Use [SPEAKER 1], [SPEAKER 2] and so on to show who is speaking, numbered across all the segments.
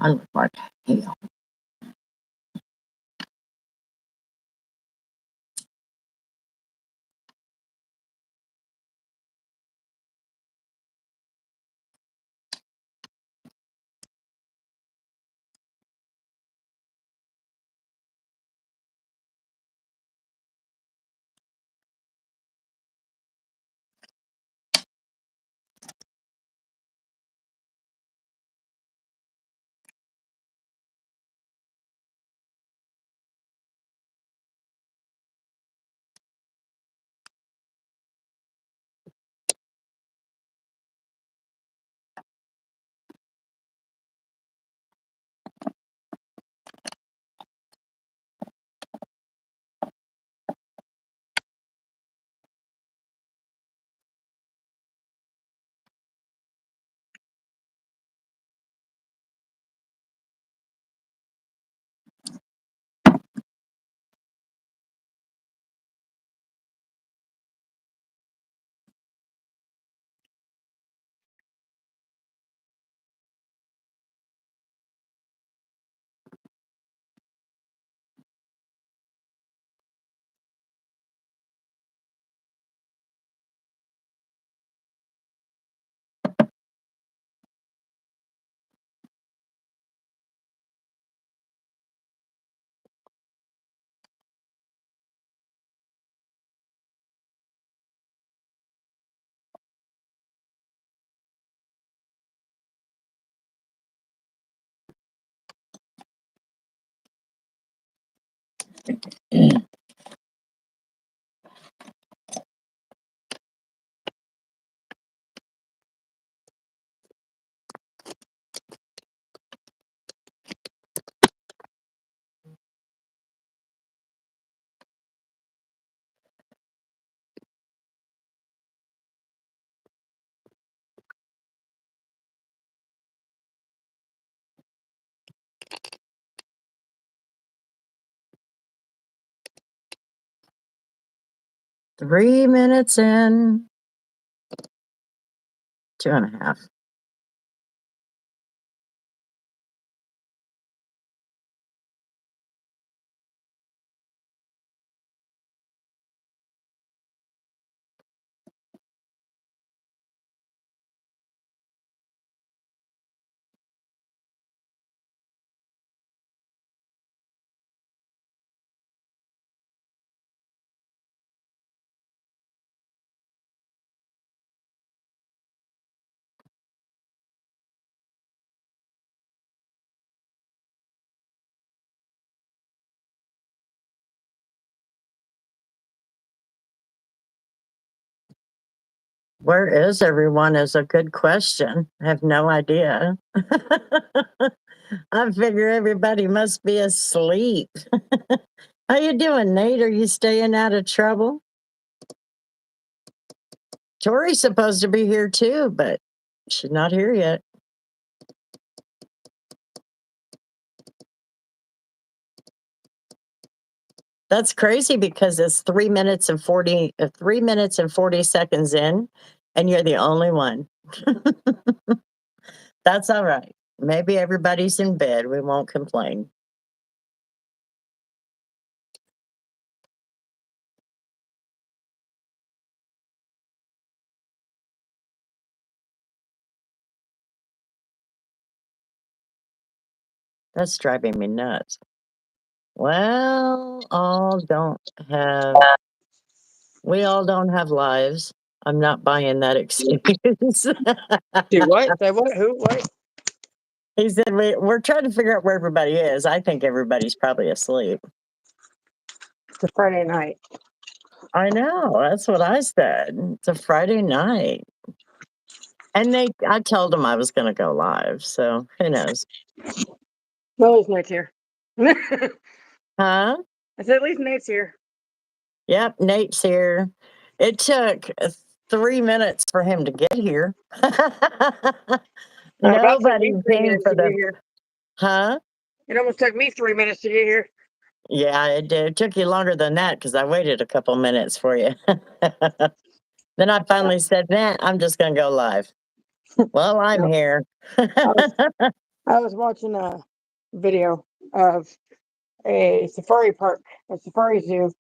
[SPEAKER 1] I look like hell. Mm. 3 minutes in. 2.5. Where is everyone is a good question. I have no idea. I figure everybody must be asleep. How you doing, Nate? Are you staying out of trouble? Tori's supposed to be here too, but she's not here yet. That's crazy because it's 3 minutes and 40 seconds in, and you're the only one. That's all right. Maybe everybody's in bed. We won't complain. That's driving me nuts. Well, we all don't have lives. I'm not buying that excuse.
[SPEAKER 2] Do what? Say what? Who? What?
[SPEAKER 1] He said we're trying to figure out where everybody is. I think everybody's probably asleep.
[SPEAKER 2] It's a Friday night.
[SPEAKER 1] I know. That's what I said. It's a Friday night. And I told them I was going to go live. So who knows?
[SPEAKER 2] Well, at least Nate's here.
[SPEAKER 1] Huh?
[SPEAKER 2] I said, at least Nate's here.
[SPEAKER 1] Yep. Nate's here. It took 3 minutes for him to get here. Nobody came for the.
[SPEAKER 2] Here.
[SPEAKER 1] Huh?
[SPEAKER 2] It almost took me 3 minutes to get here.
[SPEAKER 1] Yeah, it did. It took you longer than that because I waited a couple minutes for you. Then I finally said, "Man, I'm just going to go live." Well, I'm here.
[SPEAKER 2] I I was watching a video of a safari park, a safari zoo,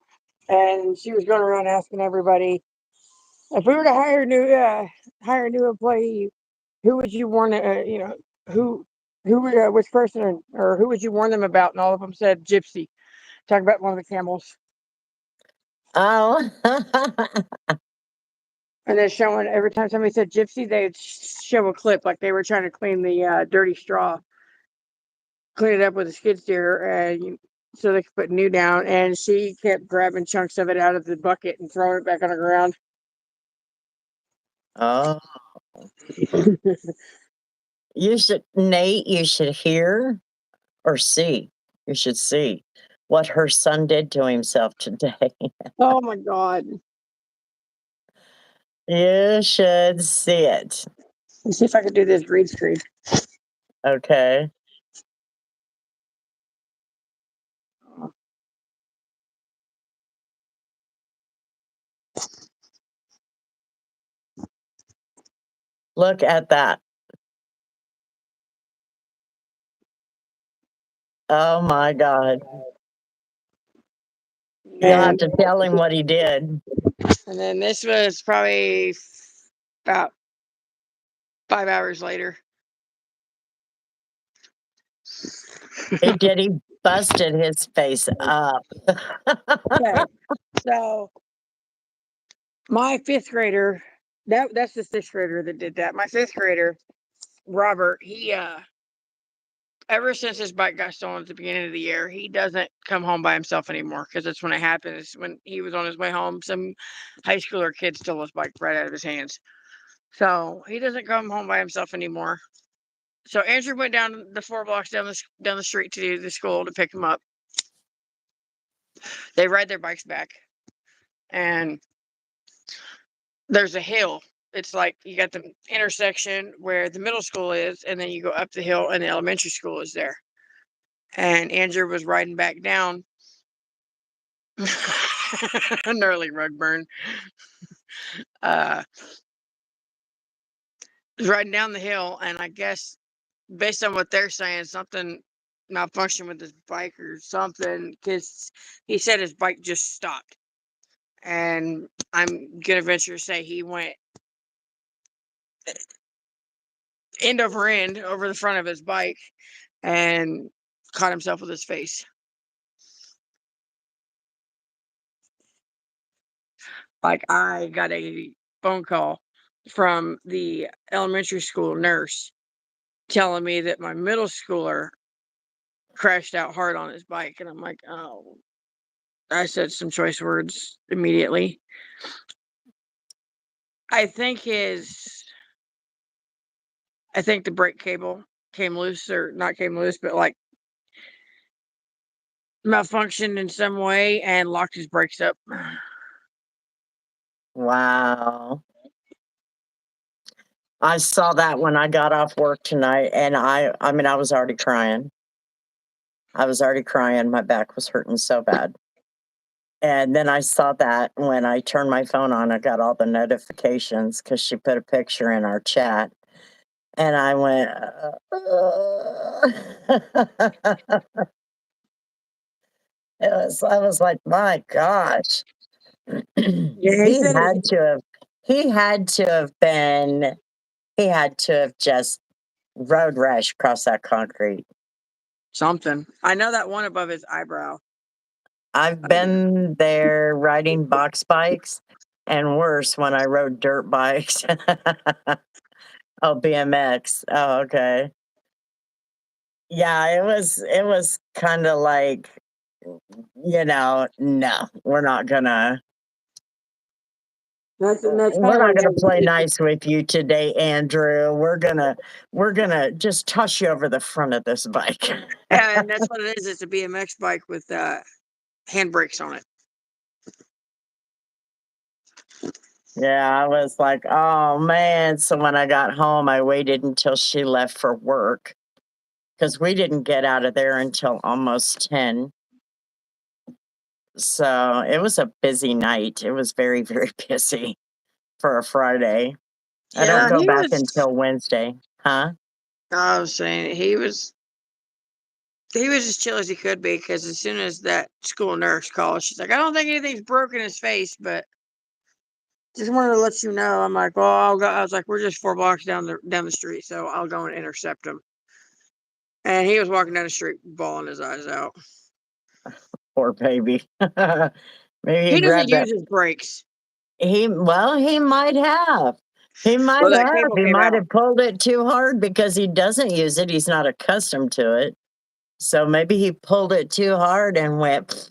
[SPEAKER 2] and she was going around asking everybody, if we were to hire a new employee, who would you warn? Who would which person or who would you warn them about? And all of them said Gypsy. Talk about one of the camels,
[SPEAKER 1] Oh,
[SPEAKER 2] and then showing every time somebody said Gypsy, they'd show a clip like they were trying to clean the dirty straw, clean it up with a skid steer, and so they could put new down. And she kept grabbing chunks of it out of the bucket and throwing it back on the ground.
[SPEAKER 1] oh. You should, Nate, you should hear or see. You should see what her son did to himself today.
[SPEAKER 2] Oh my God.
[SPEAKER 1] You should see it.
[SPEAKER 2] Let's see if I could do this green screen.
[SPEAKER 1] Okay. Look at that. Oh my God. You'll have to tell him what he did.
[SPEAKER 2] And then this was probably about 5 hours later.
[SPEAKER 1] He did. He busted his face up.
[SPEAKER 2] Okay. So my fifth grader, that's the sixth grader that did that. My fifth grader, Robert, he ever since his bike got stolen at the beginning of the year, he doesn't come home by himself anymore, because that's when it happens. When he was on his way home, some high schooler kid stole his bike right out of his hands. So he doesn't come home by himself anymore. So Andrew went down the 4 blocks down the street to the school to pick him up. They ride their bikes back, and there's a hill. It's like you got the intersection where the middle school is, and then you go up the hill, and the elementary school is there. And Andrew was riding back down. Gnarly rug burn. Was riding down the hill, and I guess based on what they're saying, something malfunctioned with his bike or something, because he said his bike just stopped. And I'm gonna venture to say he went end over end over the front of his bike and caught himself with his face. Like, I got a phone call from the elementary school nurse telling me that my middle schooler crashed out hard on his bike, and I'm like, oh. I said some choice words immediately. I think the brake cable came loose, or not came loose, but like malfunctioned in some way and locked his brakes up.
[SPEAKER 1] Wow. I saw that when I got off work tonight, and I mean, I was already crying. My back was hurting so bad. And then I saw that when I turned my phone on, I got all the notifications because she put a picture in our chat. And I went, I was like, my gosh.
[SPEAKER 2] Yeah,
[SPEAKER 1] he had to have just road rash across that concrete.
[SPEAKER 2] something. I know that one above his eyebrow.
[SPEAKER 1] I've been there riding box bikes, and worse when I rode dirt bikes. Oh, BMX. Oh, okay. Yeah, it was kind of like, no, we're not gonna
[SPEAKER 2] That's kind of
[SPEAKER 1] play nice with you today, Andrew. We're gonna just toss you over the front of this bike.
[SPEAKER 2] And that's what it is. It's a BMX bike with handbrakes on it.
[SPEAKER 1] Yeah, I was like, oh man. So when I got home, I waited until she left for work, because we didn't get out of there until almost 10. So it was a busy night. It was very, very busy for a Friday. I don't go back until Wednesday. Huh?
[SPEAKER 2] I was saying he was as chill as he could be, because as soon as that school nurse called, she's like, I don't think anything's broken in his face, but just wanted to let you know. I'm like, well, I'll go. I was like, we're just 4 blocks down the street, so I'll go and intercept him. And he was walking down the street, bawling his eyes out.
[SPEAKER 1] Poor baby. Maybe
[SPEAKER 2] He
[SPEAKER 1] he
[SPEAKER 2] doesn't
[SPEAKER 1] grabbed that.
[SPEAKER 2] use his brakes.
[SPEAKER 1] He might have. He might
[SPEAKER 2] Well, that
[SPEAKER 1] have.
[SPEAKER 2] cable
[SPEAKER 1] He
[SPEAKER 2] came
[SPEAKER 1] might
[SPEAKER 2] out.
[SPEAKER 1] have pulled it too hard because he doesn't use it. He's not accustomed to it. So maybe he pulled it too hard and went.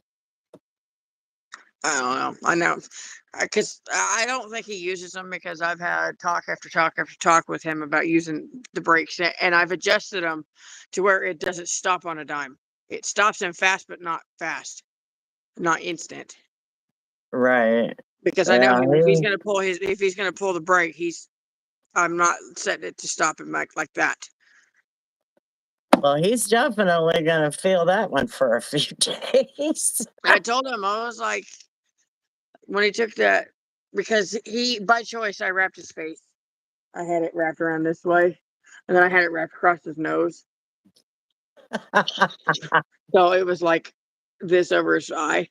[SPEAKER 2] I don't know. I know. Because I don't think he uses them, because I've had talk after talk after talk with him about using the brakes, and I've adjusted them to where it doesn't stop on a dime. It stops him fast, but not fast, not instant.
[SPEAKER 1] Right.
[SPEAKER 2] Because I know
[SPEAKER 1] Yeah.
[SPEAKER 2] if he's gonna pull the brake, I'm not setting it to stop him like that.
[SPEAKER 1] Well, he's definitely going to feel that one for a few days.
[SPEAKER 2] I told him, I was like, when he took that, because by choice, I wrapped his face. I had it wrapped around this way, and then I had it wrapped across his nose. So it was like this over his eye.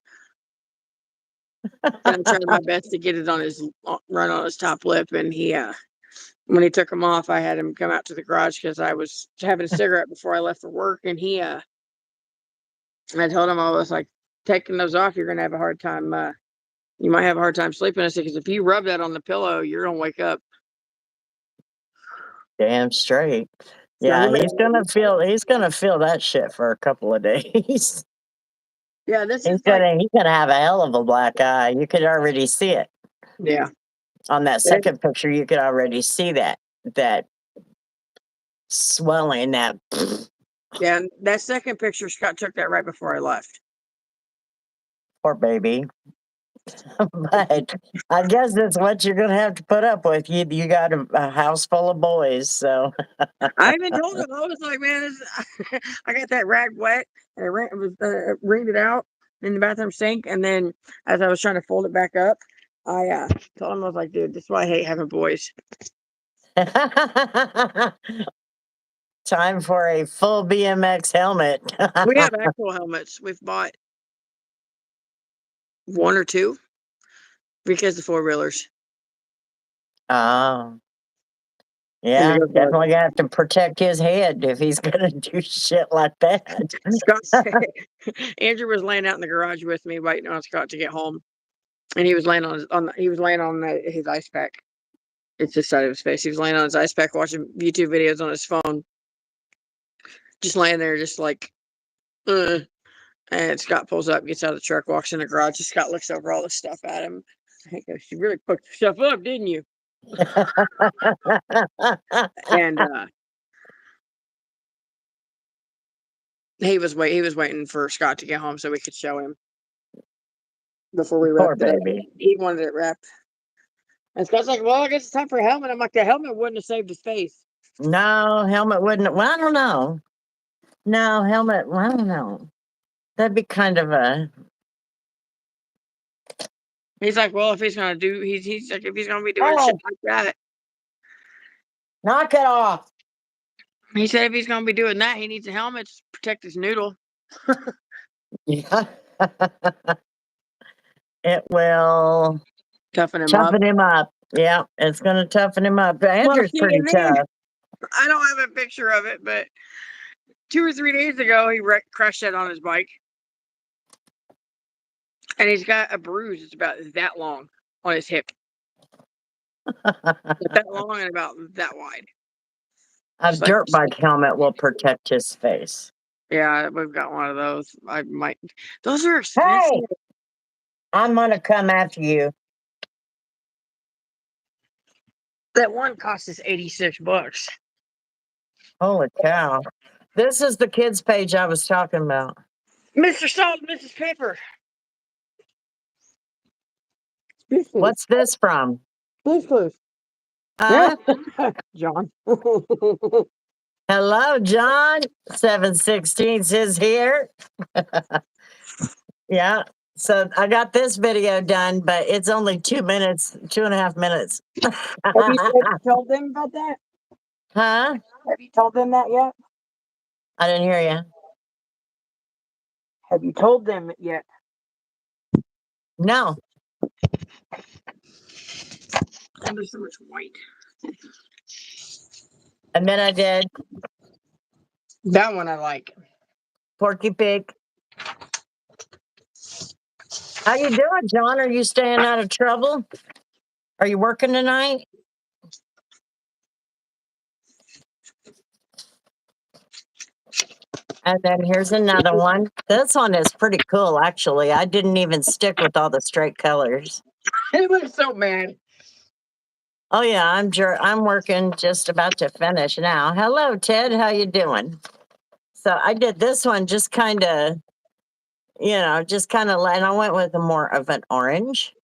[SPEAKER 2] And I tried my best to get it right on his top lip. And when he took them off, I had him come out to the garage because I was having a cigarette before I left for work. And I told him, I was like, taking those off, you're going to have a hard time. You might have a hard time sleeping. I said, because if you rub that on the pillow, you're going to wake up.
[SPEAKER 1] Damn straight.
[SPEAKER 2] So
[SPEAKER 1] Yeah, he's gonna feel that shit for a couple of days.
[SPEAKER 2] Yeah, this
[SPEAKER 1] He's
[SPEAKER 2] is like,
[SPEAKER 1] gonna have a hell of a black eye. You could already see it
[SPEAKER 2] yeah.
[SPEAKER 1] on that second picture. You could already see that swelling. That
[SPEAKER 2] Yeah, that second picture, Scott took that right before I left.
[SPEAKER 1] poor baby. But I guess that's what you're gonna have to put up with. You got a house full of boys, so
[SPEAKER 2] I even told him, I was like, man, I got that rag wet, and I wringed it out in the bathroom sink, and then as I was trying to fold it back up, I told him, I was like, dude, this is why I hate having boys.
[SPEAKER 1] time for a full BMX helmet.
[SPEAKER 2] We have actual helmets. We've bought 1 or 2 because the 4-wheelers.
[SPEAKER 1] Oh. Yeah, definitely got to protect his head if he's gonna do shit like that.
[SPEAKER 2] Scott said, Andrew was laying out in the garage with me, waiting on Scott to get home, and he was laying on his ice pack. It's this side of his face. He was laying on his ice pack watching YouTube videos on his phone, just laying there, just like, and Scott pulls up, gets out of the truck, walks in the garage, and Scott looks over all the stuff at him. He goes, "You really fucked yourself up, didn't you?" And he was waiting for Scott to get home so we could show him before we
[SPEAKER 1] Poor
[SPEAKER 2] wrapped it up.
[SPEAKER 1] baby.
[SPEAKER 2] He wanted it wrapped. And Scott's like, well, I guess it's time for a helmet. I'm like, the helmet wouldn't have saved his face.
[SPEAKER 1] No, helmet wouldn't. Well, I don't know. No, helmet. Well, I don't know. That'd be kind of a.
[SPEAKER 2] He's like, well, if he's gonna do, he's like, if he's gonna be doing shit like that,
[SPEAKER 1] Knock it off.
[SPEAKER 2] he said if he's gonna be doing that, he needs a helmet to protect his noodle.
[SPEAKER 1] Yeah. It will
[SPEAKER 2] Toughen
[SPEAKER 1] him up. Yeah, it's going to toughen him up. Andrew's pretty tough.
[SPEAKER 2] I don't have a picture of it, but 2 or 3 days ago, he crashed that on his bike. And he's got a bruise that's about that long on his hip. That long and about that wide.
[SPEAKER 1] A dirt bike helmet will protect his face.
[SPEAKER 2] Yeah, we've got one of those. I might. Those are expensive.
[SPEAKER 1] Hey, I'm going to come after you.
[SPEAKER 2] That one cost us $86.
[SPEAKER 1] Holy cow. This is the kids' page I was talking about.
[SPEAKER 2] Mr. Salt, Mrs. Pepper.
[SPEAKER 1] What's this from?
[SPEAKER 2] Blue's Clues. John.
[SPEAKER 1] Hello, John. 716 is here. Yeah. So I got this video done, but it's only 2 minutes, 2.5 minutes.
[SPEAKER 2] Have you told them about that?
[SPEAKER 1] Huh?
[SPEAKER 2] Have you told them that yet?
[SPEAKER 1] I didn't hear you.
[SPEAKER 2] Have you told them yet?
[SPEAKER 1] No.
[SPEAKER 2] And there's so much white.
[SPEAKER 1] Admit I did.
[SPEAKER 2] That one I like.
[SPEAKER 1] Porky Pig. How you doing, John? Are you staying out of trouble? Are you working tonight? And then here's another one. This one is pretty cool, actually. I didn't even stick with all the straight colors.
[SPEAKER 2] It looks so bad.
[SPEAKER 1] Oh yeah, I'm working, just about to finish now. Hello, Ted. How you doing? So I did this one just kind of, and I went with a more of an orange,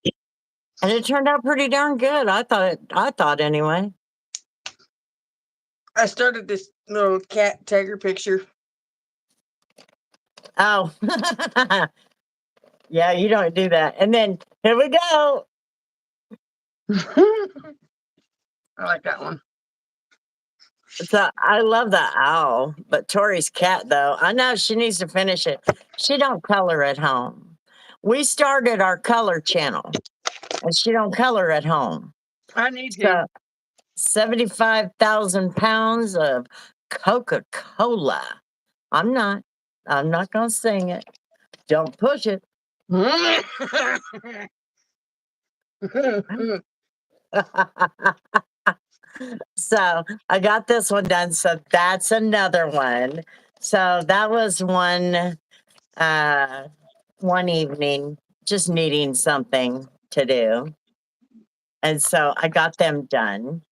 [SPEAKER 1] and it turned out pretty darn good. I thought anyway.
[SPEAKER 2] I started this little cat tiger picture.
[SPEAKER 1] Oh, yeah, you don't do that. And then here we go.
[SPEAKER 2] I like that one.
[SPEAKER 1] So I love the owl, but Tori's cat though, I know she needs to finish it. She don't color at home. We started our color channel, and she don't color at home.
[SPEAKER 2] I need to.
[SPEAKER 1] So 75,000 pounds of Coca-Cola. I'm not gonna sing it. Don't push it. So I got this one done. So that's another one. So that was one evening, just needing something to do. And so I got them done.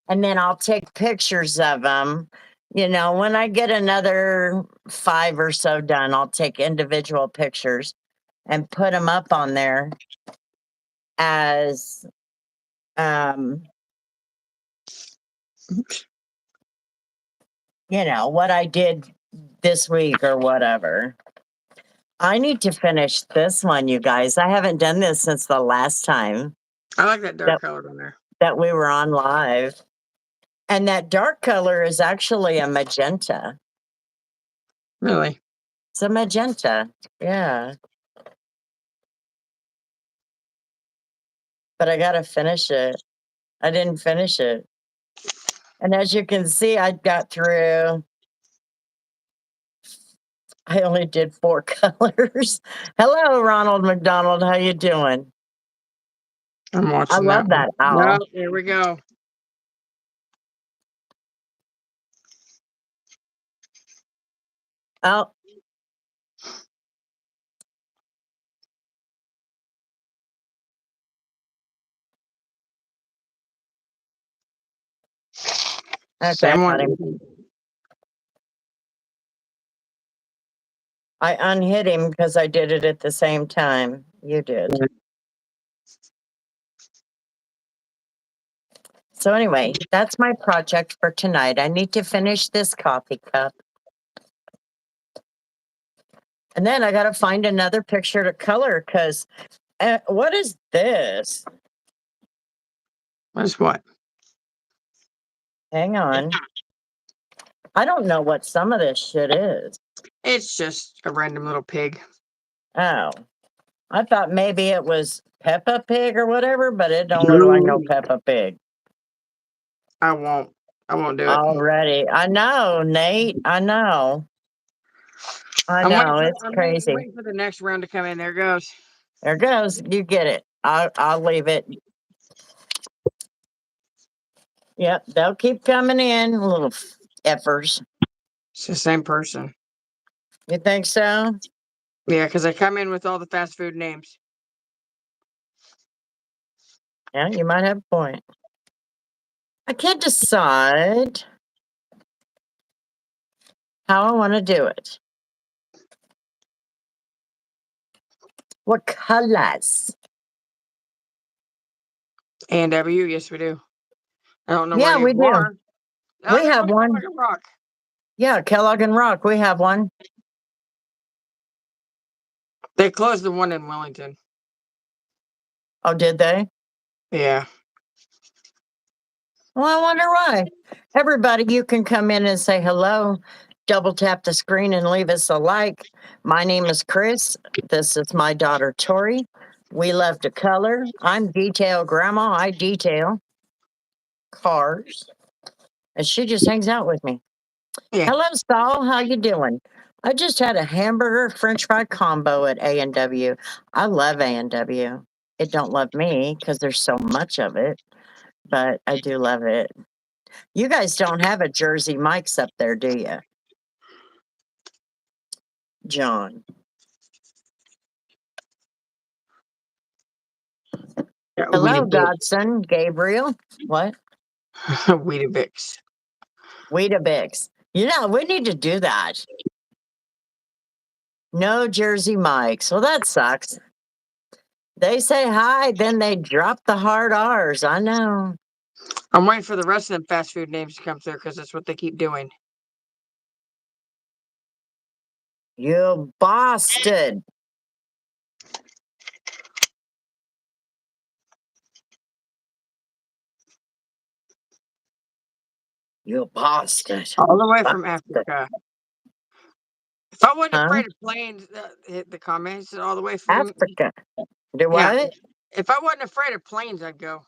[SPEAKER 1] And then I'll take pictures of them. When I get another 5 or so done, I'll take individual pictures and put them up on there as what I did this week or whatever. I need to finish this one, you guys. I haven't done this since the last time
[SPEAKER 2] I like that dark color on there.
[SPEAKER 1] that we were on live. And that dark color is actually a magenta.
[SPEAKER 2] Really?
[SPEAKER 1] It's a magenta. Yeah. But I got to finish it. I didn't finish it. And as you can see, I got through. I only did 4 colors. Hello, Ronald McDonald. How you doing?
[SPEAKER 2] I'm watching.
[SPEAKER 1] I love that owl.
[SPEAKER 2] No, here we go.
[SPEAKER 1] Oh. Okay,
[SPEAKER 2] Same
[SPEAKER 1] got
[SPEAKER 2] one.
[SPEAKER 1] him. I unhit him because I did it at the same time you did. So anyway, that's my project for tonight. I need to finish this coffee cup. And then I got to find another picture to color because what is this?
[SPEAKER 2] What's what?
[SPEAKER 1] Hang on. I don't know what some of this shit is.
[SPEAKER 2] It's just a random little pig.
[SPEAKER 1] Oh, I thought maybe it was Peppa Pig or whatever, but it don't look like no Peppa Pig.
[SPEAKER 2] I won't do it.
[SPEAKER 1] Already. I know, Nate. I know. It's crazy.
[SPEAKER 2] I'm waiting for the next round to come in. There it goes.
[SPEAKER 1] There it goes. You get it. I'll leave it. Yep, they'll keep coming in, little effers.
[SPEAKER 2] It's the same person.
[SPEAKER 1] You think so?
[SPEAKER 2] Yeah, because I come in with all the fast food names.
[SPEAKER 1] Yeah, you might have a point. I can't decide how I want to do it. What colors?
[SPEAKER 2] A&W, yes, we do. I don't know
[SPEAKER 1] Yeah,
[SPEAKER 2] where
[SPEAKER 1] we
[SPEAKER 2] you
[SPEAKER 1] do.
[SPEAKER 2] are.
[SPEAKER 1] We have one.
[SPEAKER 2] Like a rock.
[SPEAKER 1] Yeah, Kellogg and Rock. We have one.
[SPEAKER 2] They closed the one in Wellington.
[SPEAKER 1] Oh, did they?
[SPEAKER 2] Yeah.
[SPEAKER 1] Well, I wonder why. Everybody, you can come in and say hello. Double tap the screen and leave us a like. My name is Chris. This is my daughter, Tori. We love to color. I'm detail grandma. I detail cars. And she just hangs out with me.
[SPEAKER 2] Yeah.
[SPEAKER 1] Hello, Saul. How you doing? I just had a hamburger French fry combo at A&W. I love A&W. It don't love me because there's so much of it, but I do love it. You guys don't have a Jersey Mike's up there, do you? John.
[SPEAKER 2] Yeah,
[SPEAKER 1] Hello, Godson. Gabriel. What?
[SPEAKER 2] Weetabix.
[SPEAKER 1] Weetabix. You know, we need to do that. No Jersey Mike's. Well, that sucks. They say hi, then they drop the hard R's. I know.
[SPEAKER 2] I'm waiting for the rest of them fast food names to come through because that's what they keep doing.
[SPEAKER 1] You bastard. You bastard.
[SPEAKER 2] All the way from
[SPEAKER 1] Bastard.
[SPEAKER 2] Africa. If I wasn't
[SPEAKER 1] Huh?
[SPEAKER 2] afraid of planes, hit the comments all the way from
[SPEAKER 1] Africa. Do
[SPEAKER 2] Yeah.
[SPEAKER 1] what?
[SPEAKER 2] If I wasn't afraid of planes, I'd go.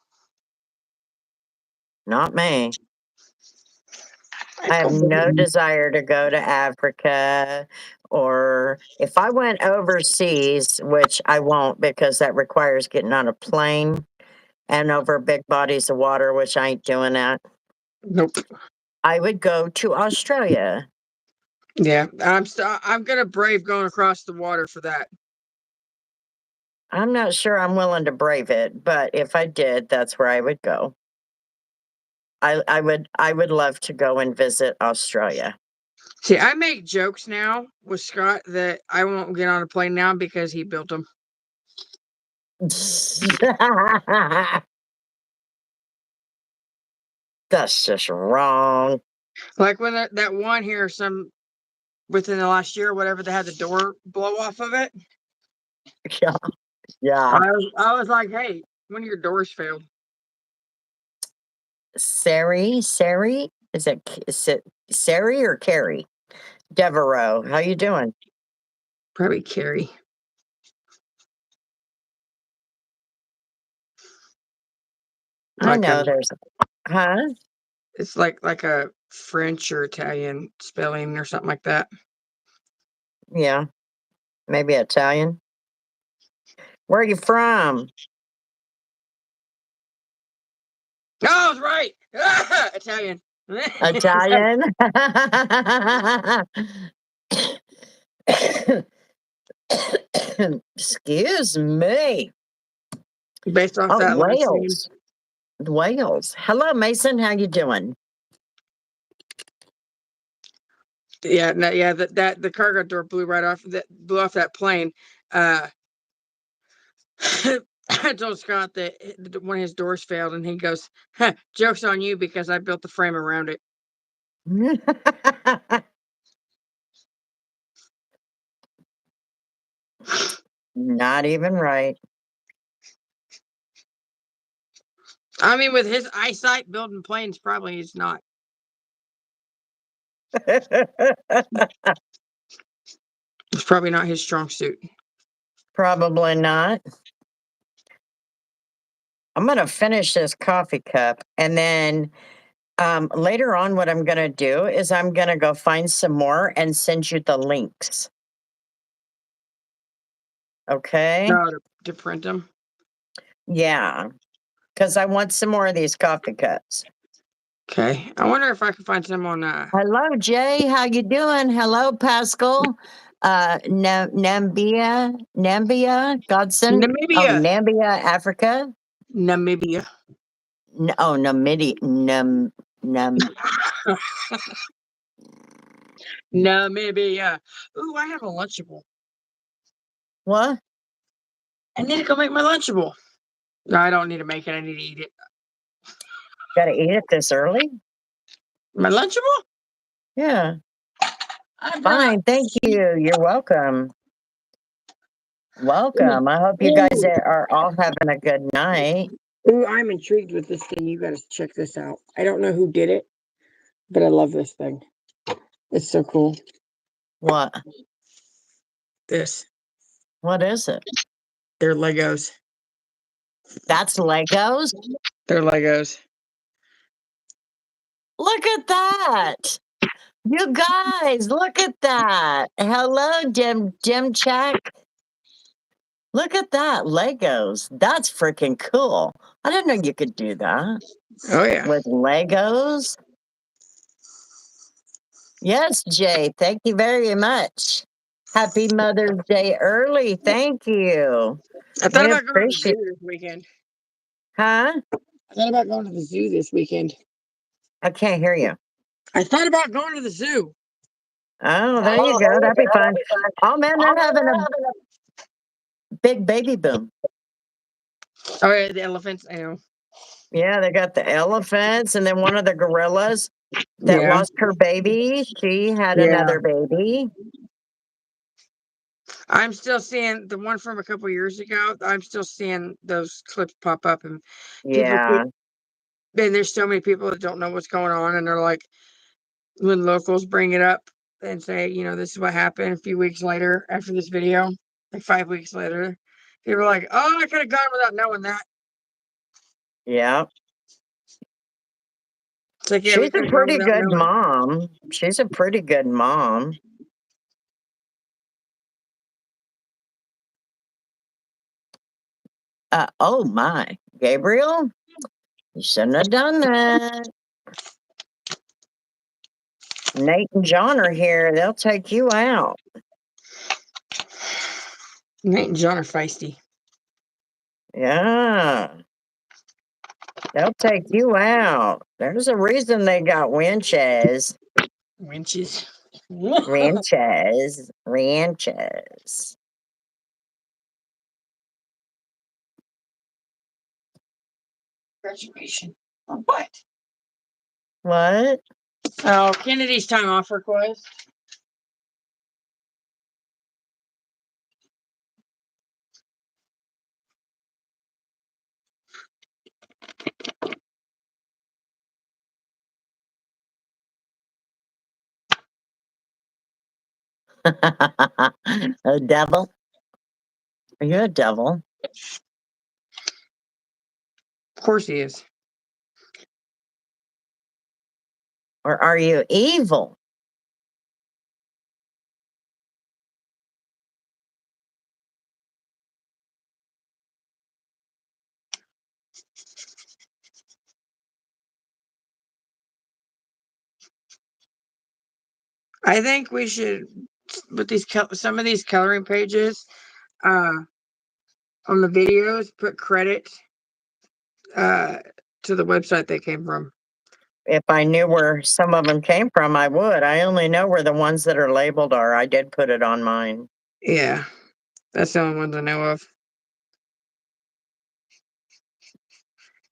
[SPEAKER 1] Not me. I have no desire to go to Africa, or if I went overseas, which I won't because that requires getting on a plane and over big bodies of water, which I ain't doing that.
[SPEAKER 2] Nope.
[SPEAKER 1] I would go to Australia.
[SPEAKER 2] Yeah, I'm gonna brave going across the water for that.
[SPEAKER 1] I'm not sure I'm willing to brave it, but if I did, that's where I would go. I would love to go and visit Australia.
[SPEAKER 2] See, I make jokes now with Scott that I won't get on a plane now because he built them.
[SPEAKER 1] That's just wrong.
[SPEAKER 2] Like when that one here, within the last year or whatever, they had the door blow off of it.
[SPEAKER 1] Yeah. Yeah.
[SPEAKER 2] I was like, hey, one of your doors failed.
[SPEAKER 1] Sari, is it Sari or Carrie? Devereaux, how you doing?
[SPEAKER 2] Probably Carrie.
[SPEAKER 1] I know there's, huh?
[SPEAKER 2] It's like a French or Italian spelling or something like that.
[SPEAKER 1] Yeah, maybe Italian. Where are you from?
[SPEAKER 2] Oh, I was right. Italian.
[SPEAKER 1] Italian. Excuse me.
[SPEAKER 2] Based off
[SPEAKER 1] Oh,
[SPEAKER 2] that last name.
[SPEAKER 1] Wales. Wales. Hello, Mason. How you doing?
[SPEAKER 2] Yeah, no, yeah, that the cargo door blew off that plane. I told Scott that one of his doors failed, and he goes, huh, "Joke's on you because I built the frame around it."
[SPEAKER 1] Not even right.
[SPEAKER 2] I mean, with his eyesight, building planes probably is not. It's probably not his strong suit.
[SPEAKER 1] Probably not. I'm going to finish this coffee cup, and then later on what I'm going to do is I'm going to go find some more and send you the links. Okay?
[SPEAKER 2] No, to print them.
[SPEAKER 1] Yeah, because I want some more of these coffee cups.
[SPEAKER 2] Okay, I wonder if I can find some on.
[SPEAKER 1] Hello, Jay. How you doing? Hello, Pascal. Nambia, Godson.
[SPEAKER 2] Namibia.
[SPEAKER 1] Oh, Nambia, Africa.
[SPEAKER 2] Namibia.
[SPEAKER 1] Oh, Namibia.
[SPEAKER 2] Namibia. Ooh, I have a Lunchable.
[SPEAKER 1] What?
[SPEAKER 2] I need to go make my Lunchable. No, I don't need to make it. I need to eat it.
[SPEAKER 1] Gotta eat it this early?
[SPEAKER 2] My Lunchable?
[SPEAKER 1] Yeah. Fine. Thank you. You're welcome. Welcome. I hope you guys are all having a good night.
[SPEAKER 2] Ooh, I'm intrigued with this thing. You got to check this out. I don't know who did it, but I love this thing. It's so cool.
[SPEAKER 1] What?
[SPEAKER 2] This.
[SPEAKER 1] What is it?
[SPEAKER 2] They're Legos.
[SPEAKER 1] That's Legos?
[SPEAKER 2] They're Legos.
[SPEAKER 1] Look at that. You guys, look at that. Hello, Dim Check. Look at that. Legos. That's freaking cool. I didn't know you could do that
[SPEAKER 2] Oh, yeah.
[SPEAKER 1] with Legos. Yes, Jay. Thank you very much. Happy Mother's Day early. Thank you.
[SPEAKER 2] I thought
[SPEAKER 1] We
[SPEAKER 2] about going to the
[SPEAKER 1] appreciate.
[SPEAKER 2] zoo this weekend.
[SPEAKER 1] Huh?
[SPEAKER 2] I thought about going to the zoo this weekend.
[SPEAKER 1] I can't hear you.
[SPEAKER 2] I thought about going to the zoo.
[SPEAKER 1] Oh, there you go. That'd be fun. Oh man, they're having a big baby boom.
[SPEAKER 2] Oh, yeah, the elephants. I know.
[SPEAKER 1] Yeah, they got the elephants, and then one of the gorillas that
[SPEAKER 2] Yeah.
[SPEAKER 1] lost her baby. She had
[SPEAKER 2] Yeah.
[SPEAKER 1] another baby.
[SPEAKER 2] I'm still seeing the one from a couple years ago. I'm still seeing those clips pop up, and people
[SPEAKER 1] Yeah.
[SPEAKER 2] and there's so many people that don't know what's going on, and they're like, when locals bring it up and say, this is what happened a few weeks later after this video, like 5 weeks later, people are like, oh, I could have gone without knowing that.
[SPEAKER 1] Yeah.
[SPEAKER 2] It's like, yeah, we
[SPEAKER 1] She's
[SPEAKER 2] could
[SPEAKER 1] a
[SPEAKER 2] have gone
[SPEAKER 1] pretty
[SPEAKER 2] without
[SPEAKER 1] good
[SPEAKER 2] knowing.
[SPEAKER 1] mom. She's a pretty good mom. Oh my, Gabriel, you shouldn't have done that. Nate and John are here. They'll take you out.
[SPEAKER 2] Nate and John are feisty.
[SPEAKER 1] Yeah. They'll take you out. There's a reason they got winches.
[SPEAKER 2] Winches.
[SPEAKER 1] Ranches.
[SPEAKER 2] Graduation. What?
[SPEAKER 1] What?
[SPEAKER 2] Oh, Kennedy's time off request.
[SPEAKER 1] A devil? Are you a devil?
[SPEAKER 2] Of course he is.
[SPEAKER 1] Or are you evil?
[SPEAKER 2] I think we should, with some of these coloring pages, on the videos, put credit to the website they came from.
[SPEAKER 1] If I knew where some of them came from, I would. I only know where the ones that are labeled are. I did put it on mine.
[SPEAKER 2] Yeah, that's the only ones I know of.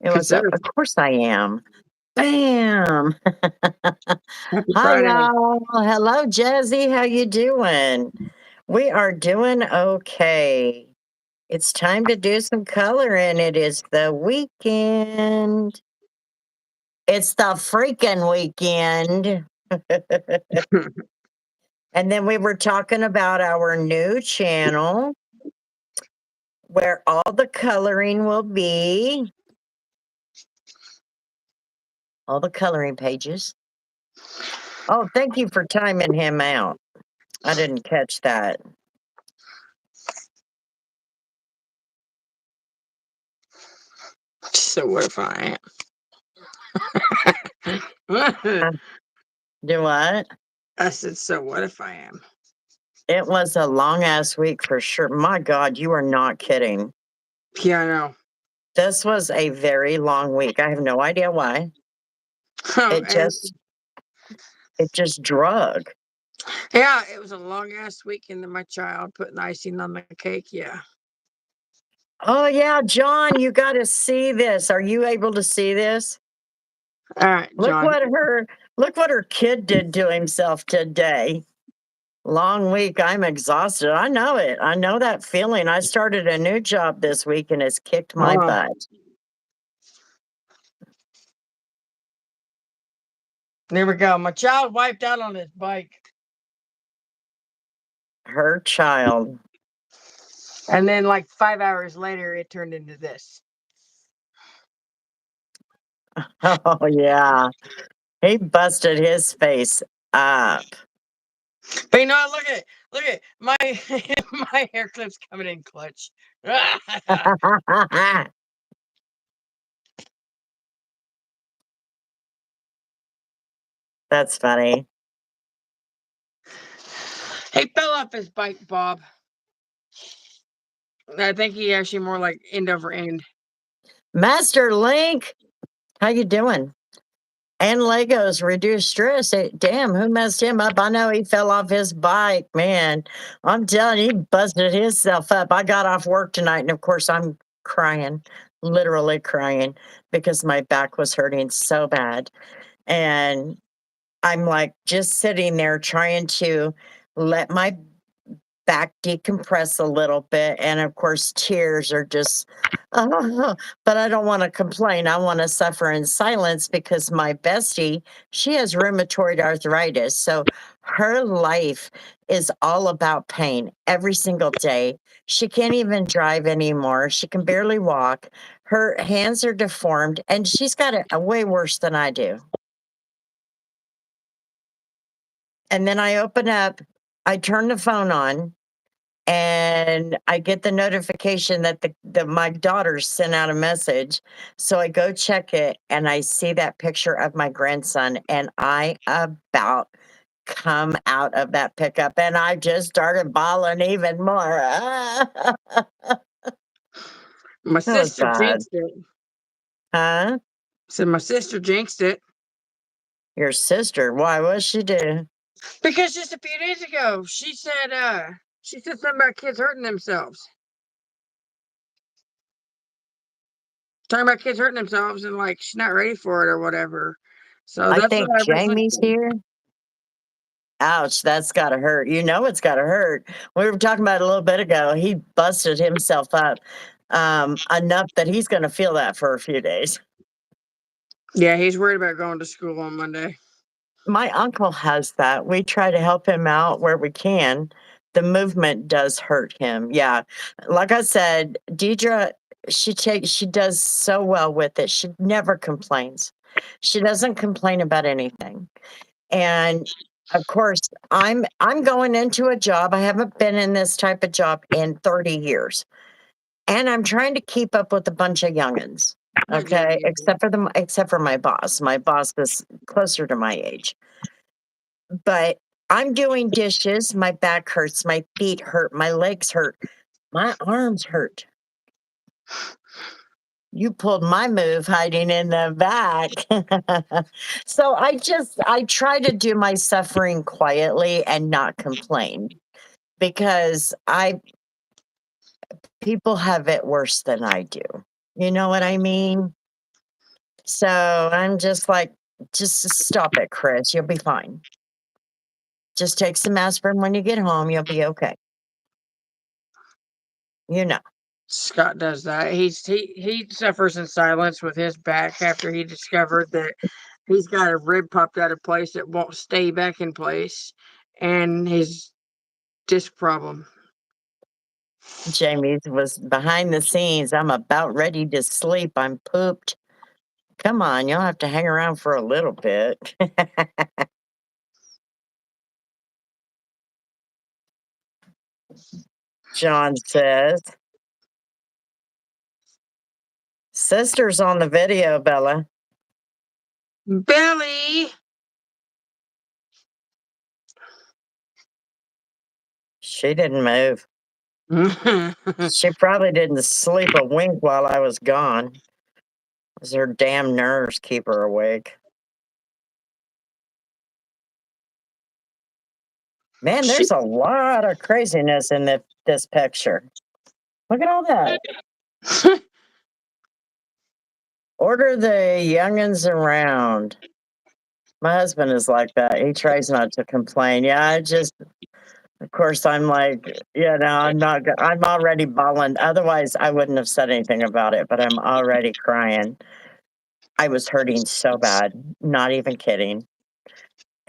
[SPEAKER 1] It was, of course I am. Bam.
[SPEAKER 2] Happy
[SPEAKER 1] Hi,
[SPEAKER 2] Friday.
[SPEAKER 1] y'all. Hello, Jazzy. How you doing? We are doing okay. It's time to do some coloring. It is the weekend. It's the freaking weekend. And then we were talking about our new channel where all the coloring will be. All the coloring pages. Oh, thank you for timing him out. I didn't catch that.
[SPEAKER 2] So what if I am?
[SPEAKER 1] Do what?
[SPEAKER 2] I said, so what if I am?
[SPEAKER 1] It was a long ass week for sure. My God, you are not kidding.
[SPEAKER 2] Yeah, I know.
[SPEAKER 1] This was a very long week. I have no idea why. It just drug.
[SPEAKER 2] Yeah, it was a long ass weekend. And my child putting icing on the cake. Yeah.
[SPEAKER 1] Oh yeah, John, you got to see this. Are you able to see this?
[SPEAKER 2] All right, John.
[SPEAKER 1] Look what her kid did to himself today. Long week. I'm exhausted. I know it. I know that feeling. I started a new job this week and it's kicked my butt.
[SPEAKER 2] There we go. My child wiped out on his bike.
[SPEAKER 1] Her child.
[SPEAKER 2] And then like 5 hours later, it turned into this.
[SPEAKER 1] Oh, yeah. He busted his face up.
[SPEAKER 2] But you know, look at my my hair clip's coming in clutch.
[SPEAKER 1] That's funny.
[SPEAKER 2] He fell off his bike, Bob. I think he actually more like end over end.
[SPEAKER 1] Master Link, how you doing? And Legos reduce stress. Damn, who messed him up? I know he fell off his bike, man. I'm telling you, he busted himself up. I got off work tonight, and of course, I'm crying, literally crying, because my back was hurting so bad. And I'm like just sitting there trying to let my back decompress a little bit. And of course, tears are just, but I don't want to complain. I want to suffer in silence because my bestie, she has rheumatoid arthritis. So her life is all about pain every single day. She can't even drive anymore. She can barely walk. Her hands are deformed, and she's got it way worse than I do. And then I open up, I turn the phone on, and I get the notification that my daughter sent out a message. So I go check it, and I see that picture of my grandson, and I about come out of that pickup, and I just started bawling even more.
[SPEAKER 2] My
[SPEAKER 1] Oh,
[SPEAKER 2] sister
[SPEAKER 1] God.
[SPEAKER 2] jinxed it.
[SPEAKER 1] Huh?
[SPEAKER 2] So my sister jinxed it.
[SPEAKER 1] Your sister? Why? What'd she do?
[SPEAKER 2] Because just a few days ago, she said something about kids hurting themselves. Talking about kids hurting themselves and like she's not ready for it or whatever. So
[SPEAKER 1] I
[SPEAKER 2] that's
[SPEAKER 1] think
[SPEAKER 2] what I originally
[SPEAKER 1] Jamie's here. Ouch, that's gotta hurt. You know it's gotta hurt. We were talking about it a little bit ago. He busted himself up enough that he's gonna feel that for a few days.
[SPEAKER 2] Yeah, he's worried about going to school on Monday.
[SPEAKER 1] My uncle has that. We try to help him out where we can. The movement does hurt him. Yeah. Like I said, Deidre, she does so well with it. She never complains. She doesn't complain about anything. And of course, I'm going into a job. I haven't been in this type of job in 30 years. And I'm trying to keep up with a bunch of youngins. Okay, except for my boss. My boss is closer to my age. But I'm doing dishes, my back hurts, my feet hurt, my legs hurt, my arms hurt. You pulled my move hiding in the back. So I try to do my suffering quietly and not complain because people have it worse than I do. You know what I mean? So I'm just like, just stop it, Chris. You'll be fine. Just take some aspirin when you get home. You'll be okay. You know.
[SPEAKER 2] Scott does that. He suffers in silence with his back after he discovered that he's got a rib popped out of place that won't stay back in place, and his disc problem.
[SPEAKER 1] Jamie was behind the scenes. I'm about ready to sleep. I'm pooped. Come on, you'll have to hang around for a little bit. John says. Sister's on the video, Bella.
[SPEAKER 2] Belly.
[SPEAKER 1] She didn't move. She probably didn't sleep a wink while I was gone. 'Cause her damn nerves keep her awake. Man, there's a lot of craziness in this picture. Look at all that. Order the youngins around. My husband is like that. He tries not to complain. Yeah, of course, I'm like, I'm already bawling. Otherwise, I wouldn't have said anything about it, but I'm already crying. I was hurting so bad. Not even kidding.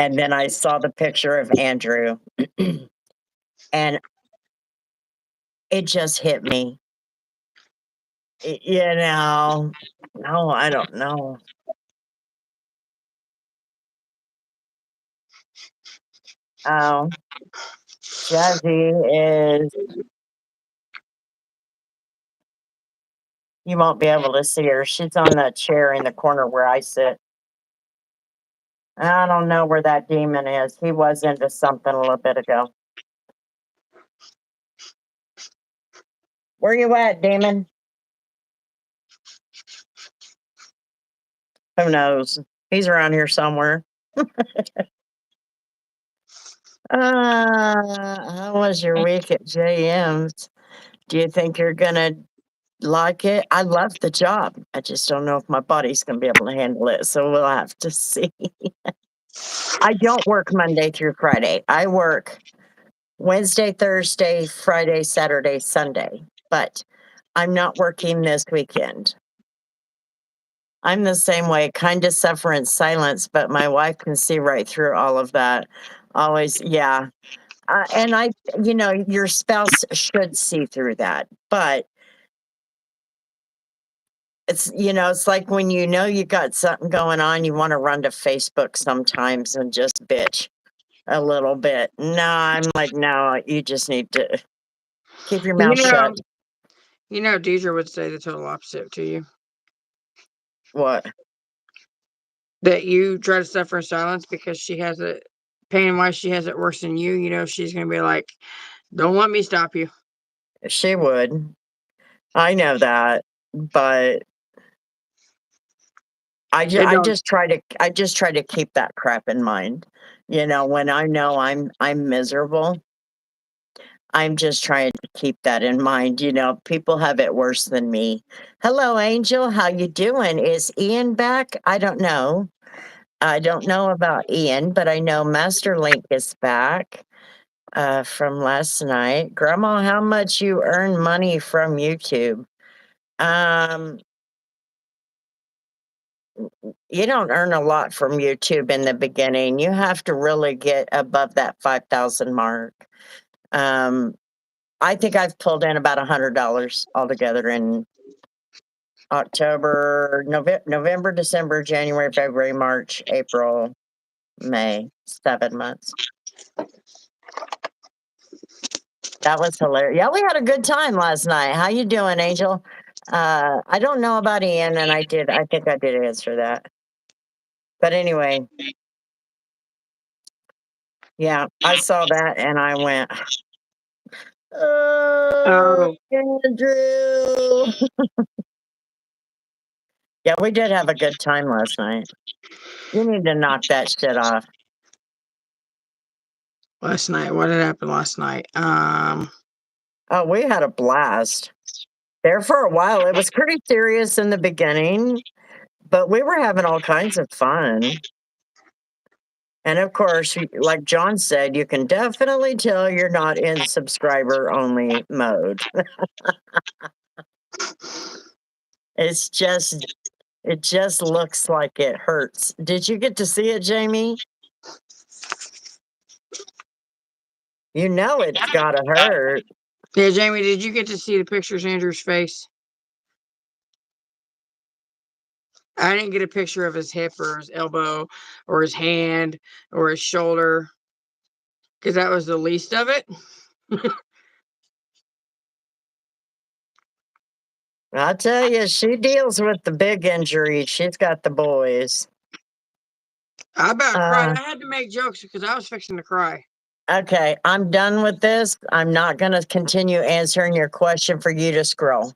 [SPEAKER 1] And then I saw the picture of Andrew and it just hit me. No, I don't know. Oh, Jazzy is, you won't be able to see her. She's on the chair in the corner where I sit. I don't know where that demon is. He was into something a little bit ago. Where you at, demon? Who knows? He's around here somewhere. How was your week at JM's? Do you think you're gonna like it? I love the job. I just don't know if my body's gonna be able to handle it. So we'll have to see. I don't work Monday through Friday. I work Wednesday, Thursday, Friday, Saturday, Sunday. But I'm not working this weekend. I'm the same way, kind of suffer in silence, but my wife can see right through all of that. Always, yeah. And your spouse should see through that, but it's like when you got something going on, you want to run to Facebook sometimes and just bitch a little bit. No, I'm like, no, you just need to keep your mouth shut.
[SPEAKER 2] Deidre would say the total opposite to you.
[SPEAKER 1] What?
[SPEAKER 2] That you try to suffer in silence because she has it pain-wise, she has it worse than you. She's going to be like, don't let me stop you.
[SPEAKER 1] She would. I know that, but I just try to keep that crap in mind. When I know I'm miserable, I'm just trying to keep that in mind. People have it worse than me. Hello, Angel. How you doing? Is Ian back? I don't know. I don't know about Ian, but I know Master Link is back from last night. Grandma, how much you earn money from YouTube? You don't earn a lot from YouTube in the beginning. You have to really get above that 5,000 mark. I think I've pulled in about $100 altogether in October, November, December, January, February, March, April, May, 7 months. That was hilarious. Yeah, we had a good time last night. How you doing, Angel? I don't know about Ian, and I think I did answer that. But anyway, yeah, I saw that and I went, oh, Andrew. Yeah, we did have a good time last night. You need to knock that shit off.
[SPEAKER 2] Last night, what had happened last night?
[SPEAKER 1] Oh, we had a blast there for a while. It was pretty serious in the beginning, but we were having all kinds of fun. And of course, like John said, you can definitely tell you're not in subscriber only mode. It just looks like it hurts. Did you get to see it, Jamie? It's gotta hurt.
[SPEAKER 2] Yeah, Jamie, did you get to see the pictures of Andrew's face? I didn't get a picture of his hip or his elbow or his hand or his shoulder because that was the least of it.
[SPEAKER 1] I'll tell you, she deals with the big injuries. She's got the boys.
[SPEAKER 2] I about cried. I had to make jokes because I was fixing to cry.
[SPEAKER 1] Okay, I'm done with this. I'm not going to continue answering your question for you to scroll.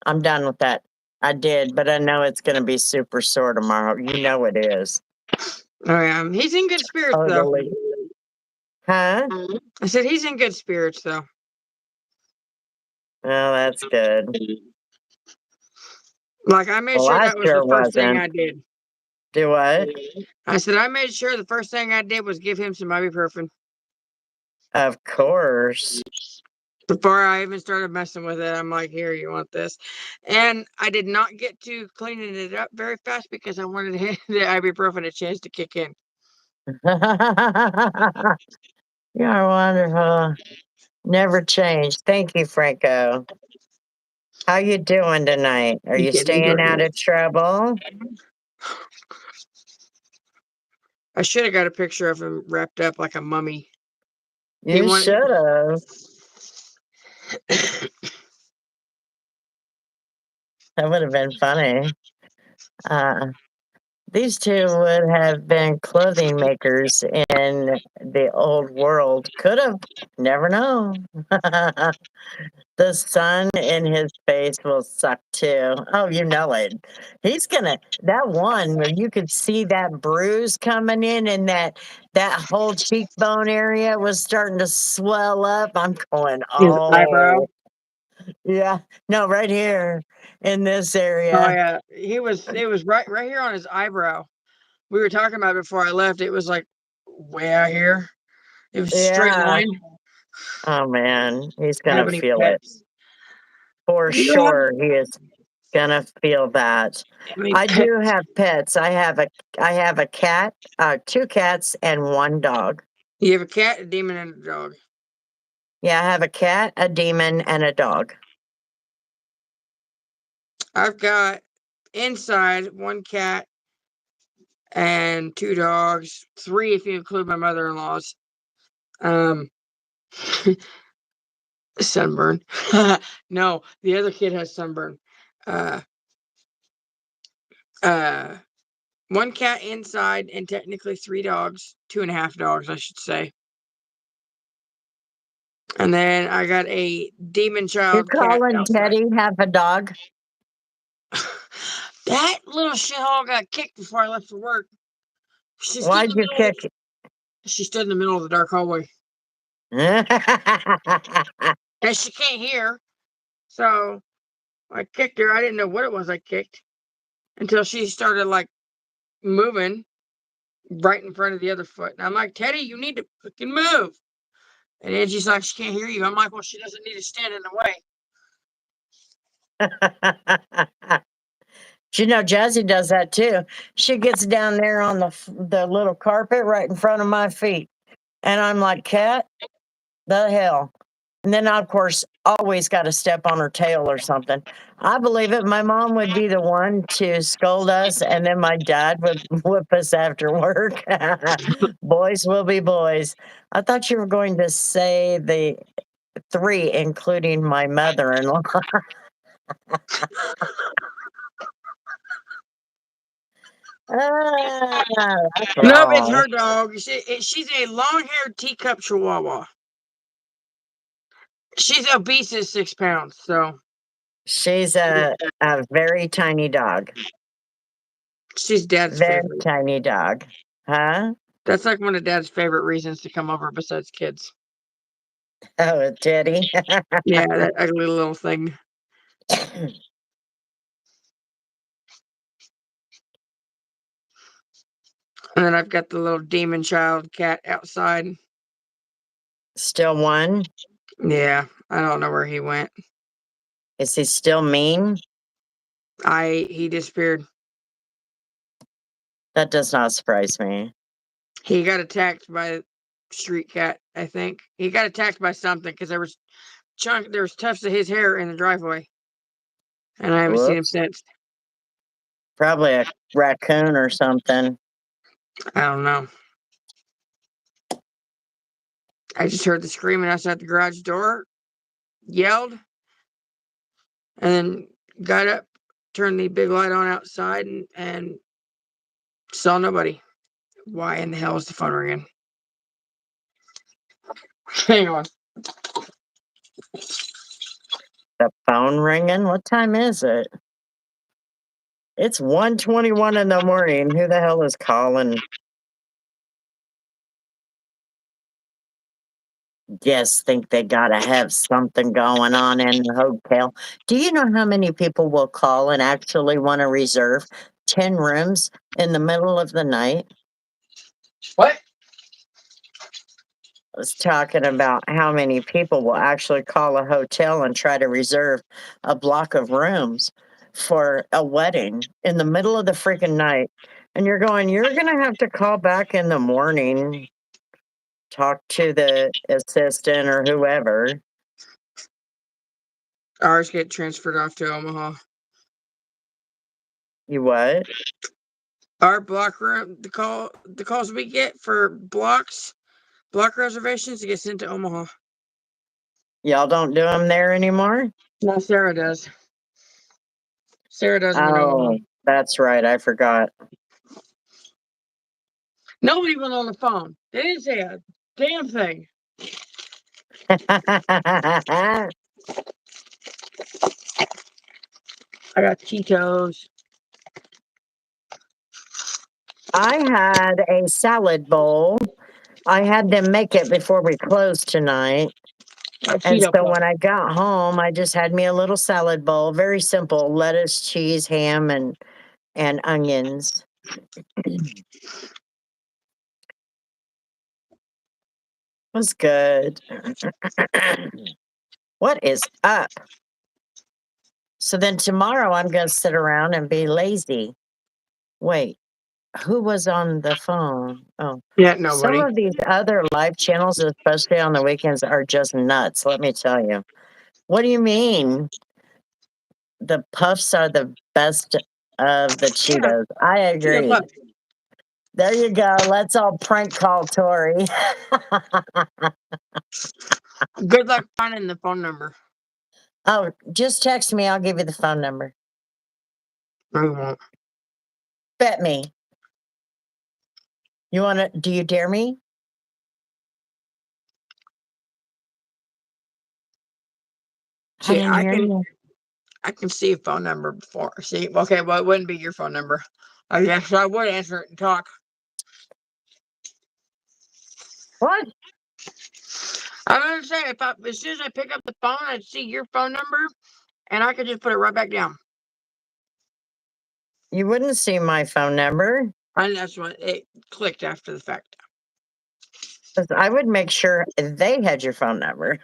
[SPEAKER 1] I'm done with that. I did, but I know it's going to be super sore tomorrow. You know it is.
[SPEAKER 2] Oh, he's in good spirits,
[SPEAKER 1] Totally.
[SPEAKER 2] though.
[SPEAKER 1] Huh?
[SPEAKER 2] I said he's in good spirits, though.
[SPEAKER 1] Oh, that's good.
[SPEAKER 2] Like, I made sure that was the first thing I did.
[SPEAKER 1] Do what?
[SPEAKER 2] I said I made sure the first thing I did was give him some ibuprofen.
[SPEAKER 1] Of course.
[SPEAKER 2] Before I even started messing with it, I'm like, here, you want this? And I did not get to cleaning it up very fast because I wanted the ibuprofen a chance to kick in.
[SPEAKER 1] You are wonderful. Never change. Thank you, Franco. How you doing tonight? Are
[SPEAKER 2] You
[SPEAKER 1] you
[SPEAKER 2] kidding me
[SPEAKER 1] staying
[SPEAKER 2] right
[SPEAKER 1] out
[SPEAKER 2] now?
[SPEAKER 1] of trouble?
[SPEAKER 2] I should have got a picture of him wrapped up like a mummy. He
[SPEAKER 1] You
[SPEAKER 2] wanted.
[SPEAKER 1] should have. That would have been funny. Uh, these two would have been clothing makers in the old world. Could have. Never know. The sun in his face will suck too. Oh, you know it. He's gonna that one where you could see that bruise coming in and that whole cheekbone area was starting to swell up. I'm going,
[SPEAKER 2] His eyebrow.
[SPEAKER 1] oh yeah. No, right here in this
[SPEAKER 2] Oh
[SPEAKER 1] area.
[SPEAKER 2] yeah, it was right here on his eyebrow. We were talking about it before I left. It was like way out here. It was straight
[SPEAKER 1] Yeah.
[SPEAKER 2] line.
[SPEAKER 1] Oh man, he's
[SPEAKER 2] Have
[SPEAKER 1] gonna
[SPEAKER 2] any
[SPEAKER 1] feel it.
[SPEAKER 2] pets?
[SPEAKER 1] For
[SPEAKER 2] You don't have
[SPEAKER 1] sure he is gonna feel that.
[SPEAKER 2] any
[SPEAKER 1] I do
[SPEAKER 2] pets?
[SPEAKER 1] have pets. I have a cat, 2 cats, and 1 dog.
[SPEAKER 2] You have a cat, a demon, and a dog.
[SPEAKER 1] Yeah, I have a cat, a demon, and a dog.
[SPEAKER 2] I've got inside 1 cat and 2 dogs, 3 if you include my mother-in-law's. Um, sunburn. No, the other kid has sunburn. Uh, uh, 1 cat inside and technically 3 dogs, 2.5 dogs, I should say. And then I got a demon
[SPEAKER 1] You
[SPEAKER 2] child cat
[SPEAKER 1] Colin
[SPEAKER 2] outside.
[SPEAKER 1] Teddy have a dog?
[SPEAKER 2] That little shithole got kicked before I left for work. She stood in
[SPEAKER 1] Why'd
[SPEAKER 2] the
[SPEAKER 1] you
[SPEAKER 2] middle of
[SPEAKER 1] kick
[SPEAKER 2] the, she stood in the middle of the dark hallway.
[SPEAKER 1] it?
[SPEAKER 2] And she can't hear. So I kicked her. I didn't know what it was I kicked until she started like moving right in front of the other foot. And I'm like, Teddy, you need to fucking move. And Angie's like, she can't hear you. I'm like, well, she doesn't need to stand in the way.
[SPEAKER 1] You know, Jazzy does that too. She gets down there on the little carpet right in front of my feet. And I'm like, Cat, the hell? And then I, of course, always got to step on her tail or something. I believe it. My mom would be the one to scold us, and then my dad would whip us after work. Boys will be boys. I thought you were going to say the 3, including my mother-in-law. That's
[SPEAKER 2] No, it's
[SPEAKER 1] wrong.
[SPEAKER 2] her dog. She's a long-haired teacup chihuahua. She's obese at 6 pounds, so
[SPEAKER 1] She's a very tiny dog.
[SPEAKER 2] she's Dad's
[SPEAKER 1] Very
[SPEAKER 2] favorite.
[SPEAKER 1] tiny dog. Huh?
[SPEAKER 2] That's like one of Dad's favorite reasons to come over besides kids.
[SPEAKER 1] Oh, Teddy.
[SPEAKER 2] Yeah, that ugly little thing. And then I've got the little demon child cat outside.
[SPEAKER 1] Still 1?
[SPEAKER 2] Yeah, I don't know where he went.
[SPEAKER 1] Is he still mean?
[SPEAKER 2] He disappeared.
[SPEAKER 1] That does not surprise me.
[SPEAKER 2] He got attacked by a street cat, I think. He got attacked by something because there was tufts of his hair in the driveway. And I haven't seen him
[SPEAKER 1] Whoops.
[SPEAKER 2] since.
[SPEAKER 1] Probably a raccoon or something.
[SPEAKER 2] I don't know. I just heard the screaming outside the garage door, yelled, and then got up, turned the big light on outside, and saw nobody. Why in the hell is the phone ringing? Hang on.
[SPEAKER 1] The phone ringing? What time is it? It's 1:21 in the morning. Who the hell is calling? Yes, think they gotta have something going on in the hotel. Do you know how many people will call and actually want to reserve 10 rooms in the middle of the night?
[SPEAKER 2] What?
[SPEAKER 1] I was talking about how many people will actually call a hotel and try to reserve a block of rooms for a wedding in the middle of the freaking night. And you're going, you're going to have to call back in the morning, talk to the assistant or whoever.
[SPEAKER 2] Ours get transferred off to Omaha.
[SPEAKER 1] You what?
[SPEAKER 2] Our block room, the calls we get for block reservations get sent to Omaha.
[SPEAKER 1] Y'all don't do them there anymore?
[SPEAKER 2] No, Sarah does. Sarah does them in Omaha.
[SPEAKER 1] Oh, that's right. I forgot.
[SPEAKER 2] Nobody was on the phone. They didn't say a damn thing.
[SPEAKER 1] I
[SPEAKER 2] I got Cheetos.
[SPEAKER 1] had a salad bowl. I had them make it before we closed tonight. And
[SPEAKER 2] Cheeto
[SPEAKER 1] so
[SPEAKER 2] Puff.
[SPEAKER 1] when I got home, I just had me a little salad bowl, very simple, lettuce, cheese, ham, and onions. Was good. What is up? So then tomorrow I'm going to sit around and be lazy. Wait, who was on the phone? Oh,
[SPEAKER 2] Yeah,
[SPEAKER 1] some
[SPEAKER 2] nobody.
[SPEAKER 1] of these other live channels, especially on the weekends, are just nuts. Let me tell you. What do you mean? The puffs are the best of the Cheetos. I
[SPEAKER 2] Cheeto
[SPEAKER 1] agree.
[SPEAKER 2] Puff.
[SPEAKER 1] There you go. Let's all prank call Tori.
[SPEAKER 2] Good luck finding the phone number.
[SPEAKER 1] Oh, just text me. I'll give you the phone number.
[SPEAKER 2] No, you won't.
[SPEAKER 1] Bet me. You want to? Do you dare me? I
[SPEAKER 2] See,
[SPEAKER 1] didn't hear you.
[SPEAKER 2] I can see a phone number before. See, okay, well, it wouldn't be your phone number. I guess I would answer it and talk.
[SPEAKER 1] What?
[SPEAKER 2] I was gonna say, as soon as I pick up the phone, I'd see your phone number, and I could just put it right back down.
[SPEAKER 1] You wouldn't see my phone number.
[SPEAKER 2] And that's what it clicked after the fact.
[SPEAKER 1] 'Cause I would make sure they had your phone number.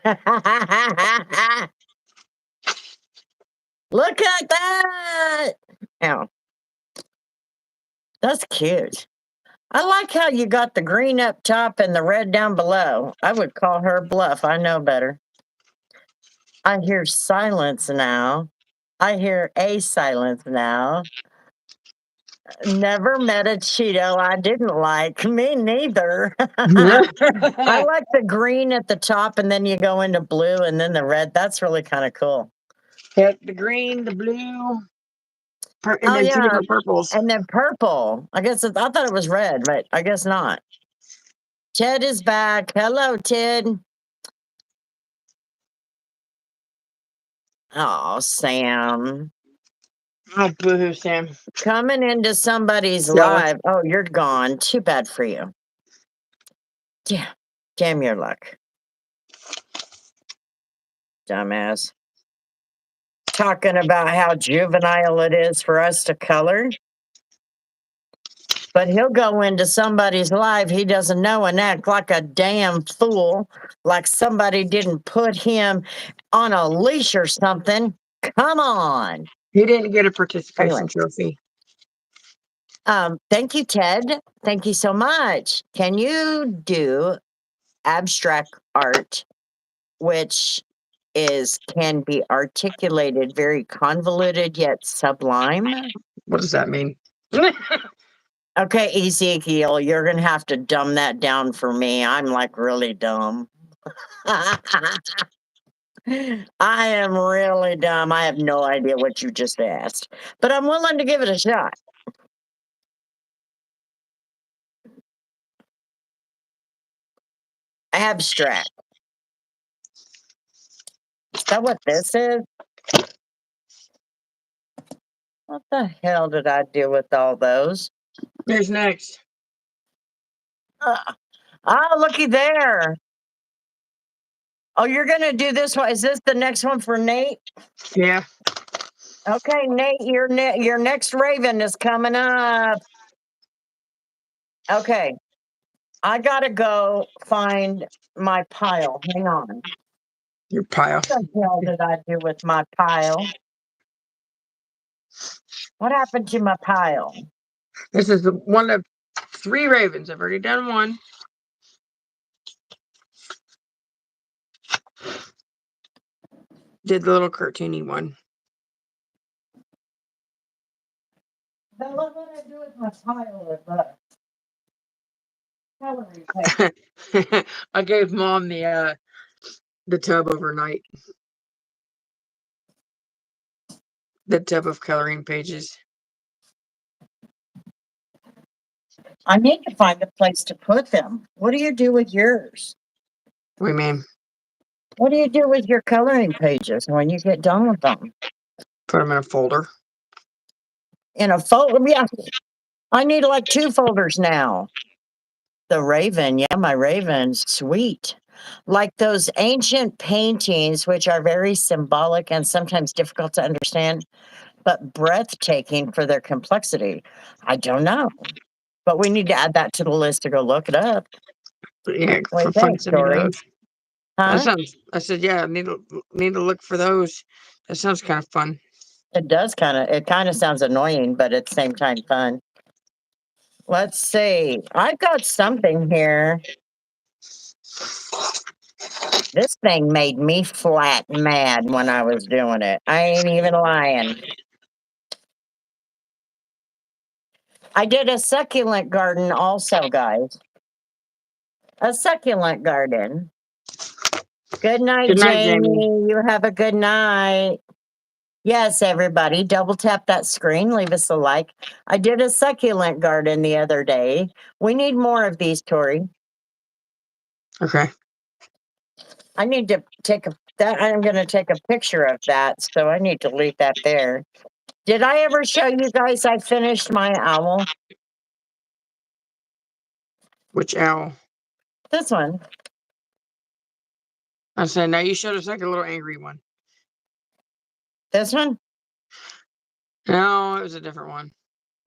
[SPEAKER 1] Look at that. Ow. That's cute. I like how you got the green up top and the red down below. I would call her bluff. I know better. I hear silence now. I hear a silence now. Never met a Cheeto I didn't like. Me neither. I like the green at the top and then you go into blue and then the red. That's really kind of cool.
[SPEAKER 2] Yep, the green, the blue, and
[SPEAKER 1] Oh,
[SPEAKER 2] then two
[SPEAKER 1] yeah.
[SPEAKER 2] different purples.
[SPEAKER 1] And then purple. I thought it was red, but I guess not. Ted is back. Hello, Ted. Oh, Sam.
[SPEAKER 2] Oh, boo-hoo, Sam.
[SPEAKER 1] Coming into somebody's
[SPEAKER 2] Silly.
[SPEAKER 1] live. Oh, you're gone. Too bad for you. Yeah. Damn your luck. Dumbass. Talking about how juvenile it is for us to color. But he'll go into somebody's live he doesn't know and act like a damn fool, like somebody didn't put him on a leash or something. Come on.
[SPEAKER 2] He didn't get a participation
[SPEAKER 1] Anyway.
[SPEAKER 2] trophy.
[SPEAKER 1] Thank you, Ted. Thank you so much. Can you do abstract art, which can be articulated, very convoluted yet sublime?
[SPEAKER 2] What does that mean?
[SPEAKER 1] Okay, Ezekiel, you're gonna have to dumb that down for me. I'm like really dumb. I am really dumb. I have no idea what you just asked, but I'm willing to give it a shot. Abstract. Is that what this is? What the hell did I do with all those?
[SPEAKER 2] Who's next?
[SPEAKER 1] Oh, looky there. Oh, you're gonna do this one. Is this the next one for Nate?
[SPEAKER 2] Yeah.
[SPEAKER 1] Okay, Nate, your next Raven is coming up. Okay, I gotta go find my pile. Hang on.
[SPEAKER 2] Your pile.
[SPEAKER 1] What the hell did I do with my pile? What happened to my pile?
[SPEAKER 2] This is one of 3 ravens. I've already done one. Did the little cartoony one.
[SPEAKER 1] Bella, what I do with my pile of coloring paper?
[SPEAKER 2] I gave Mom the tub overnight. The tub of coloring pages.
[SPEAKER 1] I need to find a place to put them. What do you do with yours?
[SPEAKER 2] What do you mean?
[SPEAKER 1] What do you do with your coloring pages when you get done with them?
[SPEAKER 2] Put them in a folder.
[SPEAKER 1] In a folder? Yeah. I need like 2 folders now. The raven, yeah, my raven's sweet. Like those ancient paintings, which are very symbolic and sometimes difficult to understand, but breathtaking for their complexity. I don't know. But we need to add that to the list to go look it up.
[SPEAKER 2] But yeah,
[SPEAKER 1] What do
[SPEAKER 2] for
[SPEAKER 1] you
[SPEAKER 2] fun,
[SPEAKER 1] think,
[SPEAKER 2] send me
[SPEAKER 1] Tori?
[SPEAKER 2] those.
[SPEAKER 1] Huh?
[SPEAKER 2] That sounds. I said, yeah, need to look for those. That sounds kind of fun.
[SPEAKER 1] It does it kind of sounds annoying, but at the same time fun. Let's see. I've got something here. This thing made me flat mad when I was doing it. I ain't even lying. I did a succulent garden also, guys. A succulent garden. Good night,
[SPEAKER 2] Good night,
[SPEAKER 1] Jamie.
[SPEAKER 2] Jamie.
[SPEAKER 1] You have a good night. Yes, everybody, double tap that screen, leave us a like. I did a succulent garden the other day. We need more of these, Tori.
[SPEAKER 2] Okay.
[SPEAKER 1] I need to I'm going to take a picture of that, so I need to leave that there. Did I ever show you guys I finished my owl?
[SPEAKER 2] Which owl?
[SPEAKER 1] This one.
[SPEAKER 2] I said, now you showed us like a little angry one.
[SPEAKER 1] This one?
[SPEAKER 2] No, it was a different one.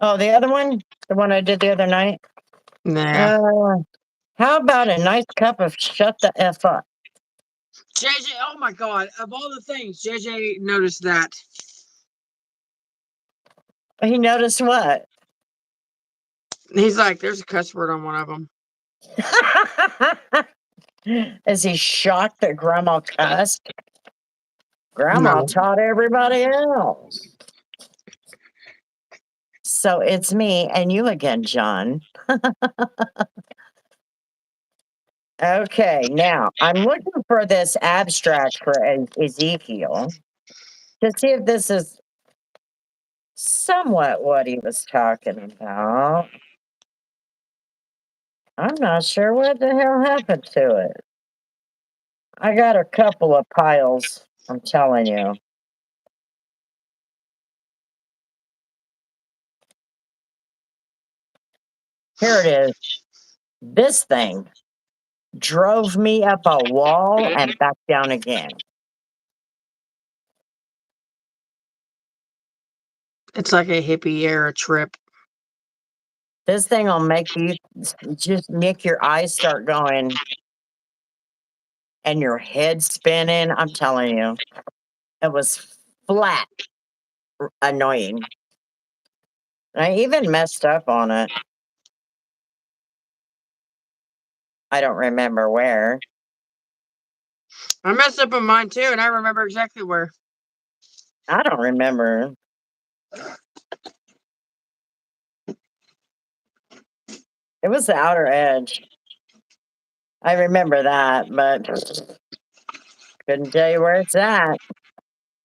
[SPEAKER 1] Oh, the other one? The one I did the other night?
[SPEAKER 2] Nah.
[SPEAKER 1] How about a nice cup of shut the F up?
[SPEAKER 2] JJ, oh my God. Of all the things, JJ noticed that.
[SPEAKER 1] He noticed what?
[SPEAKER 2] He's like, there's a cuss word on one of them.
[SPEAKER 1] Is he shocked that Grandma cussed? Grandma
[SPEAKER 2] No.
[SPEAKER 1] taught everybody else. So it's me and you again, John. Okay, now I'm looking for this abstract for Ezekiel to see if this is somewhat what he was talking about. I'm not sure what the hell happened to it. I got a couple of piles, I'm telling you. Here it is. This thing drove me up a wall and back down again.
[SPEAKER 2] It's like a hippie era trip.
[SPEAKER 1] This thing will make you just make your eyes start going and your head spinning. I'm telling you, it was flat annoying. I even messed up on it. I don't remember where.
[SPEAKER 2] I messed up on mine too, and I remember exactly where.
[SPEAKER 1] I don't remember. It was the outer edge. I remember that, but couldn't tell you where it's at.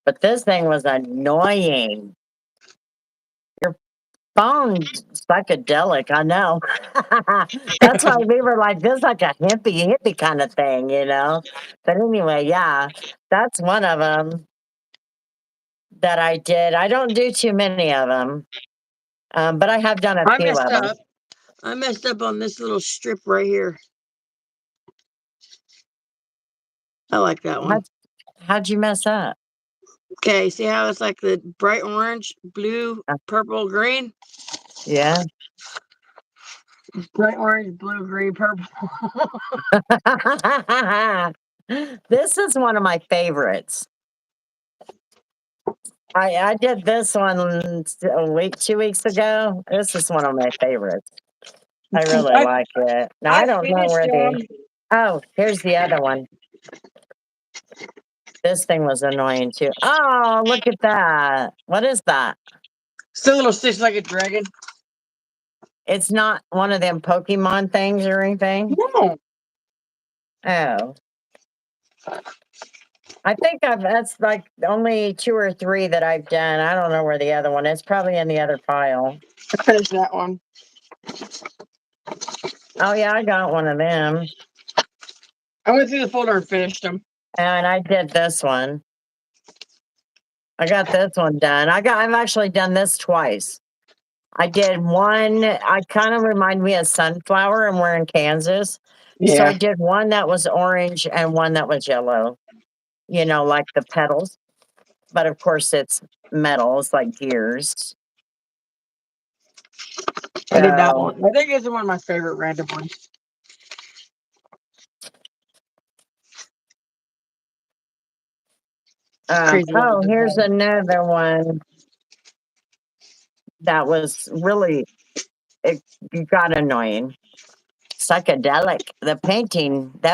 [SPEAKER 1] But this thing was annoying. Your phone's psychedelic, I know. That's why we were like, this is like a hippie kind of thing, you know? But anyway, yeah, that's one of them that I did. I don't do too many of them, but I have done a few of them.
[SPEAKER 2] I messed up on this little strip right here. I like that one.
[SPEAKER 1] How'd you mess up?
[SPEAKER 2] Okay, see how it's like the bright orange, blue, purple, green?
[SPEAKER 1] Yeah.
[SPEAKER 2] Bright orange, blue, green, purple.
[SPEAKER 1] This is one of my favorites. I did this one a week, 2 weeks ago. This is one of my favorites. I really
[SPEAKER 2] I,
[SPEAKER 1] like it. Now I
[SPEAKER 2] I
[SPEAKER 1] don't know
[SPEAKER 2] finished
[SPEAKER 1] where
[SPEAKER 2] them.
[SPEAKER 1] the. Oh, here's the other one. This thing was annoying too. Oh, look at that. What is that?
[SPEAKER 2] Still a little stitched like a dragon.
[SPEAKER 1] It's not one of them Pokemon things or anything.
[SPEAKER 2] No.
[SPEAKER 1] Oh. I think that's like only 2 or 3 that I've done. I don't know where the other one is. Probably in the other pile.
[SPEAKER 2] I finished that one.
[SPEAKER 1] Oh yeah, I got one of them.
[SPEAKER 2] I went through the folder and finished them.
[SPEAKER 1] And I did this one. I got this one done. I've actually done this twice. I did one, I kind of remind me of sunflower, and we're in Kansas. So I
[SPEAKER 2] Yeah.
[SPEAKER 1] did one that was orange and one that was yellow, like the petals. But of course, it's metal, it's like gears.
[SPEAKER 2] I did that
[SPEAKER 1] So,
[SPEAKER 2] one. I think it's one of my favorite random ones. Crazy
[SPEAKER 1] oh, here's
[SPEAKER 2] design.
[SPEAKER 1] another one that was really, it got annoying. Psychedelic. That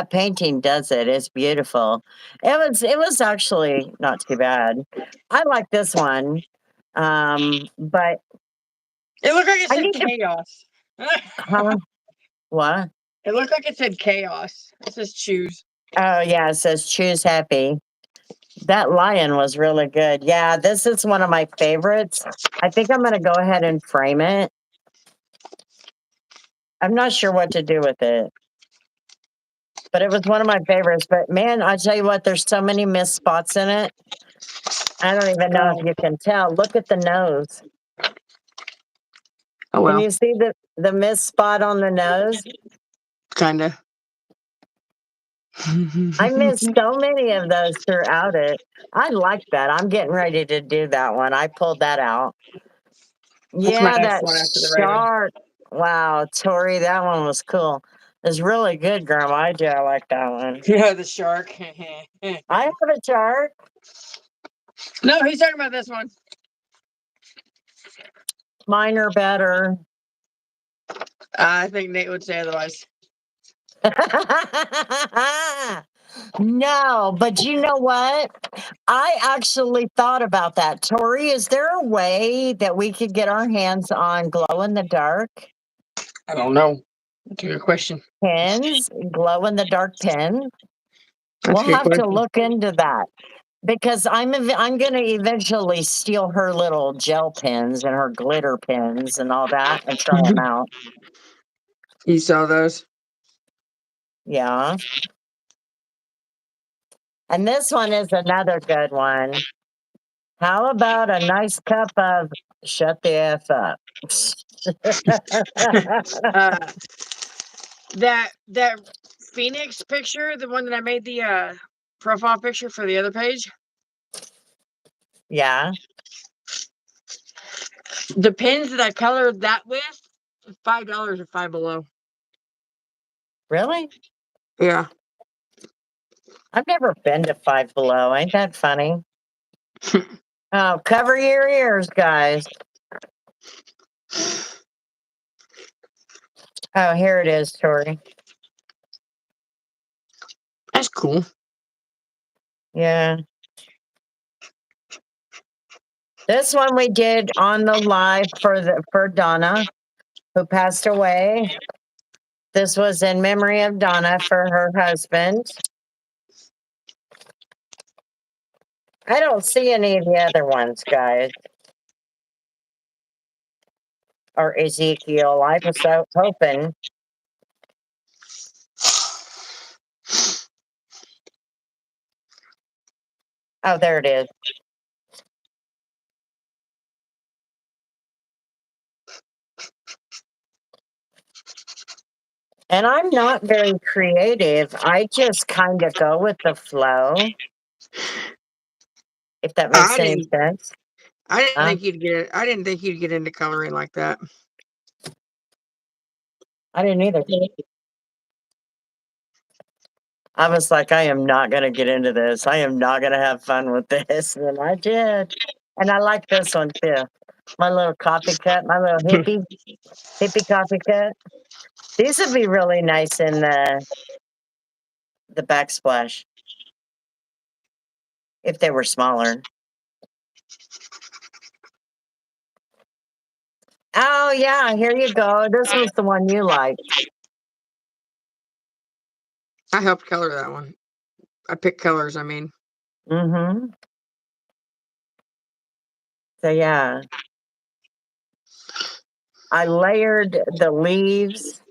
[SPEAKER 1] painting does it. It's beautiful. It was actually not too bad. I like this one. But
[SPEAKER 2] It looked like it
[SPEAKER 1] I
[SPEAKER 2] said
[SPEAKER 1] need to.
[SPEAKER 2] chaos.
[SPEAKER 1] Huh? What?
[SPEAKER 2] It looked like it said chaos. It says choose.
[SPEAKER 1] Oh yeah, it says choose happy. That lion was really good. Yeah, this is one of my favorites. I think I'm gonna go ahead and frame it. I'm not sure what to do with it. But it was one of my favorites. But man, I tell you what, there's so many missed spots in it. I don't even know if you can tell. Look at the nose.
[SPEAKER 2] Oh
[SPEAKER 1] Can
[SPEAKER 2] well.
[SPEAKER 1] you see the missed spot on the nose?
[SPEAKER 2] Kinda.
[SPEAKER 1] I missed so many of those throughout it. I like that. I'm getting ready to do that one. I pulled that out.
[SPEAKER 2] That's my
[SPEAKER 1] Yeah,
[SPEAKER 2] next
[SPEAKER 1] that
[SPEAKER 2] one after the raven.
[SPEAKER 1] shark. Wow, Tori, that one was cool. It's really good, Grandma. I like that one.
[SPEAKER 2] Yeah, the shark.
[SPEAKER 1] I have a shark.
[SPEAKER 2] No, he's talking about this one.
[SPEAKER 1] Mine are better.
[SPEAKER 2] I think Nate would say otherwise.
[SPEAKER 1] No, but you know what? I actually thought about that. Tori, is there a way that we could get our hands on glow in the dark
[SPEAKER 2] I don't know. That's a good question.
[SPEAKER 1] pins, glow in the dark pins?
[SPEAKER 2] That's
[SPEAKER 1] We'll
[SPEAKER 2] a good
[SPEAKER 1] have to
[SPEAKER 2] question.
[SPEAKER 1] look into that because I'm going to eventually steal her little gel pins and her glitter pins and all that and try them out.
[SPEAKER 2] You saw those?
[SPEAKER 1] Yeah. And this one is another good one. How about a nice cup of shut the F up?
[SPEAKER 2] uh, that Phoenix picture, the one that I made the profile picture for the other page.
[SPEAKER 1] Yeah.
[SPEAKER 2] The pins that I colored that with, $5 or Five Below.
[SPEAKER 1] Really?
[SPEAKER 2] Yeah.
[SPEAKER 1] I've never been to Five Below. Ain't that funny? Oh, cover your ears, guys. Oh, here it is, Tori.
[SPEAKER 2] That's cool.
[SPEAKER 1] Yeah. This one we did on the live for Donna, who passed away. This was in memory of Donna for her husband. I don't see any of the other ones, guys. Or Ezekiel. I was so hoping. Oh, there it is. And I'm not very creative. I just kind of go with the flow. If that makes any sense.
[SPEAKER 2] I didn't
[SPEAKER 1] Huh?
[SPEAKER 2] think you'd get it. I didn't think you'd get into coloring like that.
[SPEAKER 1] I didn't either. I was like, I am not going to get into this. I am not going to have fun with this. And I did. And I like this one too. My little coffee cup, my little hippie coffee cup. These would be really nice in the backsplash if they were smaller. Oh yeah, here you go. This was the one you liked.
[SPEAKER 2] I helped color that one. I picked colors, I mean.
[SPEAKER 1] Mm-hmm. So yeah. I layered the leaves.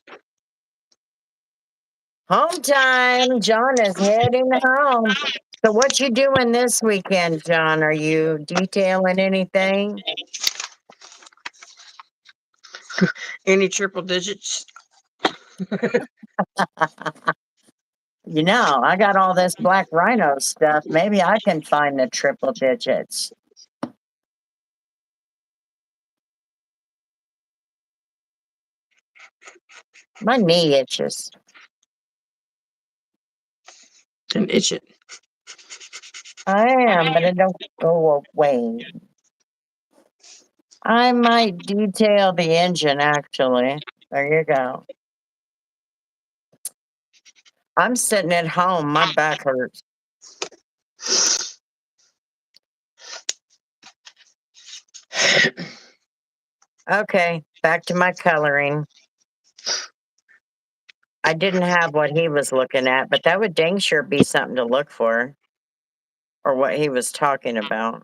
[SPEAKER 1] Home time. John is heading home. So what you doing this weekend, John? Are you detailing anything?
[SPEAKER 2] Any triple digits?
[SPEAKER 1] You know, I got all this black rhino stuff. Maybe I can find the triple digits. My knee itches.
[SPEAKER 2] And itch it.
[SPEAKER 1] I am, but it don't go away. I might detail the engine, actually. There you go. I'm sitting at home. My back hurts. Okay, back to my coloring. I didn't have what he was looking at, but that would dang sure be something to look for, or what he was talking about.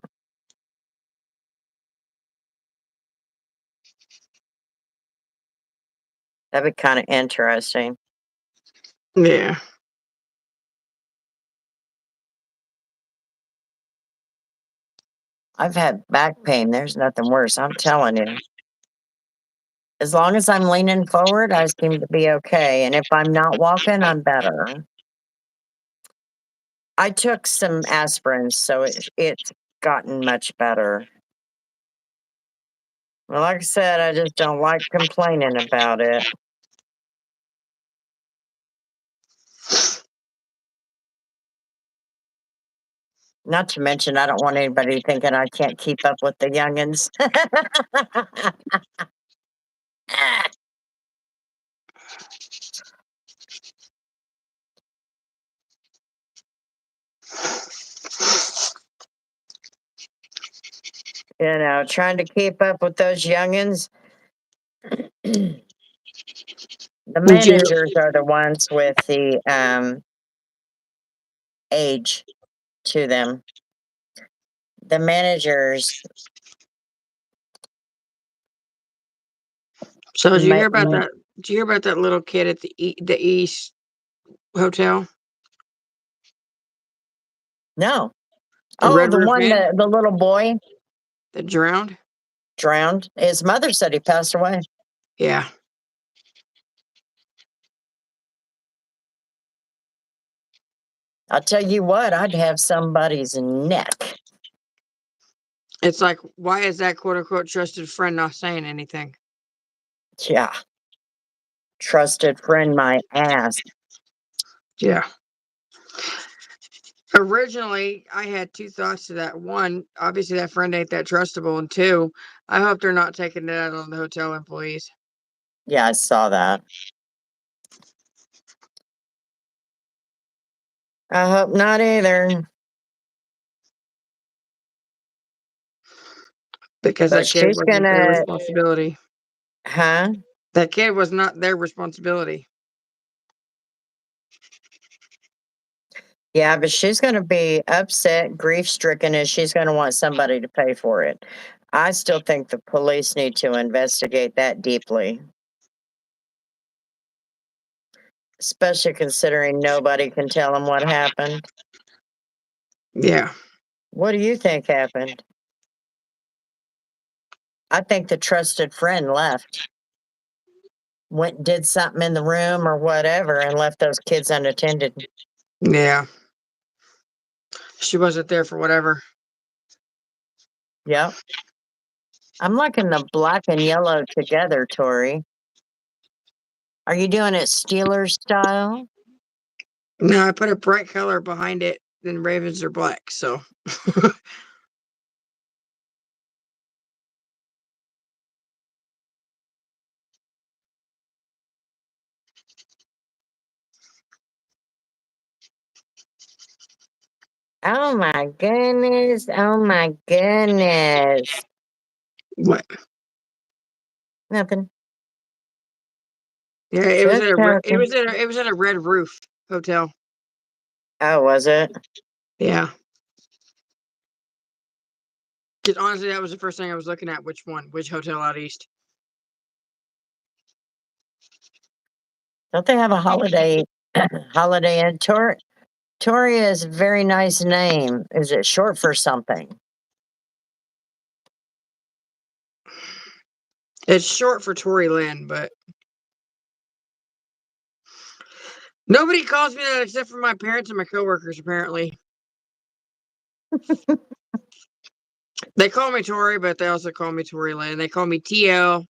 [SPEAKER 1] That'd be kind of interesting.
[SPEAKER 2] Yeah.
[SPEAKER 1] I've had back pain. There's nothing worse. I'm telling you. As long as I'm leaning forward, I seem to be okay. And if I'm not walking, I'm better. I took some aspirin, so it's gotten much better. Well, like I said, I just don't like complaining about it. Not to mention, I don't want anybody thinking I can't keep up with the youngins. You know, trying to keep up with those youngins. The managers are the ones with the age to them. The managers.
[SPEAKER 2] So did you hear
[SPEAKER 1] might
[SPEAKER 2] about
[SPEAKER 1] need-
[SPEAKER 2] that? Did you hear about that little kid at the East Hotel?
[SPEAKER 1] No.
[SPEAKER 2] The
[SPEAKER 1] Oh,
[SPEAKER 2] Red
[SPEAKER 1] the
[SPEAKER 2] Roof
[SPEAKER 1] one,
[SPEAKER 2] Inn
[SPEAKER 1] the little boy
[SPEAKER 2] that drowned?
[SPEAKER 1] drowned. His mother said he passed away.
[SPEAKER 2] Yeah.
[SPEAKER 1] I'll tell you what, I'd have somebody's neck.
[SPEAKER 2] It's like, why is that quote unquote trusted friend not saying anything?
[SPEAKER 1] Yeah. Trusted friend, my ass.
[SPEAKER 2] Yeah. Originally, I had two thoughts to that. One, obviously that friend ain't that trustable. And two, I hope they're not taking it out on the hotel employees.
[SPEAKER 1] Yeah, I saw that. I hope not either.
[SPEAKER 2] Because
[SPEAKER 1] But
[SPEAKER 2] that kid
[SPEAKER 1] she's
[SPEAKER 2] wasn't their
[SPEAKER 1] gonna,
[SPEAKER 2] responsibility.
[SPEAKER 1] huh?
[SPEAKER 2] That kid was not their responsibility.
[SPEAKER 1] Yeah, but she's gonna be upset, grief stricken, and she's gonna want somebody to pay for it. I still think the police need to investigate that deeply. Especially considering nobody can tell them what happened.
[SPEAKER 2] Yeah.
[SPEAKER 1] What do you think happened? I think the trusted friend left. Went did something in the room or whatever and left those kids unattended.
[SPEAKER 2] Yeah. She wasn't there for whatever.
[SPEAKER 1] Yep. I'm liking the black and yellow together, Tori. Are you doing it Steelers style?
[SPEAKER 2] No, I put a bright color behind it. Then Ravens are black. So
[SPEAKER 1] Oh my goodness. Oh my goodness.
[SPEAKER 2] What?
[SPEAKER 1] Nothing.
[SPEAKER 2] Yeah, it was
[SPEAKER 1] Just
[SPEAKER 2] at a
[SPEAKER 1] talking.
[SPEAKER 2] it was at a Red Roof hotel.
[SPEAKER 1] Oh, was it?
[SPEAKER 2] Yeah. Because honestly, that was the first thing I was looking at. Which hotel out east?
[SPEAKER 1] Don't they have a holiday Holiday Inn? Tori is a very nice name. Is it short for something?
[SPEAKER 2] It's short for Tory Lynn, but nobody calls me that except for my parents and my coworkers. Apparently, they call me Tori, but they also call me Tory Lynn. They call me TL.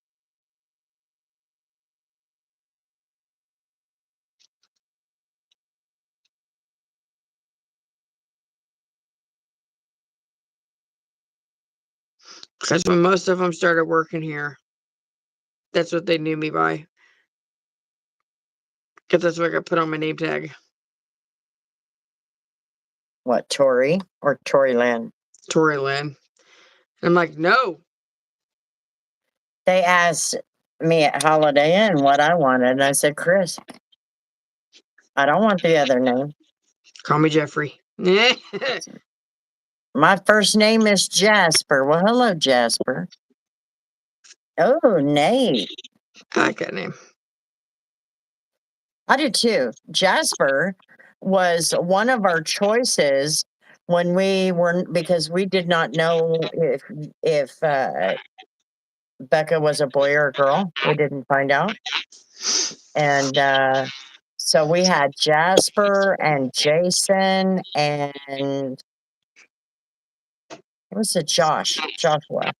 [SPEAKER 2] Because when most of them started working here, that's what they knew me by. Because that's what I got put on my name tag.
[SPEAKER 1] What, Tori or Tori Lynn?
[SPEAKER 2] Tory Lynn. And I'm like, no.
[SPEAKER 1] They asked me at Holiday Inn what I wanted, and I said, Chris, I don't want the other name.
[SPEAKER 2] Call me Jeffrey. Yeah.
[SPEAKER 1] My first name is Jasper. Well, hello, Jasper. Oh, Nate.
[SPEAKER 2] I like that name.
[SPEAKER 1] I did too. Jasper was one of our choices when we were, because we did not know if Becca was a boy or a girl. We didn't find out. And so we had Jasper and Jason and what was it? Joshua.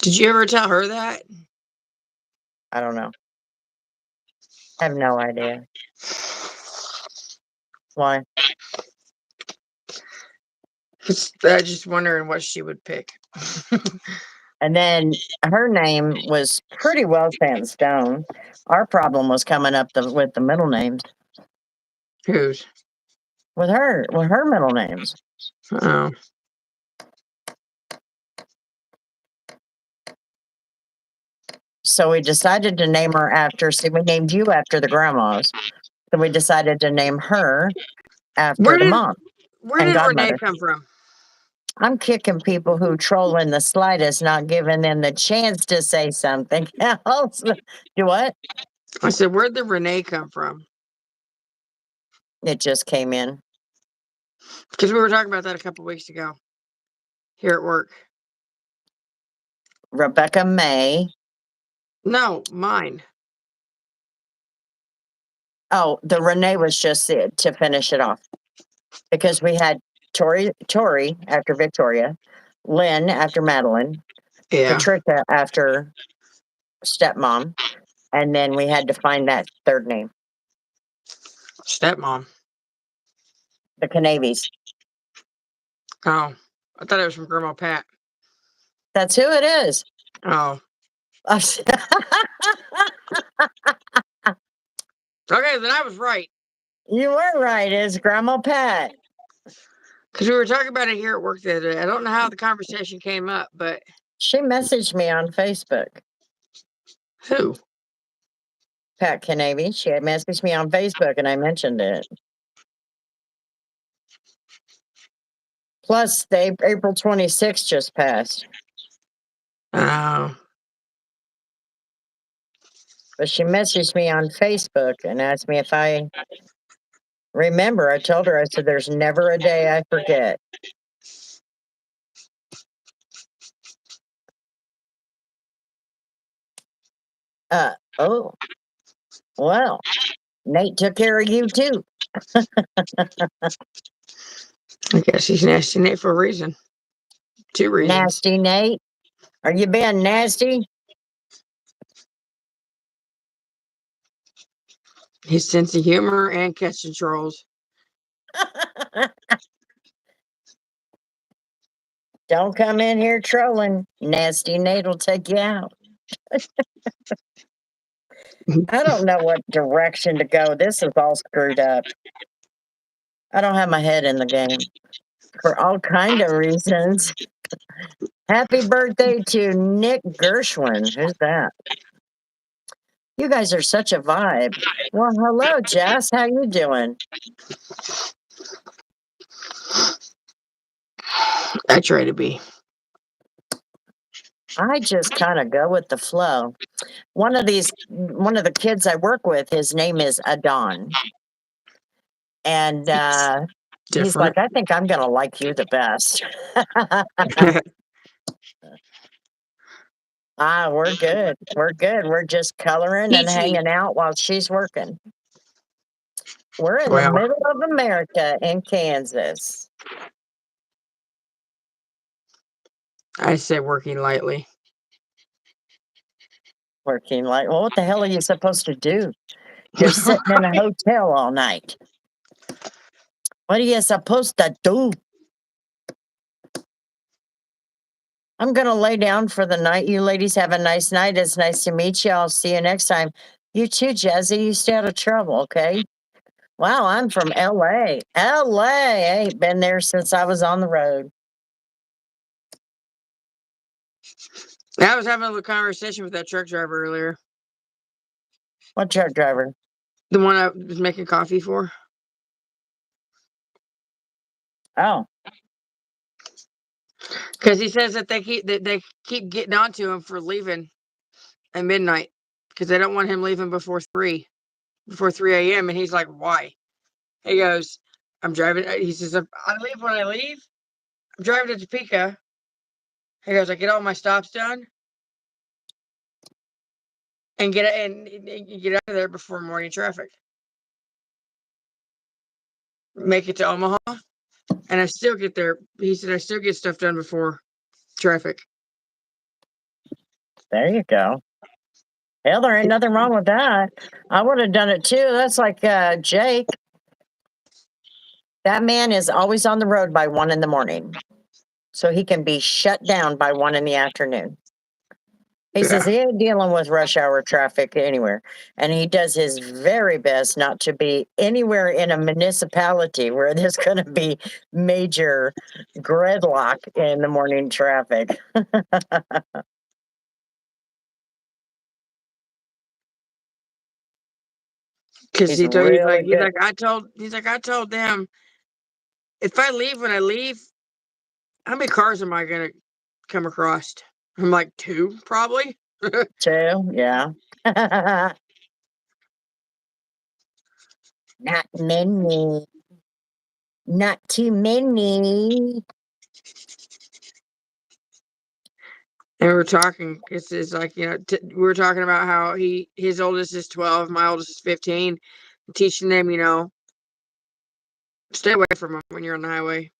[SPEAKER 2] Did you ever tell her that?
[SPEAKER 1] I don't know. I have no idea. Why?
[SPEAKER 2] I just wondering what she would pick.
[SPEAKER 1] And then her name was pretty well set in stone. Our problem was coming up with the middle names.
[SPEAKER 2] Whose?
[SPEAKER 1] With her middle names.
[SPEAKER 2] Oh.
[SPEAKER 1] So we decided to name her after, see, we named you after the grandmas. So we decided to name her after the mom
[SPEAKER 2] Where
[SPEAKER 1] and
[SPEAKER 2] did Renee
[SPEAKER 1] godmother.
[SPEAKER 2] come from?
[SPEAKER 1] I'm kicking people who troll in the slightest, not giving them the chance to say something else. Do what?
[SPEAKER 2] I said, where'd the Renee come from?
[SPEAKER 1] It just came in.
[SPEAKER 2] Because we were talking about that a couple weeks ago here at work.
[SPEAKER 1] Rebecca May.
[SPEAKER 2] No, mine.
[SPEAKER 1] Oh, the Renee was just it to finish it off. Because we had Tori after Victoria, Lynn after Madeline,
[SPEAKER 2] Yeah.
[SPEAKER 1] Patricia after stepmom, and then we had to find that third name.
[SPEAKER 2] Stepmom.
[SPEAKER 1] The Canavies.
[SPEAKER 2] Oh, I thought it was from Grandma Pat.
[SPEAKER 1] That's who it is.
[SPEAKER 2] Oh. Okay, then I was right.
[SPEAKER 1] You were right. It's Grandma Pat.
[SPEAKER 2] Because we were talking about it here at work the other day. I don't know how the conversation came up, but
[SPEAKER 1] She messaged me on Facebook.
[SPEAKER 2] who?
[SPEAKER 1] Pat Canavy. She had messaged me on Facebook and I mentioned it. Plus, the April 26th just passed.
[SPEAKER 2] Oh.
[SPEAKER 1] But she messaged me on Facebook and asked me if I remember. I told her, I said, there's never a day I forget. Oh, well, Nate took care of you too.
[SPEAKER 2] I guess he's nasty Nate for a reason. 2 reasons.
[SPEAKER 1] Nasty Nate. Are you being nasty?
[SPEAKER 2] His sense of humor and catching trolls.
[SPEAKER 1] Don't come in here trolling. Nasty Nate will take you out. I don't know what direction to go. This is all screwed up. I don't have my head in the game. for all kind of reasons. Happy birthday to Nick Gershwin. Who's that? You guys are such a vibe. Well, hello, Jess. How you doing?
[SPEAKER 2] I try to be.
[SPEAKER 1] I just kind of go with the flow. One of the kids I work with, his name is Adon. And he's
[SPEAKER 2] Different.
[SPEAKER 1] like, I think I'm going to like you the best. We're good. We're good. We're just coloring and
[SPEAKER 2] Teach me.
[SPEAKER 1] hanging out while she's working. We're in the
[SPEAKER 2] Well,
[SPEAKER 1] middle of America in Kansas.
[SPEAKER 2] I say working lightly.
[SPEAKER 1] Working like, well, what the hell are you supposed to do? You're sitting in a hotel all night. What are you supposed to do? I'm going to lay down for the night. You ladies have a nice night. It's nice to meet you. I'll see you next time. You too, Jazzy. You stay out of trouble, okay? Wow, I'm from LA. LA. I ain't been there since I was on the road.
[SPEAKER 2] I was having a little conversation with that truck driver earlier.
[SPEAKER 1] What truck driver?
[SPEAKER 2] The one I was making coffee for.
[SPEAKER 1] Oh,
[SPEAKER 2] Because he says that they keep getting onto him for leaving at midnight because they don't want him leaving before 3 a.m. And he's like, why? He goes, I'm driving. He says, I leave when I leave. I'm driving to Topeka. He goes, I get all my stops done and get out of there before morning traffic. Make it to Omaha, and I still get there. He said, I still get stuff done before traffic.
[SPEAKER 1] there you go. Hell, there ain't nothing wrong with that. I would have done it too. That's like Jake. That man is always on the road by 1 a.m. So he can be shut down by 1 p.m. He says he ain't dealing with rush hour traffic anywhere. And he does his very best not to be anywhere in a municipality where there's going to be major gridlock in the morning traffic.
[SPEAKER 2] Because
[SPEAKER 1] He's
[SPEAKER 2] he's
[SPEAKER 1] really good.
[SPEAKER 2] like, I told them, if I leave when I leave, how many cars am I gonna come across? I'm like, 2, probably.
[SPEAKER 1] Too, yeah. Not many. Not too many.
[SPEAKER 2] And we were talking. It's like, we were talking about how his oldest is 12, my oldest is 15, teaching them, stay away from them when you're on the highway.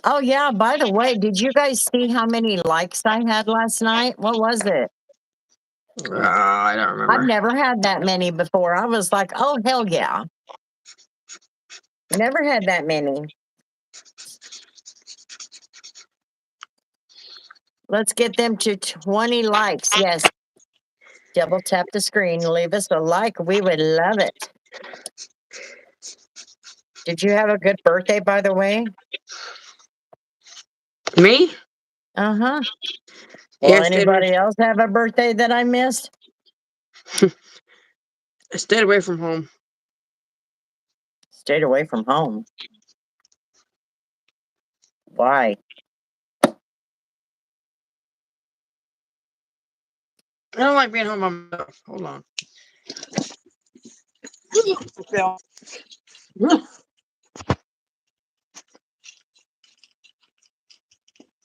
[SPEAKER 1] Oh, yeah. By the way, did you guys see how many likes I had last night? What was it?
[SPEAKER 2] I don't remember.
[SPEAKER 1] I've never had that many before. I was like, oh, hell yeah. Never had that many. Let's get them to 20 likes. Yes. Double tap the screen. Leave us a like. We would love it. Did you have a good birthday, by the way?
[SPEAKER 2] Me?
[SPEAKER 1] Uh-huh. Will
[SPEAKER 2] Yes,
[SPEAKER 1] anybody else have a birthday that I missed?
[SPEAKER 2] I stayed away from home.
[SPEAKER 1] Stayed away from home. Why?
[SPEAKER 2] I don't like being home by myself. Hold on.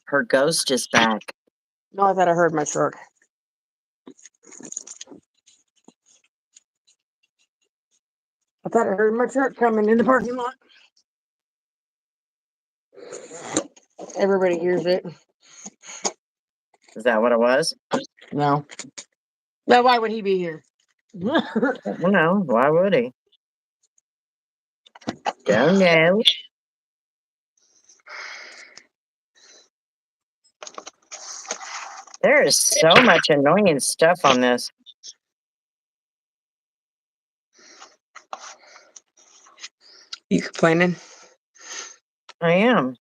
[SPEAKER 1] Her ghost is back.
[SPEAKER 2] No, I thought I heard my truck. I thought I heard my truck coming in the parking lot. Everybody hears it.
[SPEAKER 1] Is that what it was?
[SPEAKER 2] No. Now, why would he be here?
[SPEAKER 1] Well, no. Why would he? Don't know. There is so much annoying stuff on this.
[SPEAKER 2] You complaining?
[SPEAKER 1] I am.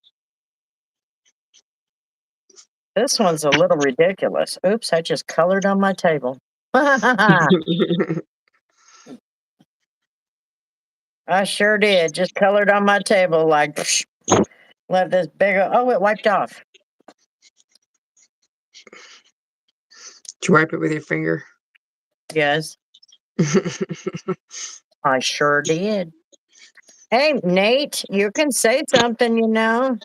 [SPEAKER 1] This one's a little ridiculous. Oops, I just colored on my table. I sure did. Just colored on my table like, psh, let this big, oh, it wiped off.
[SPEAKER 2] Did you wipe it with your finger?
[SPEAKER 1] Yes, I sure did. Hey, Nate, you can say something, you know.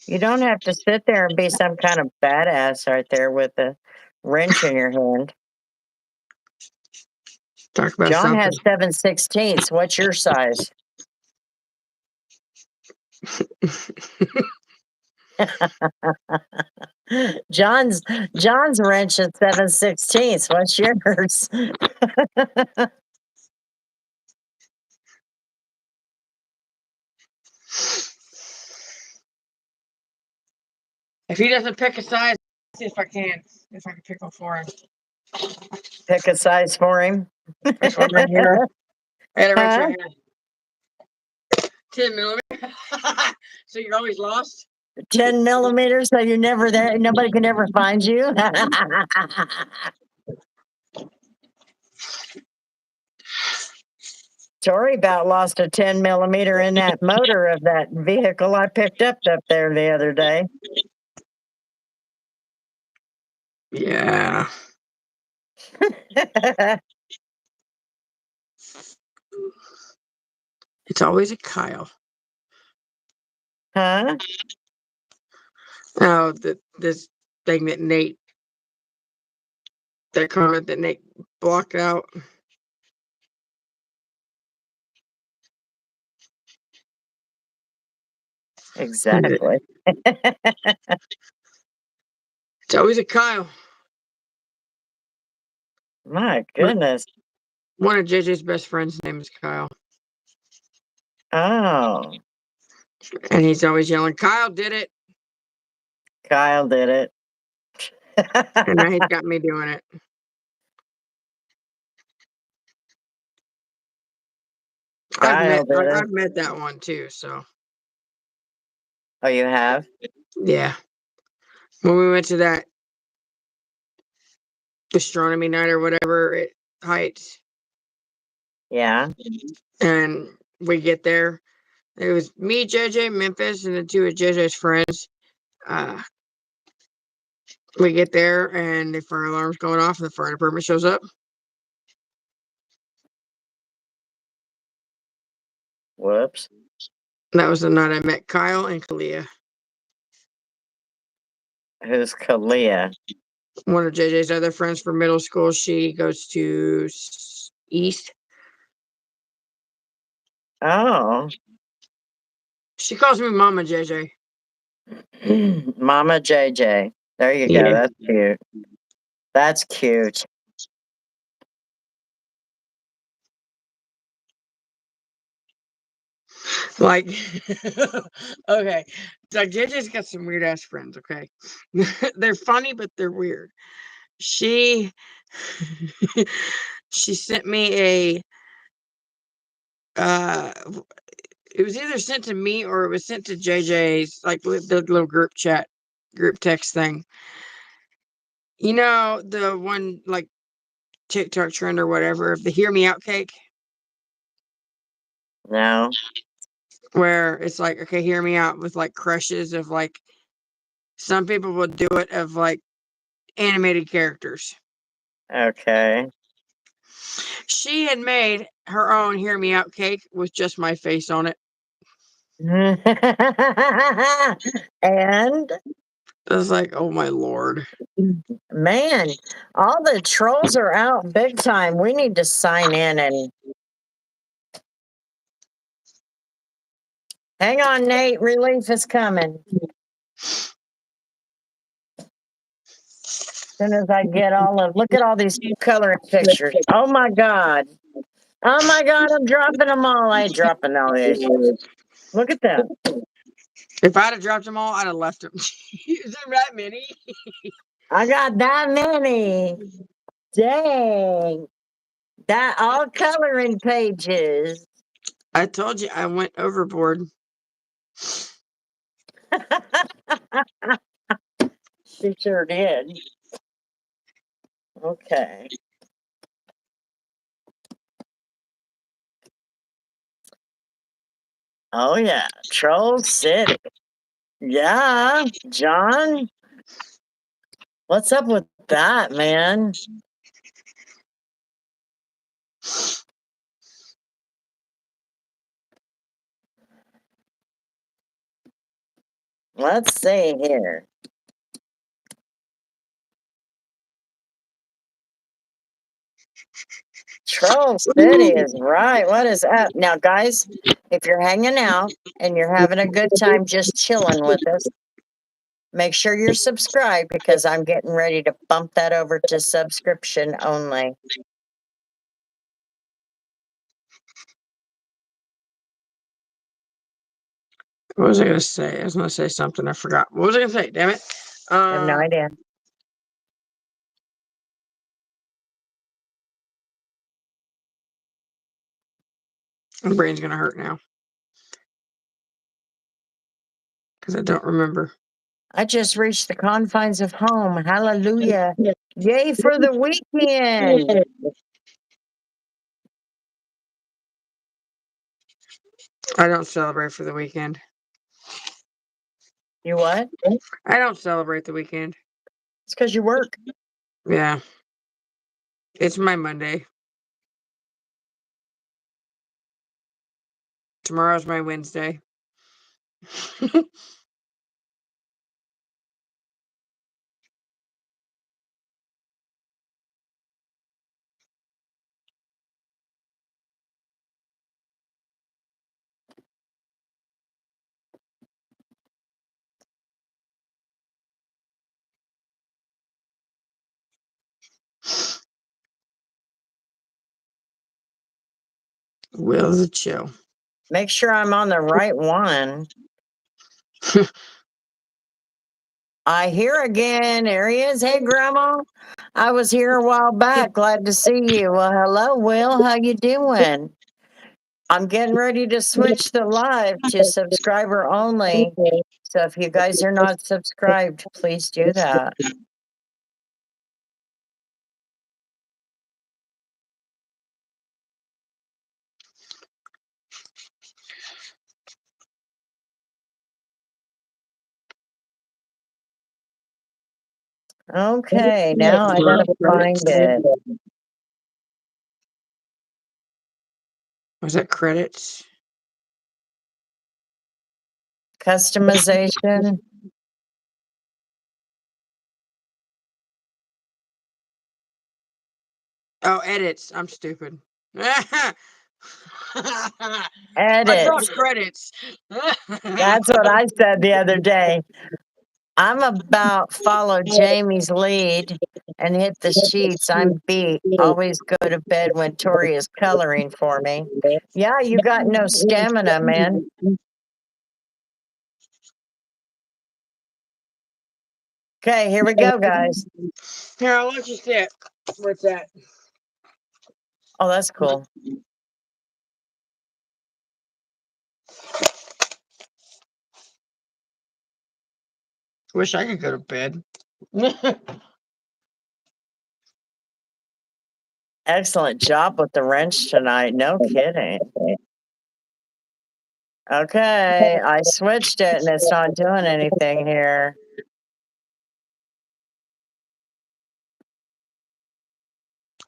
[SPEAKER 1] You don't have to sit there and be some kind of badass right there with a wrench in your hand.
[SPEAKER 2] Talk about
[SPEAKER 1] John
[SPEAKER 2] something.
[SPEAKER 1] has 7/16. What's your size? John's wrench is 7/16. What's yours?
[SPEAKER 2] If he doesn't pick a size, see if I can pick one for him.
[SPEAKER 1] Pick a size for him.
[SPEAKER 2] This one right here. I had a wrench
[SPEAKER 1] Huh?
[SPEAKER 2] right here. 10 millimeter. So you're always lost?
[SPEAKER 1] 10 millimeters, so you're never there. Nobody can ever find you. Tori about lost a 10 millimeter in that motor of that vehicle I picked up there the other day.
[SPEAKER 2] Yeah. It's always a Kyle.
[SPEAKER 1] Huh?
[SPEAKER 2] Oh, this thing that comment that Nate blocked out.
[SPEAKER 1] Exactly.
[SPEAKER 2] It's always a Kyle.
[SPEAKER 1] My goodness.
[SPEAKER 2] One of JJ's best friends' name is Kyle.
[SPEAKER 1] Oh,
[SPEAKER 2] And he's always yelling, Kyle did it.
[SPEAKER 1] Kyle did it.
[SPEAKER 2] And now he's got me doing it.
[SPEAKER 1] Kyle did it.
[SPEAKER 2] I've met that one too, so
[SPEAKER 1] Oh, you have?
[SPEAKER 2] yeah. When we went to that astronomy night or whatever at Heights,
[SPEAKER 1] Yeah.
[SPEAKER 2] and we get there. It was me, JJ, Memphis, and the two of JJ's friends. We get there, and the fire alarm's going off, and the fire department shows up.
[SPEAKER 1] Whoops.
[SPEAKER 2] That was the night I met Kyle and Kalia.
[SPEAKER 1] Who's Kalia?
[SPEAKER 2] One of JJ's other friends from middle school. She goes to East.
[SPEAKER 1] Oh.
[SPEAKER 2] She calls me Mama JJ.
[SPEAKER 1] Mama JJ. There you go.
[SPEAKER 2] Yeah.
[SPEAKER 1] That's cute. That's cute.
[SPEAKER 2] Like, okay. Like, JJ's got some weird ass friends, okay? They're funny, but they're weird. She sent me it was either sent to me or it was sent to JJ's, like the little group text thing. You know, the one like TikTok trend or whatever of the Hear Me Out cake,
[SPEAKER 1] No.
[SPEAKER 2] where it's like, okay, hear me out with like crushes of like, some people will do it of like animated characters.
[SPEAKER 1] Okay.
[SPEAKER 2] She had made her own Hear Me Out cake with just my face on it.
[SPEAKER 1] And
[SPEAKER 2] I was like, oh my Lord.
[SPEAKER 1] man, all the trolls are out big time. We need to sign in and hang on, Nate. Relief is coming. As soon as I get look at all these coloring pictures. Oh my God. Oh my God, I'm dropping them all. I ain't dropping all these. Look at them.
[SPEAKER 2] If I'd have dropped them all, I'd have left them. Is there that many?
[SPEAKER 1] I got that many. Dang. That all coloring pages.
[SPEAKER 2] I told you I went overboard.
[SPEAKER 1] She sure did. Okay. Oh yeah, Troll City. Yeah, John. What's up with that, man? Let's see here. Troll City is right. What is up? Now, guys, if you're hanging out and you're having a good time just chilling with us, make sure you're subscribed because I'm getting ready to bump that over to subscription only.
[SPEAKER 2] What was I going to say? I was going to say something. I forgot. What was I going to say? Damn it.
[SPEAKER 1] I have no idea.
[SPEAKER 2] My brain's going to hurt now. Because I don't remember.
[SPEAKER 1] I just reached the confines of home. Hallelujah. Yay for the weekend.
[SPEAKER 2] I don't celebrate for the weekend.
[SPEAKER 1] You what?
[SPEAKER 2] I don't celebrate the weekend.
[SPEAKER 1] It's because you work.
[SPEAKER 2] Yeah. It's my Monday. Tomorrow's my Wednesday. Will the chill.
[SPEAKER 1] Make sure I'm on the right one. I hear again. There he is. Hey, Grandma. I was here a while back. Glad to see you. Well, hello, Will. How you doing? I'm getting ready to switch the live to subscriber only. So if you guys are not subscribed, please do that. Okay, now I gotta find it.
[SPEAKER 2] Was that credits?
[SPEAKER 1] Customization.
[SPEAKER 2] Oh, edits. I'm stupid. I
[SPEAKER 1] Edit.
[SPEAKER 2] thought credits.
[SPEAKER 1] That's what I said the other day. I'm about follow Jamie's lead and hit the sheets. I'm beat. Always go to bed when Tori is coloring for me. Yeah, you got no stamina, man. Okay, here we go, guys.
[SPEAKER 2] Here, I'll let you see it. What's that?
[SPEAKER 1] Oh, that's cool.
[SPEAKER 2] Wish I could go to bed.
[SPEAKER 1] Excellent job with the wrench tonight. No kidding. Okay, I switched it and it's not doing anything here.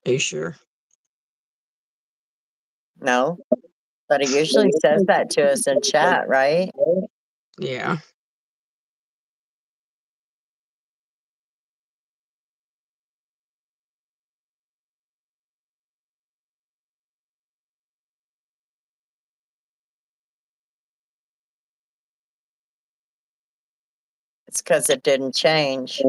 [SPEAKER 2] Are you sure?
[SPEAKER 1] No, but it usually says that to us in chat, right?
[SPEAKER 2] Yeah.
[SPEAKER 1] It's because it didn't change.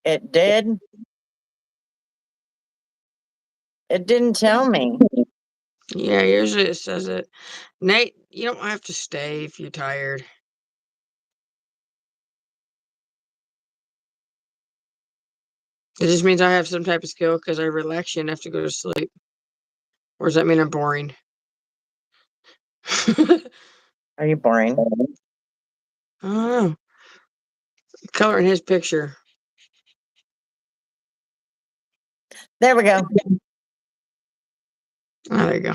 [SPEAKER 1] It did. It didn't tell me.
[SPEAKER 2] Yeah, usually it says it. Nate, you don't have to stay if you're tired. It just means I have some type of skill because I relax you enough to go to sleep. Or does that mean I'm boring?
[SPEAKER 1] Are you boring?
[SPEAKER 2] I don't know. Color in his picture.
[SPEAKER 1] There we go.
[SPEAKER 2] Oh, there you go.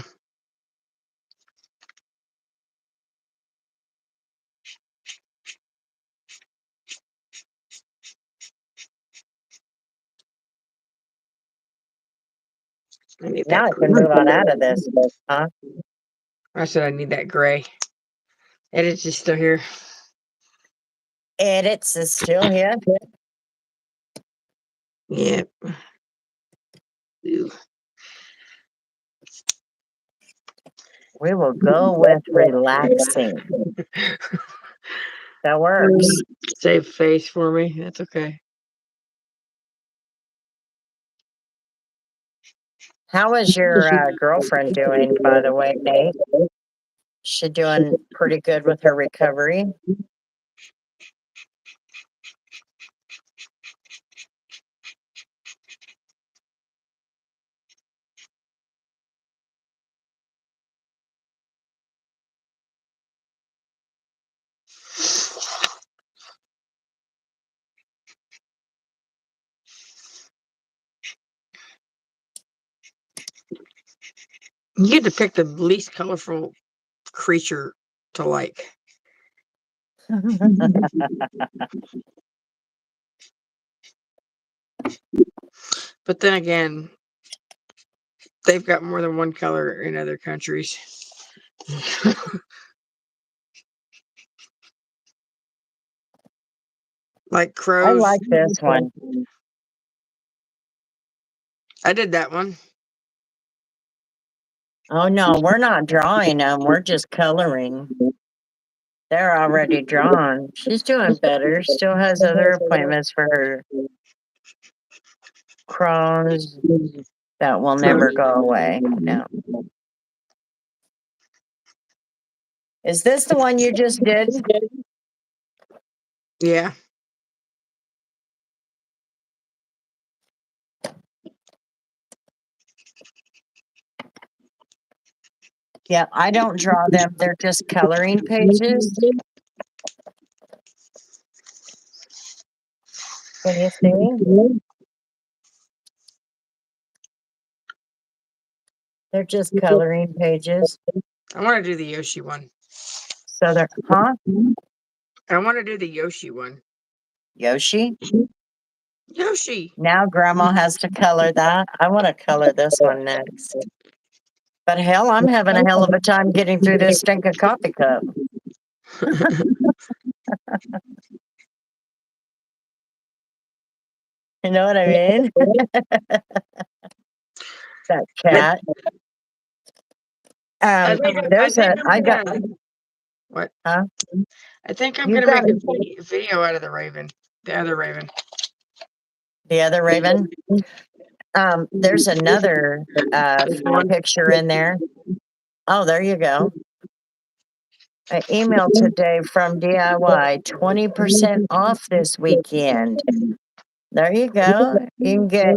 [SPEAKER 2] I need
[SPEAKER 1] Now
[SPEAKER 2] that
[SPEAKER 1] I can move on out of this. Huh?
[SPEAKER 2] I said I need that gray. Edits is still here.
[SPEAKER 1] Edits is still here.
[SPEAKER 2] Yep. Ew.
[SPEAKER 1] We will go with relaxing. That works.
[SPEAKER 2] Save face for me. That's okay.
[SPEAKER 1] How is your girlfriend doing, by the way, Nate? She doing pretty good with her recovery?
[SPEAKER 2] You get to pick the least colorful creature to like. But then again, they've got more than one color in other countries. Like crows.
[SPEAKER 1] I like this one.
[SPEAKER 2] I did that one.
[SPEAKER 1] Oh no, we're not drawing them. We're just coloring. They're already drawn. She's doing better. Still has other appointments for her Crohn's that will never go away. No. Is this the one you just did?
[SPEAKER 2] Yeah.
[SPEAKER 1] Yeah, I don't draw them. They're just coloring pages. Can you see? They're just coloring pages.
[SPEAKER 2] I want to do the Yoshi one.
[SPEAKER 1] So they're, huh?
[SPEAKER 2] I want to do the Yoshi one.
[SPEAKER 1] Yoshi?
[SPEAKER 2] Yoshi.
[SPEAKER 1] Now grandma has to color that. I want to color this one next. But hell, I'm having a hell of a time getting through this stinking coffee cup. You know what I mean? That cat.
[SPEAKER 2] What?
[SPEAKER 1] Huh?
[SPEAKER 2] I think I'm
[SPEAKER 1] You
[SPEAKER 2] gonna
[SPEAKER 1] got
[SPEAKER 2] make a video out of the raven, the other raven.
[SPEAKER 1] the other raven. There's another picture in there. Oh, there you go. An email today from DIY, 20% off this weekend. There you go. You can get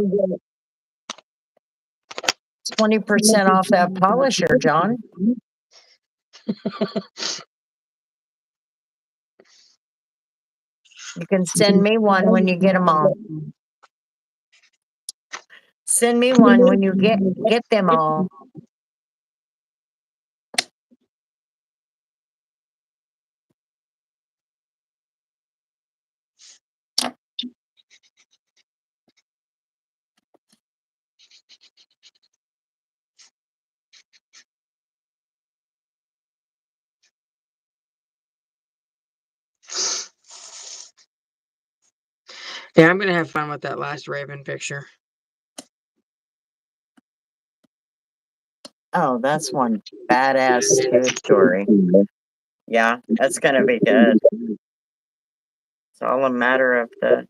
[SPEAKER 1] 20% off that polisher, John. You can send me one when you get them all. Send me one when you get them all.
[SPEAKER 2] Yeah, I'm gonna have fun with that last raven picture.
[SPEAKER 1] Oh, that's one badass too, Tori. Yeah, that's gonna be good. It's all a matter of the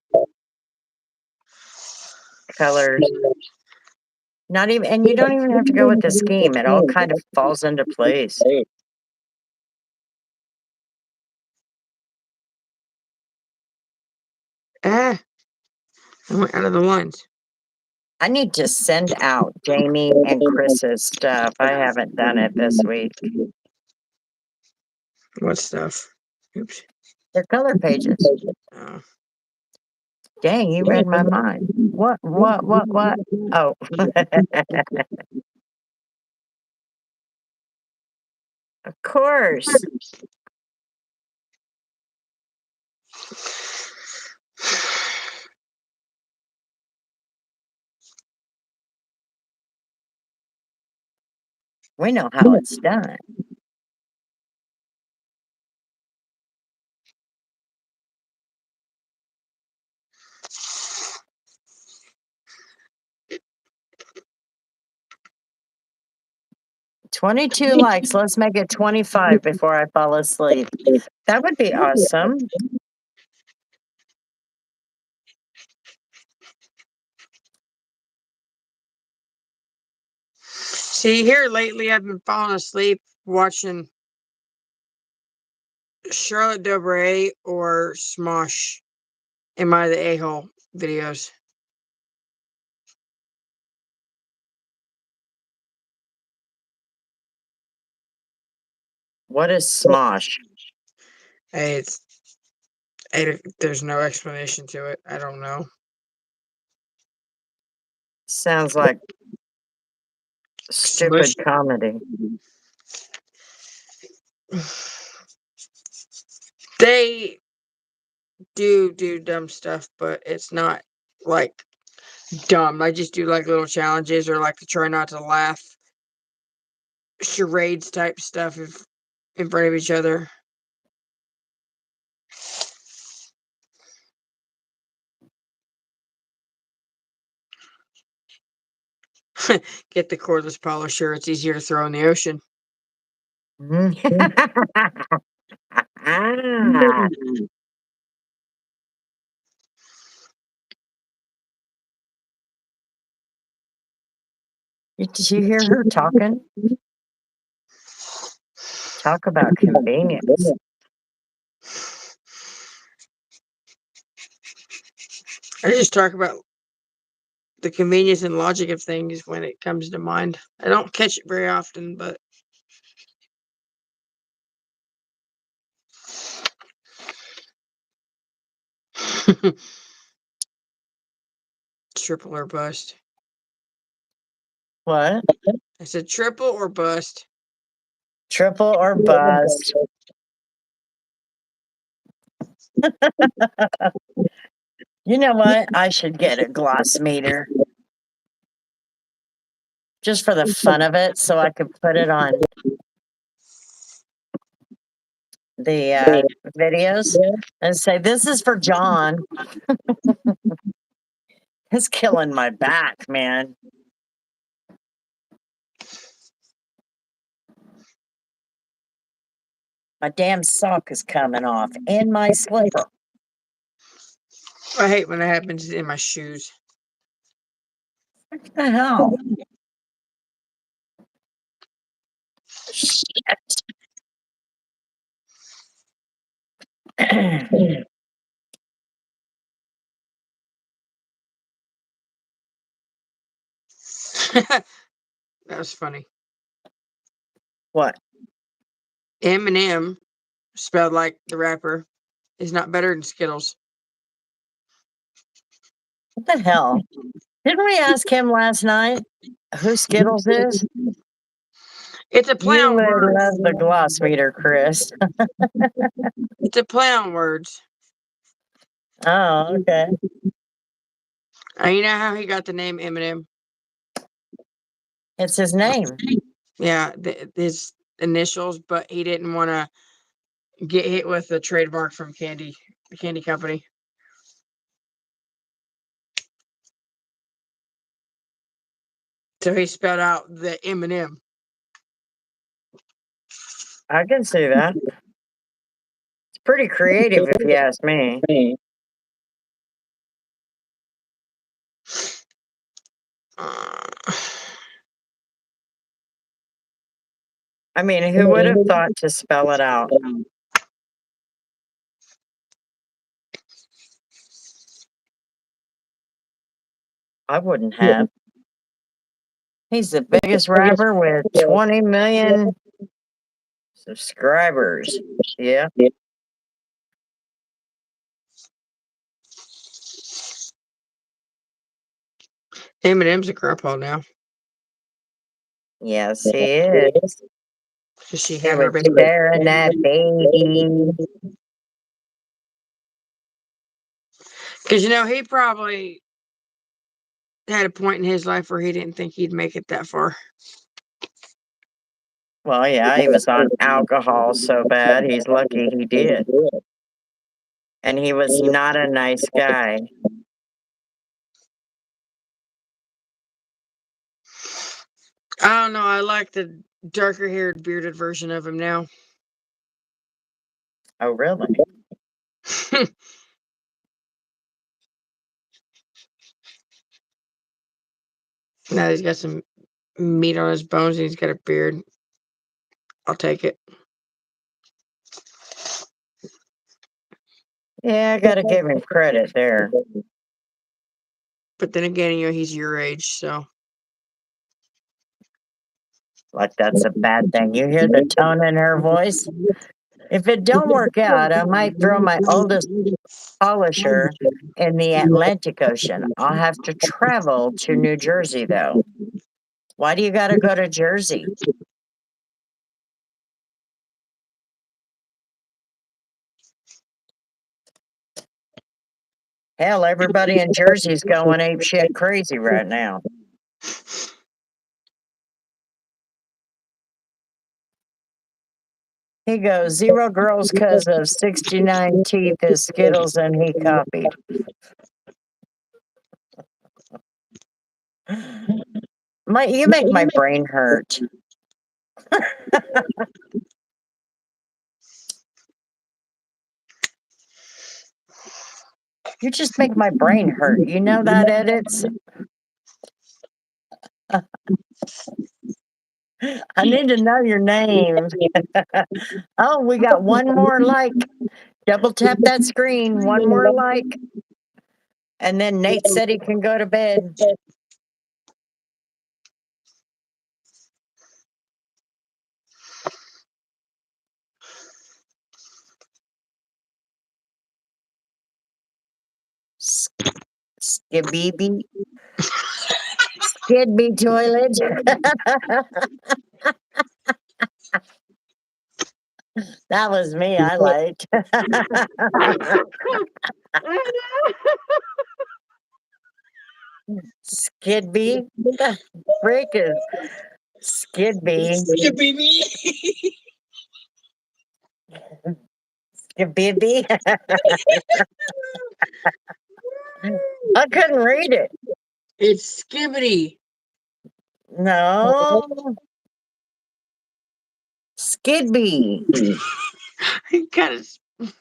[SPEAKER 1] colors. Not even, and you don't even have to go with the scheme. It all kind of falls into place.
[SPEAKER 2] I went out of the lines.
[SPEAKER 1] I need to send out Jamie and Chris's stuff. I haven't done it this week.
[SPEAKER 2] What stuff? Oops.
[SPEAKER 1] They're color pages.
[SPEAKER 2] Oh.
[SPEAKER 1] Dang, you read my mind. What? Oh. Of course. We know how it's done. $22 likes. Let's make it 25 before I fall asleep. That would be awesome.
[SPEAKER 2] See, here lately, I've been falling asleep watching Charlotte Dobre or Smosh. Am I the a-hole videos?
[SPEAKER 1] What is Smosh?
[SPEAKER 2] Hey, there's no explanation to it. I don't know.
[SPEAKER 1] Sounds like stupid
[SPEAKER 2] Smush.
[SPEAKER 1] comedy.
[SPEAKER 2] They do dumb stuff, but it's not like dumb. I just do like little challenges or like to try not to laugh. Charades type stuff in front of each other. Get the cordless polisher. It's easier to throw in the ocean.
[SPEAKER 1] Ah. Did you hear her talking? Talk about convenience.
[SPEAKER 2] I just talk about the convenience and logic of things when it comes to mind. I don't catch it very often, but triple or bust.
[SPEAKER 1] What?
[SPEAKER 2] I said triple or bust.
[SPEAKER 1] Triple or bust. You know what? I should get a gloss meter. Just for the fun of it, so I could put it on the videos and say, this is for John. It's killing my back, man. My damn sock is coming off and my slipper.
[SPEAKER 2] I hate when it happens in my shoes.
[SPEAKER 1] What the hell? Shit.
[SPEAKER 2] That was funny.
[SPEAKER 1] What?
[SPEAKER 2] M&M, spelled like the rapper, is not better than Skittles.
[SPEAKER 1] What the hell? Didn't we ask him last night who Skittles is?
[SPEAKER 2] It's a play
[SPEAKER 1] You
[SPEAKER 2] on
[SPEAKER 1] would
[SPEAKER 2] words.
[SPEAKER 1] love the gloss meter, Chris.
[SPEAKER 2] It's a play on words.
[SPEAKER 1] Oh, okay.
[SPEAKER 2] You know how he got the name Eminem?
[SPEAKER 1] It's his name.
[SPEAKER 2] Yeah, his initials, but he didn't want to get hit with a trademark from the candy company. So he spelled out the Eminem.
[SPEAKER 1] I can see that. It's pretty creative, if you ask me. I mean, who would have thought to spell it out? I wouldn't have. He's the biggest rapper with 20 million subscribers. Yeah.
[SPEAKER 2] Eminem's a grandpa now.
[SPEAKER 1] Yes, he is.
[SPEAKER 2] Does she
[SPEAKER 1] He
[SPEAKER 2] have her
[SPEAKER 1] was
[SPEAKER 2] baby?
[SPEAKER 1] bearing that baby.
[SPEAKER 2] Because he probably had a point in his life where he didn't think he'd make it that far.
[SPEAKER 1] Well, yeah, he was on alcohol so bad. He's lucky he did. And he was not a nice guy.
[SPEAKER 2] I don't know. I like the darker haired, bearded version of him now.
[SPEAKER 1] Oh, really?
[SPEAKER 2] Now he's got some meat on his bones and he's got a beard. I'll take it.
[SPEAKER 1] Yeah, I gotta give him credit there.
[SPEAKER 2] But then again, he's your age, so.
[SPEAKER 1] Like that's a bad thing. You hear the tone in her voice? If it don't work out, I might throw my oldest polisher in the Atlantic Ocean. I'll have to travel to New Jersey, though. Why do you gotta go to Jersey? Hell, everybody in Jersey's going apeshit crazy right now. He goes, 0 girls because of 69 teeth is Skittles and he copied. You make my brain hurt. You just make my brain hurt. You know that, Edits? I need to know your name. Oh, we got one more like. Double tap that screen. One more like. And then Nate said he can go to bed. Skibby. Skidby toilet. That was me. I liked. Skidby? The frick is Skidby?
[SPEAKER 2] Skibby.
[SPEAKER 1] Skibby? I couldn't read it.
[SPEAKER 2] It's Skibbity.
[SPEAKER 1] No. Skidby.
[SPEAKER 2] Kind of.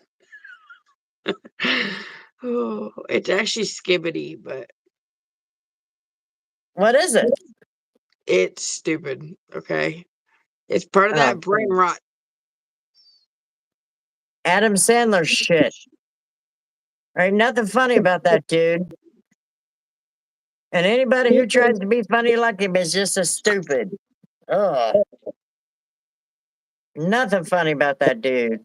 [SPEAKER 2] Oh, it's actually Skibbity, but
[SPEAKER 1] What is it?
[SPEAKER 2] it's stupid. Okay, it's part of that brain rot.
[SPEAKER 1] Adam Sandler shit. Ain't nothing funny about that dude. And anybody who tries to be funny like him is just a stupid. Ugh. Nothing funny about that dude.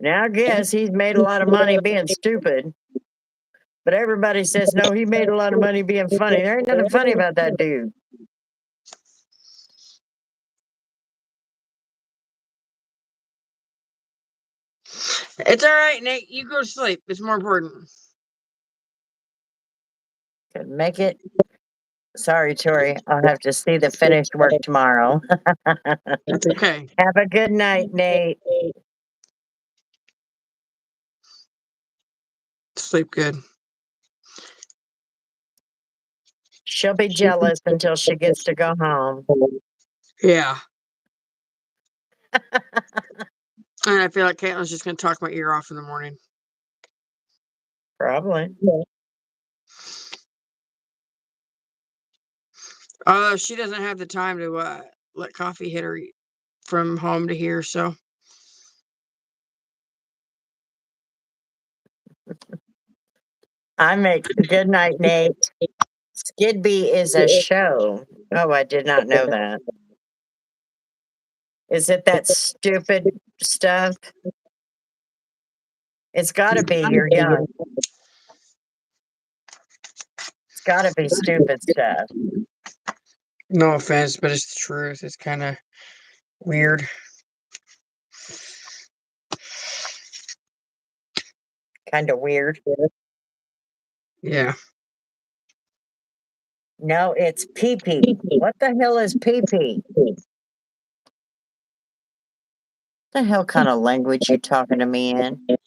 [SPEAKER 1] Now, I guess he's made a lot of money being stupid. But everybody says, no, he made a lot of money being funny. There ain't nothing funny about that dude.
[SPEAKER 2] It's all right, Nate. You go to sleep. It's more important.
[SPEAKER 1] Couldn't make it. Sorry, Tori. I'll have to see the finished work tomorrow.
[SPEAKER 2] That's okay.
[SPEAKER 1] Have a good night, Nate.
[SPEAKER 2] Sleep good.
[SPEAKER 1] She'll be jealous until she gets to go home.
[SPEAKER 2] Yeah. And I feel like Caitlin's just going to talk my ear off in the morning.
[SPEAKER 1] Probably.
[SPEAKER 2] Although she doesn't have the time to let coffee hit her from home to here. So
[SPEAKER 1] I make good night, Nate. Skidby is a show. Oh, I did not know that. Is it that stupid stuff? It's got to be. You're young. It's got to be stupid stuff.
[SPEAKER 2] no offense, but it's the truth. It's kind of weird.
[SPEAKER 1] Kind of weird.
[SPEAKER 2] Yeah.
[SPEAKER 1] No, it's pee-pee. What the hell is pee-pee? The hell kind of language you talking to me in?
[SPEAKER 2] It's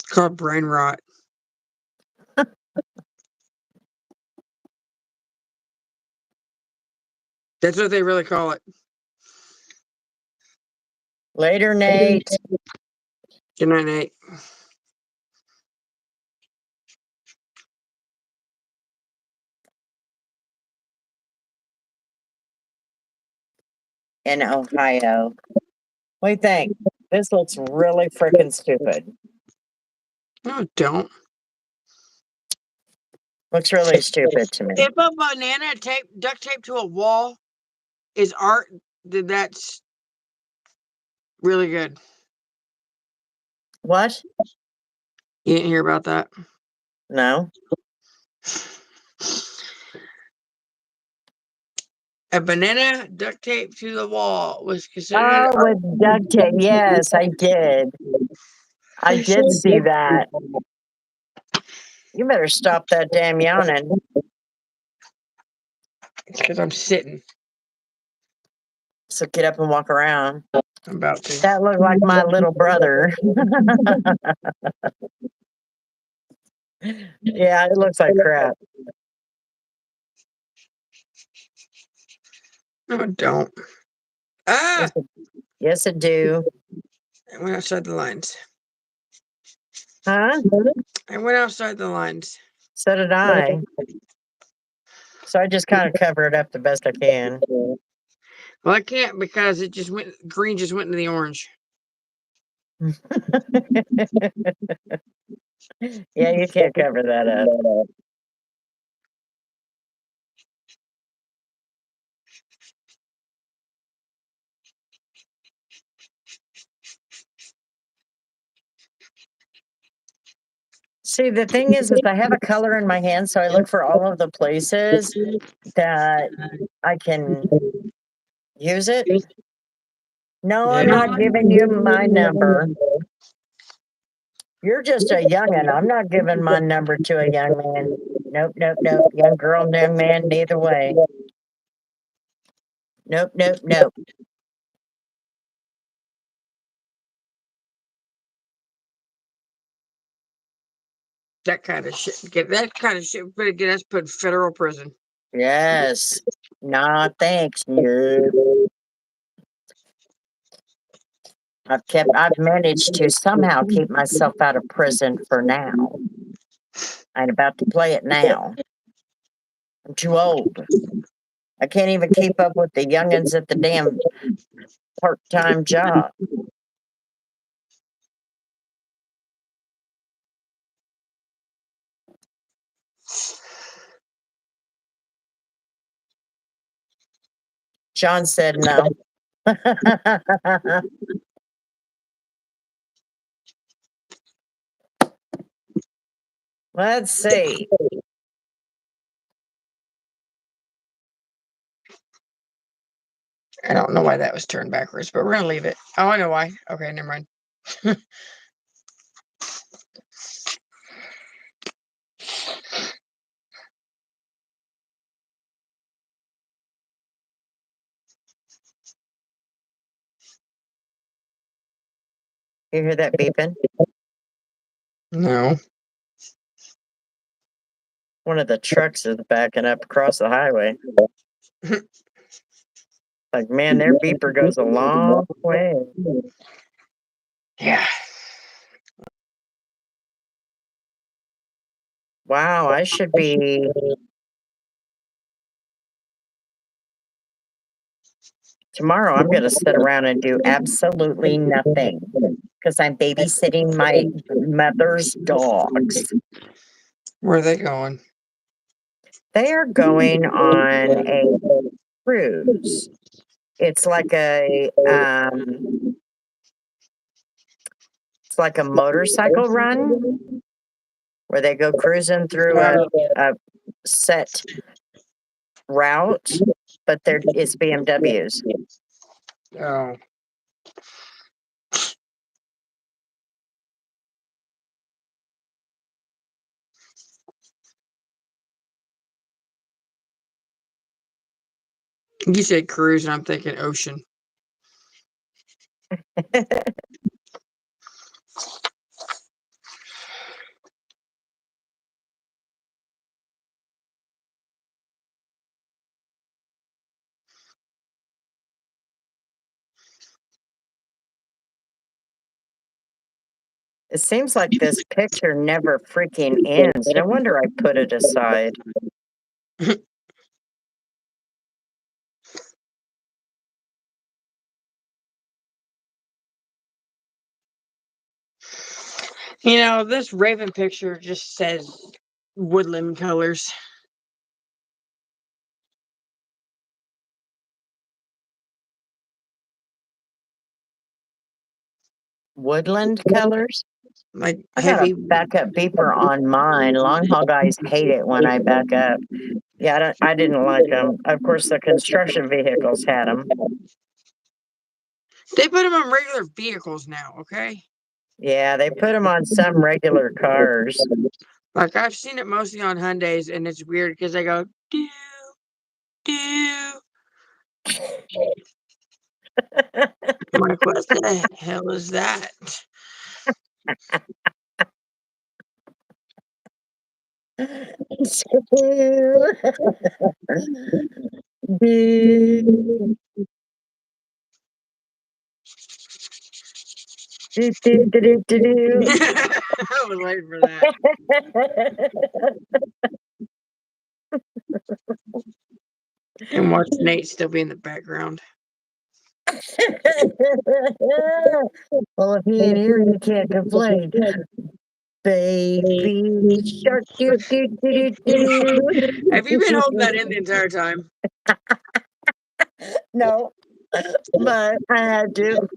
[SPEAKER 2] called brain rot. That's what they really call it.
[SPEAKER 1] Later, Nate.
[SPEAKER 2] Good night, Nate.
[SPEAKER 1] In Ohio. What do you think? This looks really freaking stupid.
[SPEAKER 2] No, don't.
[SPEAKER 1] Looks really stupid to me.
[SPEAKER 2] If a banana duct tape to a wall is art, then that's really good.
[SPEAKER 1] What?
[SPEAKER 2] You didn't hear about that?
[SPEAKER 1] No.
[SPEAKER 2] A banana duct tape to the wall was considered
[SPEAKER 1] Oh,
[SPEAKER 2] art.
[SPEAKER 1] with duct tape. Yes, I did. I did see that. You better stop that damn yawning.
[SPEAKER 2] It's because I'm sitting.
[SPEAKER 1] So get up and walk around.
[SPEAKER 2] I'm about to.
[SPEAKER 1] That looked like my little brother. Yeah, it looks like crap.
[SPEAKER 2] No, don't. Ah!
[SPEAKER 1] Yes, it do.
[SPEAKER 2] I went outside the lines.
[SPEAKER 1] Huh?
[SPEAKER 2] I went outside the lines.
[SPEAKER 1] So did I. So I just kind of cover it up the best I can.
[SPEAKER 2] Well, I can't because it just went green, just went into the orange.
[SPEAKER 1] Yeah, you can't cover that up. See, the thing is I have a color in my hand, so I look for all of the places that I can use it. No, I'm not giving you my number. You're just a youngin'. I'm not giving my number to a young man. Nope, nope, nope. Young girl, young man, neither way. Nope, nope, nope.
[SPEAKER 2] That kind of shit. That kind of shit better get us put in federal prison.
[SPEAKER 1] Yes. Nah, thanks. Nope. I've managed to somehow keep myself out of prison for now. I'm about to play it now. I'm too old. I can't even keep up with the youngins at the damn part-time job. John said no. Let's see.
[SPEAKER 2] I don't know why that was turned backwards, but we're gonna leave it. Oh, I know why. Okay, never mind.
[SPEAKER 1] You hear that beeping?
[SPEAKER 2] No.
[SPEAKER 1] One of the trucks is backing up across the highway. Like, man, their beeper goes a long way.
[SPEAKER 2] Yeah.
[SPEAKER 1] Wow, I should be Tomorrow I'm going to sit around and do absolutely nothing because I'm babysitting my mother's dogs.
[SPEAKER 2] Where are they going?
[SPEAKER 1] They are going on a cruise. It's like a motorcycle run where they go cruising through a set route, but it's BMWs.
[SPEAKER 2] Oh. You said cruise, and I'm thinking ocean.
[SPEAKER 1] It seems like this picture never freaking ends. No wonder I put it aside.
[SPEAKER 2] You know, this raven picture just says woodland colors.
[SPEAKER 1] Woodland colors?
[SPEAKER 2] Like
[SPEAKER 1] I got a
[SPEAKER 2] heavy.
[SPEAKER 1] backup beeper on mine. Long haul guys hate it when I back up. Yeah, I didn't like them. Of course, the construction vehicles had them.
[SPEAKER 2] They put them on regular vehicles now, okay?
[SPEAKER 1] Yeah, they put them on some regular cars.
[SPEAKER 2] Like I've seen it mostly on Hyundais, and it's weird because they go do do. I'm like, what the hell is that? I was waiting for that. And watch Nate still be in the background.
[SPEAKER 1] Well, if he ain't here, you can't complain. Baby shark, do do do do
[SPEAKER 2] Have you been holding that
[SPEAKER 1] do.
[SPEAKER 2] in the entire time?
[SPEAKER 1] No, but I had to.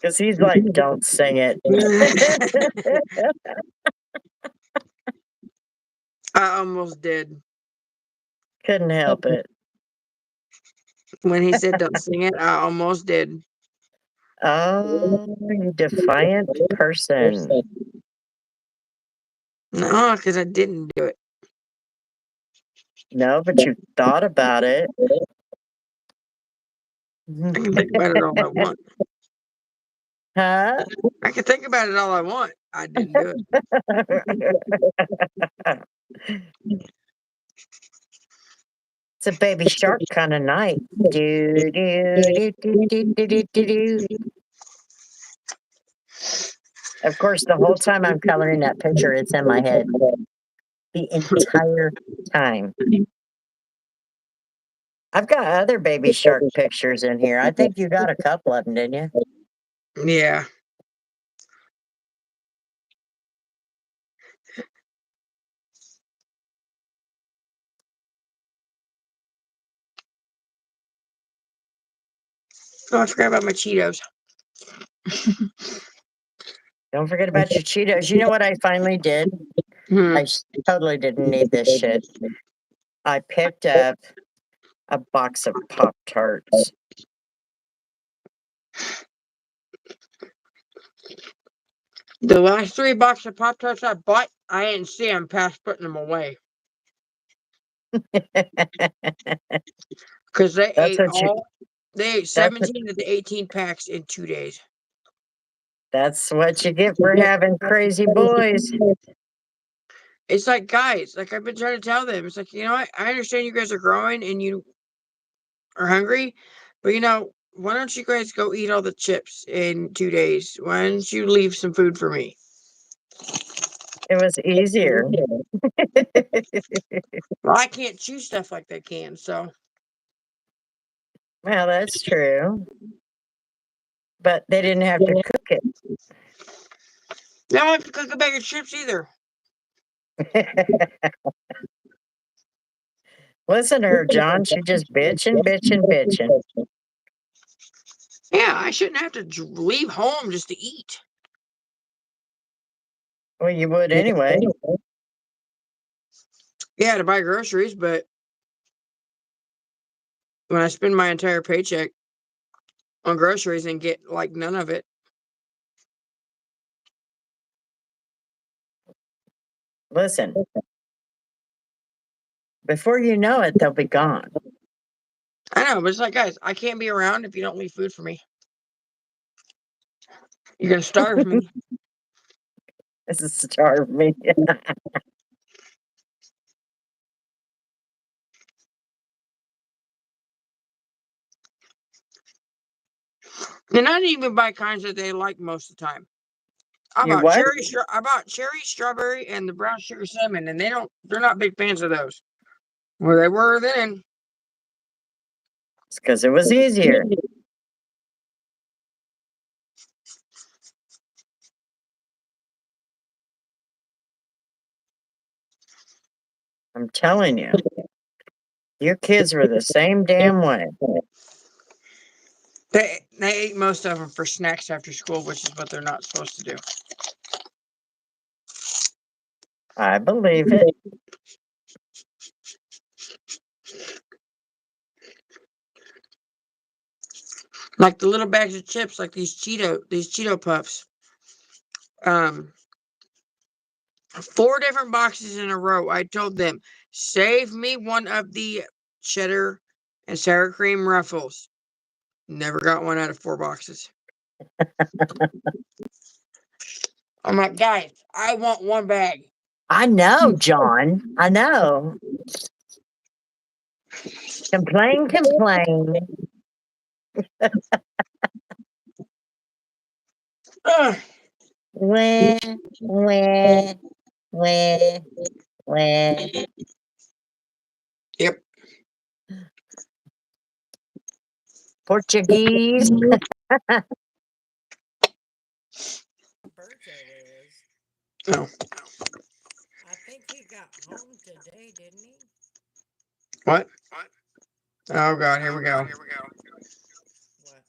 [SPEAKER 1] Because he's like, don't sing it.
[SPEAKER 2] I almost did.
[SPEAKER 1] Couldn't help it.
[SPEAKER 2] When he said don't sing it, I almost did.
[SPEAKER 1] Oh, you defiant person.
[SPEAKER 2] No, because I didn't do it.
[SPEAKER 1] No, but you thought about it.
[SPEAKER 2] I can think about it all I want.
[SPEAKER 1] Huh?
[SPEAKER 2] I can think about it all I want. I didn't do it.
[SPEAKER 1] It's a baby shark kind of night. Do, do, do, do, do, do, do, do, do. Of course, the whole time I'm coloring that picture, it's in my head. The entire time. I've got other baby shark pictures in here. I think you got a couple of them, didn't you?
[SPEAKER 2] Yeah. Oh, I forgot about my Cheetos.
[SPEAKER 1] Don't forget about your Cheetos. You know what I finally did?
[SPEAKER 2] Hmm.
[SPEAKER 1] I totally didn't need this shit. I picked up a box of Pop-Tarts.
[SPEAKER 2] The last 3 boxes of Pop Tarts I bought, I didn't see them past putting them away. Because they
[SPEAKER 1] That's
[SPEAKER 2] ate
[SPEAKER 1] what you.
[SPEAKER 2] they ate 17 of the 18 packs in 2 days.
[SPEAKER 1] That's what you get for having crazy boys.
[SPEAKER 2] It's like, guys, like I've been trying to tell them, it's like, you know what? I understand you guys are growing and you are hungry, but you know, why don't you guys go eat all the chips in 2 days? Why don't you leave some food for me?
[SPEAKER 1] It was easier.
[SPEAKER 2] Well, I can't chew stuff like they can, so.
[SPEAKER 1] Well, that's true. But they didn't have to cook it.
[SPEAKER 2] They don't have to cook a bag of chips either.
[SPEAKER 1] Listen to her, John. She just bitching, bitching, bitching.
[SPEAKER 2] Yeah, I shouldn't have to leave home just to eat.
[SPEAKER 1] Well, you would anyway.
[SPEAKER 2] Yeah, to buy groceries, but when I spend my entire paycheck on groceries and get like none of it.
[SPEAKER 1] Listen, before you know it, they'll be gone.
[SPEAKER 2] I know, but it's like, guys, I can't be around if you don't leave food for me. You're gonna starve me.
[SPEAKER 1] This is starve me.
[SPEAKER 2] And I didn't even buy kinds that they like most of the time.
[SPEAKER 1] You what?
[SPEAKER 2] I bought cherry, strawberry, and the brown sugar cinnamon, and they're not big fans of those. Well, they were then.
[SPEAKER 1] It's because it was easier. I'm telling you. Your kids were the same damn way.
[SPEAKER 2] They ate most of them for snacks after school, which is what they're not supposed to do.
[SPEAKER 1] I believe it.
[SPEAKER 2] Like the little bags of chips, like these Cheeto Puffs. 4 different boxes in a row. I told them, save me one of the cheddar and sour cream Ruffles. Never got one out of 4 boxes. I'm like, guys, I want 1 bag.
[SPEAKER 1] I know, John. I know. Complain, complain.
[SPEAKER 2] Ugh.
[SPEAKER 1] Wah, wah, wah, wah.
[SPEAKER 2] Yep.
[SPEAKER 1] Portuguese.
[SPEAKER 3] Berto is.
[SPEAKER 2] Oh.
[SPEAKER 3] I think he got home today, didn't he?
[SPEAKER 2] What? Oh God, here we go.
[SPEAKER 3] What?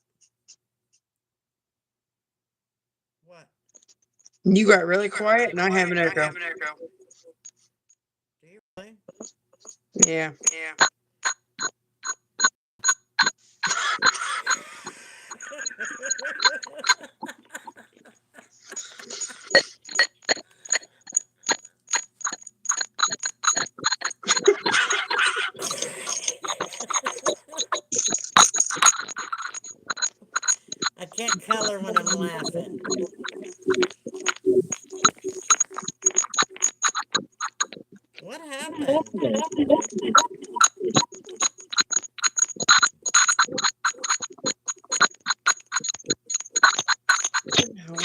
[SPEAKER 3] What?
[SPEAKER 2] You got really quiet, and I have an echo.
[SPEAKER 3] Do you really?
[SPEAKER 2] Yeah.
[SPEAKER 3] I can't color when I'm laughing. What happened?
[SPEAKER 2] No.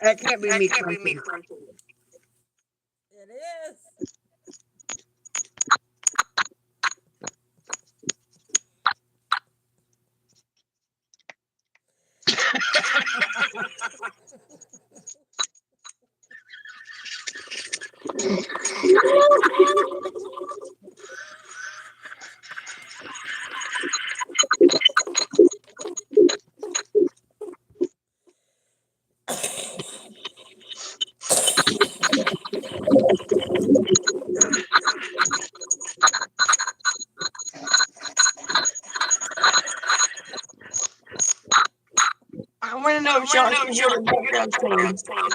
[SPEAKER 2] That can't be me crunching.
[SPEAKER 3] It is.
[SPEAKER 2] I want to know if Sean can hear the background sound.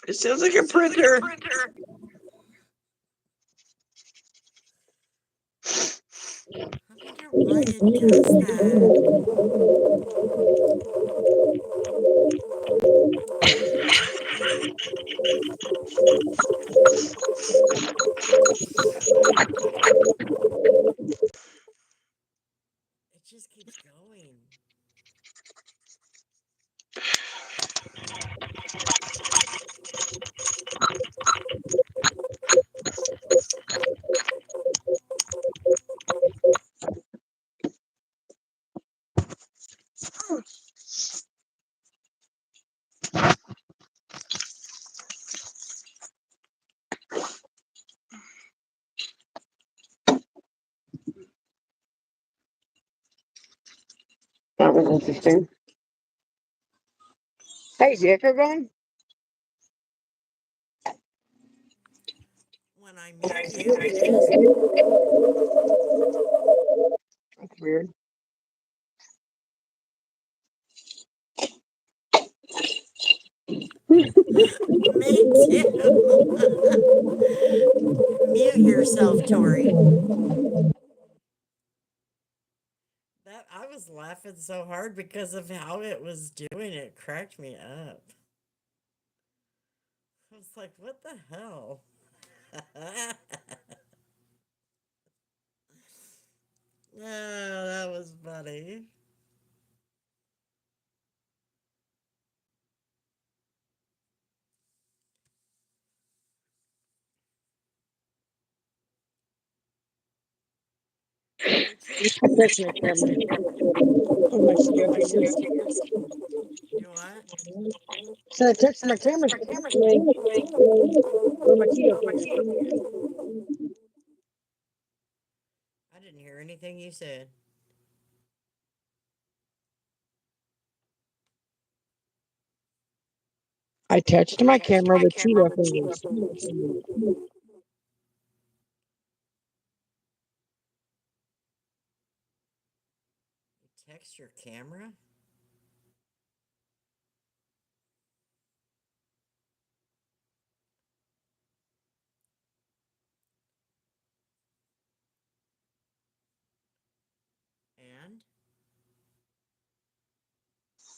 [SPEAKER 2] It sounds like a printer.
[SPEAKER 3] I wonder why it does that. It just keeps going.
[SPEAKER 2] That was interesting. Hey, is the echo gone?
[SPEAKER 3] When I mute you, it is.
[SPEAKER 2] That's weird.
[SPEAKER 3] Me too. Mute yourself, Tori. That I was laughing so hard because of how it was doing it. Cracked me up. I was like, what the hell? No, that was funny. They keep
[SPEAKER 2] I touched my camera on my studio fingers.
[SPEAKER 3] do what?
[SPEAKER 2] So I touched my camera on my Cheeto fingers.
[SPEAKER 3] I didn't hear anything you said.
[SPEAKER 2] I touched my camera with Cheeto fingers.
[SPEAKER 3] You text your camera? And?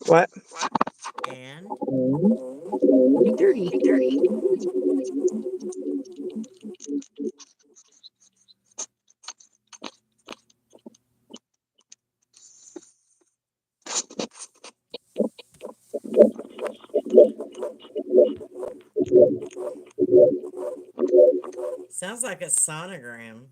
[SPEAKER 2] What?
[SPEAKER 3] And?
[SPEAKER 2] 8:30.
[SPEAKER 3] Sounds like a sonogram.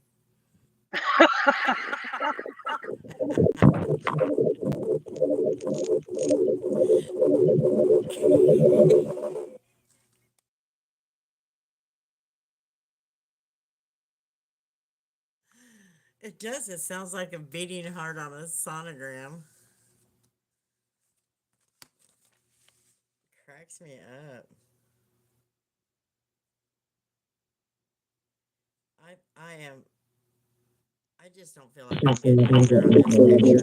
[SPEAKER 3] It does. It sounds like a beating heart on a sonogram. Cracks me up. I am. I just don't feel like I'm getting older on this picture.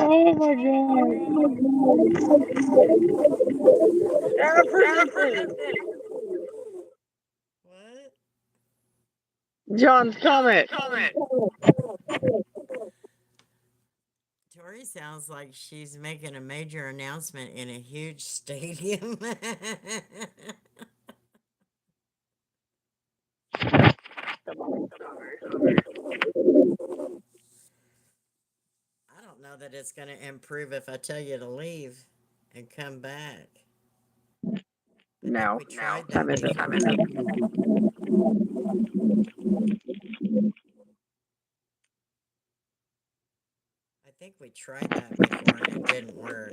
[SPEAKER 2] Oh my god. Anna Person.
[SPEAKER 3] What?
[SPEAKER 2] John's comment.
[SPEAKER 3] Tori sounds like she's making a major announcement in a huge stadium. I don't know that it's going to improve if I tell you to leave and come back. I think we tried that before. I think we tried that before and it didn't work.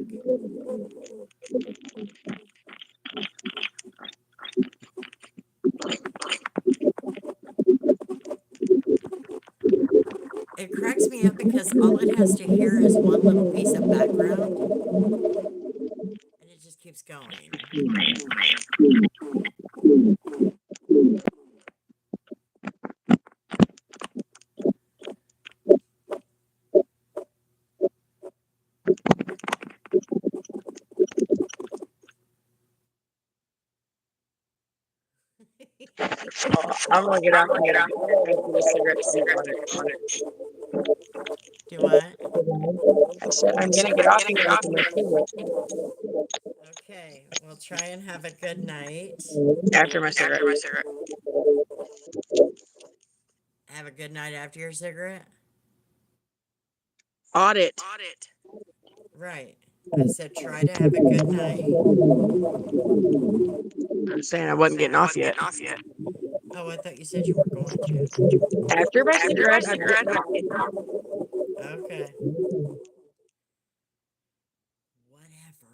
[SPEAKER 3] It cracks me up because all it has to hear is one little piece of background and it just keeps going.
[SPEAKER 2] I'm gonna get off here after the cigarette on it.
[SPEAKER 3] Do what?
[SPEAKER 2] I said I'm gonna get off here after my cigarette.
[SPEAKER 3] Okay, we'll try and have a good night.
[SPEAKER 2] After my cigarette.
[SPEAKER 3] Have a good night after your cigarette?
[SPEAKER 2] Audit.
[SPEAKER 3] Right. I said try to have a good night.
[SPEAKER 2] I'm saying I wasn't getting off yet.
[SPEAKER 3] Oh, I thought you said you were going to.
[SPEAKER 2] After my cigarette, I'm getting off.
[SPEAKER 3] Okay. Whatever.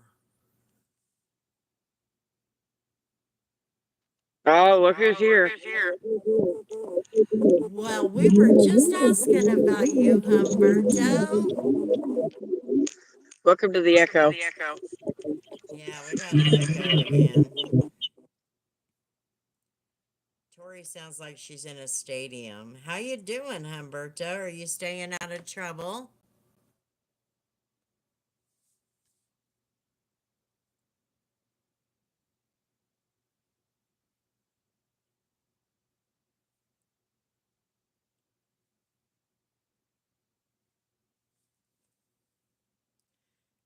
[SPEAKER 2] Oh, look who's here.
[SPEAKER 3] Well, we were just asking about you, Humberto.
[SPEAKER 2] Welcome to the Echo.
[SPEAKER 3] Yeah, we got an echo again. Tori sounds like she's in a stadium. How you doing, Humberto? Are you staying out of trouble?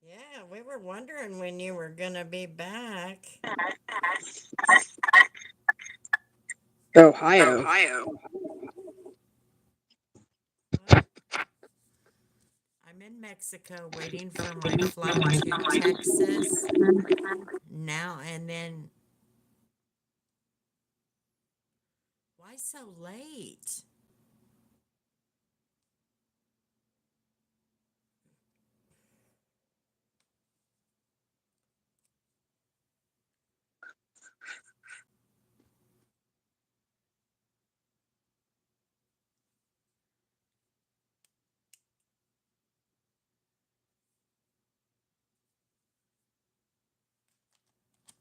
[SPEAKER 3] Yeah, we were wondering when you were gonna be back.
[SPEAKER 2] Ohio.
[SPEAKER 3] Well, I'm in Mexico waiting for my flight to Texas now and then. Why so late?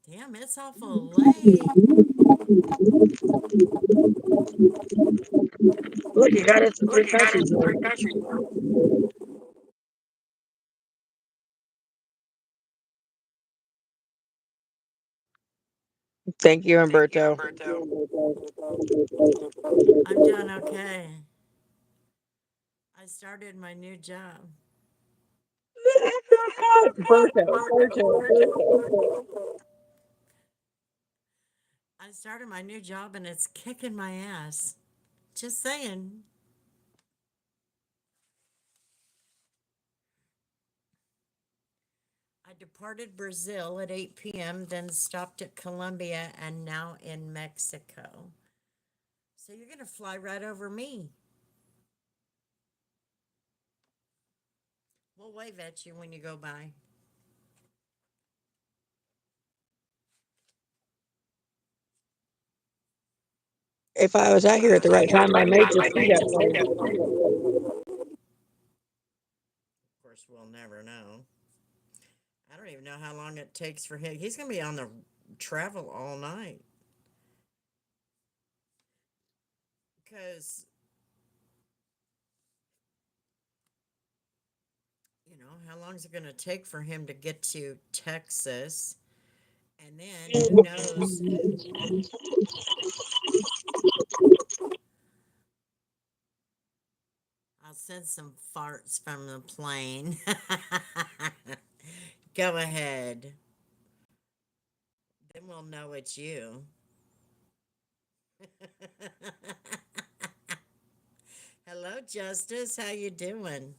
[SPEAKER 3] Damn, it's awful late.
[SPEAKER 2] Look, you got us in three countries. Thank you, Humberto.
[SPEAKER 3] I'm doing okay. I started my new job. I started my new job and it's kicking my ass. Just saying. I departed Brazil at 8 p.m., then stopped at Colombia, and now in Mexico. So you're going to fly right over me. We'll wave at you when you go by.
[SPEAKER 2] If I was out here at the right time, I may just see that plane.
[SPEAKER 3] Of course, we'll never know. I don't even know how long it takes for him. He's going to be on the travel all night. Because, you know, how long is it going to take for him to get to Texas? And then, who knows? I'll send some farts from the plane. Go ahead. Then we'll know it's you. Hello, Justice. How you doing?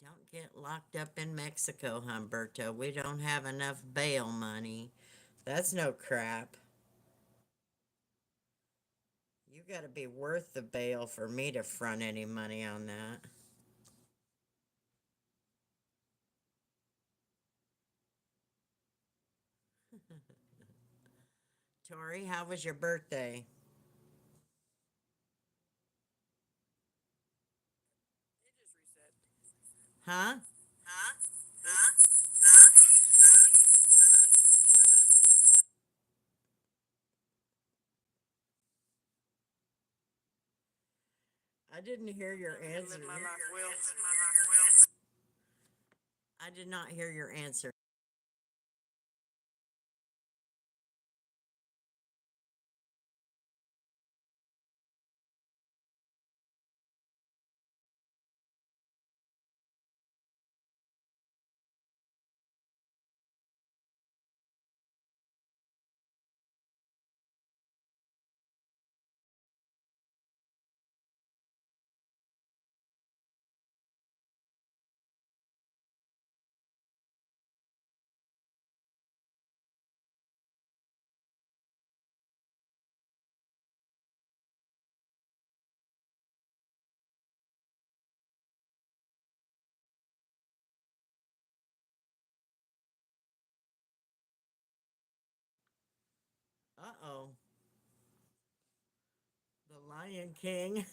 [SPEAKER 3] Don't get locked up in Mexico, Humberto. We don't have enough bail money. That's no crap. You got to be worth the bail for me to front any money on that. Tori, how was your birthday? Huh? I didn't hear your answer.
[SPEAKER 2] Live my life well.
[SPEAKER 3] I did not hear your answer. Uh-oh. The Lion King.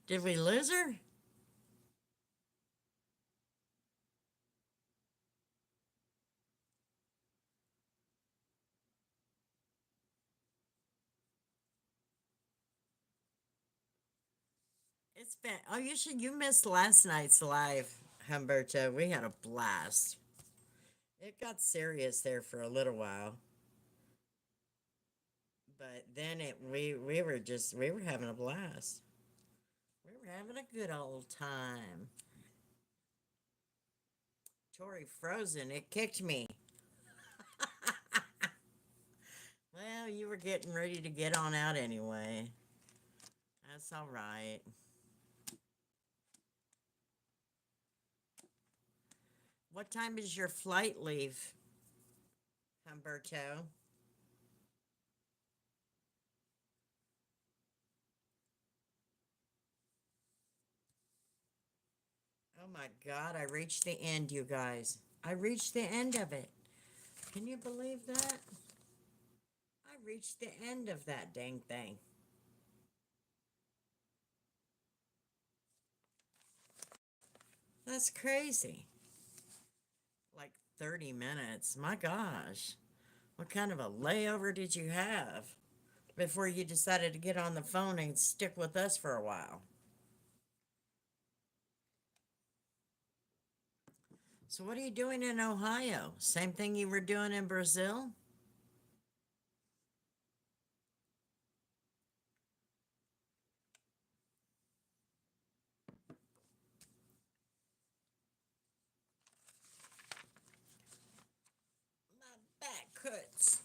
[SPEAKER 3] Did we lose her? It's been, oh, you missed last night's live, Humberto. We had a blast. It got serious there for a little while. But then we were having a blast. We were having a good old time. Tori frozen, it kicked me. Well, you were getting ready to get on out anyway. That's all right. What time does your flight leave, Humberto? Oh my God, I reached the end, you guys. I reached the end of it. Can you believe that? I reached the end of that dang thing. That's crazy. Like 30 minutes. My gosh. What kind of a layover did you have before you decided to get on the phone and stick with us for a while? So what are you doing in Ohio? Same thing you were doing in Brazil? My back hurts.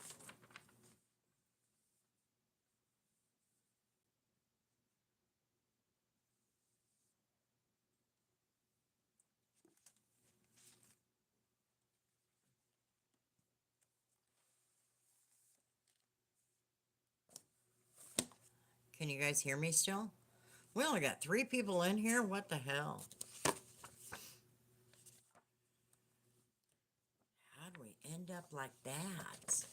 [SPEAKER 3] Can you guys hear me still? We only got 3 people in here. What the hell? How'd we end up like that?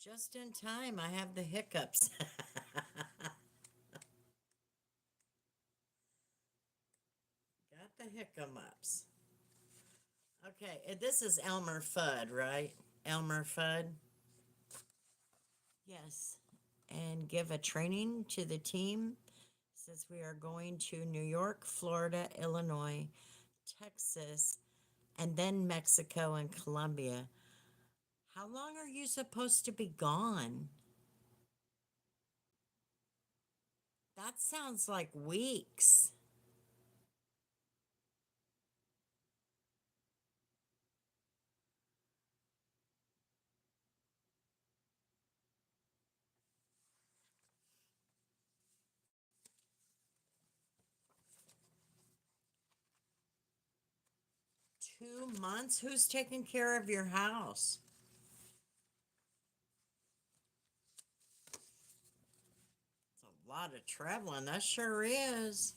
[SPEAKER 3] Just in time, I have the hiccups. Got the hiccups. Okay, this is Elmer Fudd, right? Elmer Fudd? Yes. And give a training to the team since we are going to New York, Florida, Illinois, Texas, and then Mexico and Colombia. How long are you supposed to be gone? That sounds like weeks. Two months? Who's taking care of your house? It's a lot of traveling. That sure is.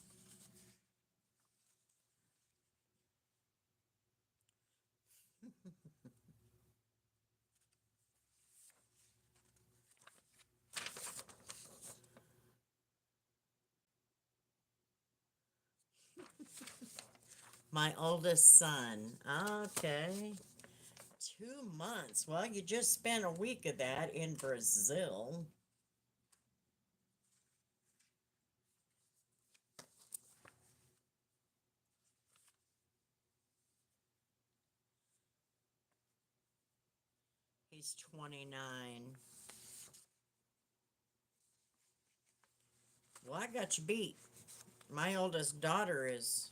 [SPEAKER 3] My oldest son. Okay. 2 months. Well, you just spent a week of that in Brazil. He's 29. Well, I got you beat. My oldest daughter is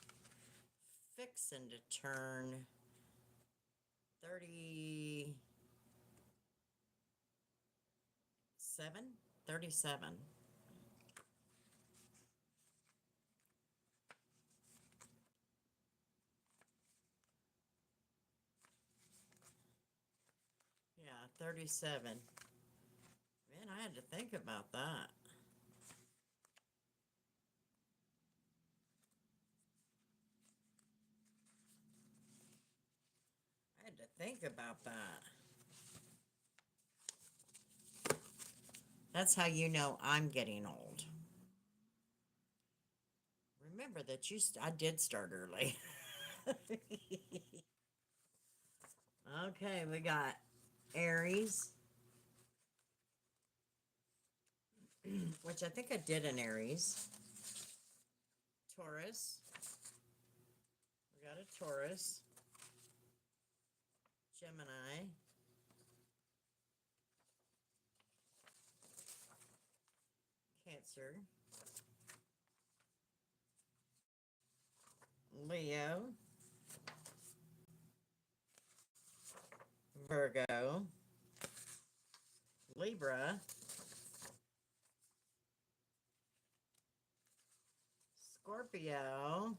[SPEAKER 3] fixing to turn 37. 37. Yeah, 37. Man, I had to think about that. I had to think about that. That's how you know I'm getting old. Remember that I did start early. Okay, we got Aries, which I think I did an Aries. Taurus. We got a Taurus. Gemini. Cancer. Leo. Virgo. Libra. Scorpio.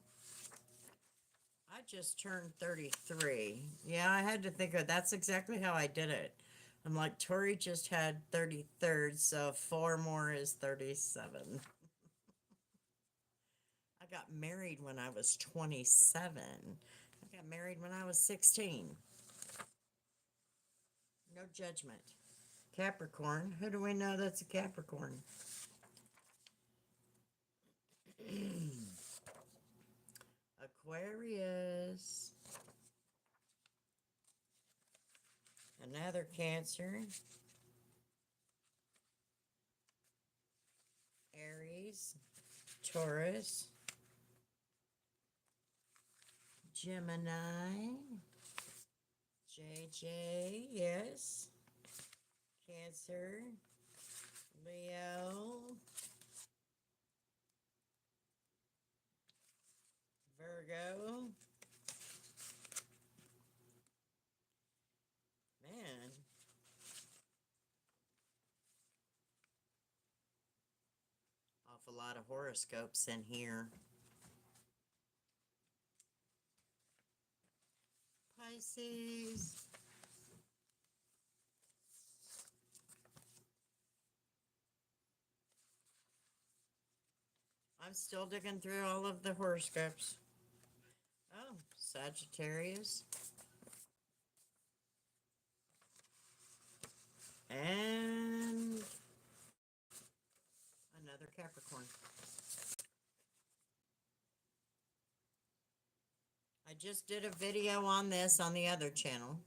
[SPEAKER 3] I just turned 33. Yeah, I had to think of that's exactly how I did it. I'm like, Tori just had 33rd, so 4 more is 37. I got married when I was 27. I got married when I was 16. No judgment. Capricorn. Who do we know that's a Capricorn? Aquarius. Another Cancer. Aries. Taurus. Gemini. JJ, yes. Cancer. Leo. Virgo. Man. Awful lot of horoscopes in here. Pisces. I'm still digging through all of the horoscopes. Oh, Sagittarius. And another Capricorn. I just did a video on this on the other channel.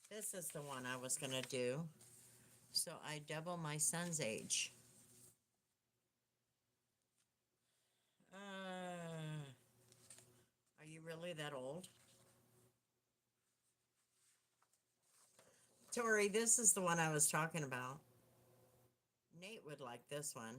[SPEAKER 3] This is the one I was going to do. So I double my son's age. Are you really that old? Tori, this is the one I was talking about. Nate would like this one.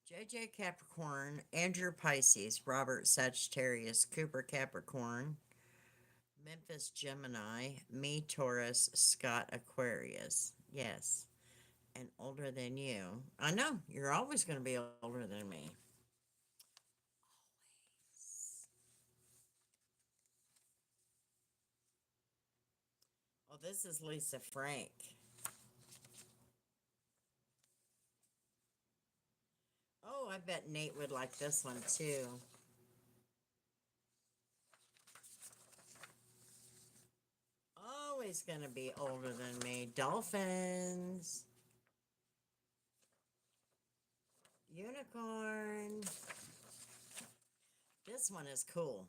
[SPEAKER 3] JJ Capricorn, Andrew Pisces, Robert Sagittarius, Cooper Capricorn, Memphis Gemini, me Taurus, Scott Aquarius. Yes, and older than you. I know, you're always going to be older than me. Always. Oh, this is Lisa Frank. I bet Nate would like this one too. Always gonna be older than me. Dolphins. Unicorn. This one is cool.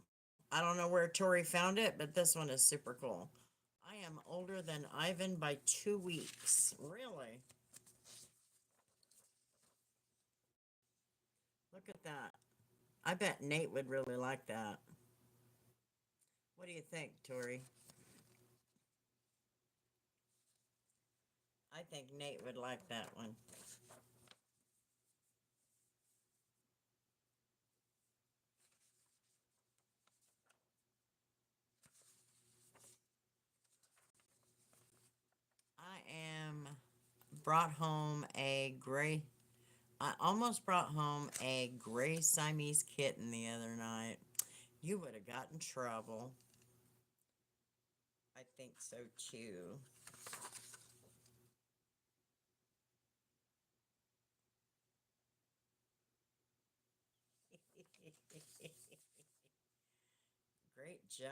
[SPEAKER 3] I don't know where Tori found it, but this one is super cool. I am older than Ivan by 2 weeks. Really? Look at that. I bet Nate would really like that. What do you think, Tori? I think Nate would like that one. Brought home a gray, I almost brought home a gray Siamese kitten the other night. You would have gotten trouble. I think so too. Great job.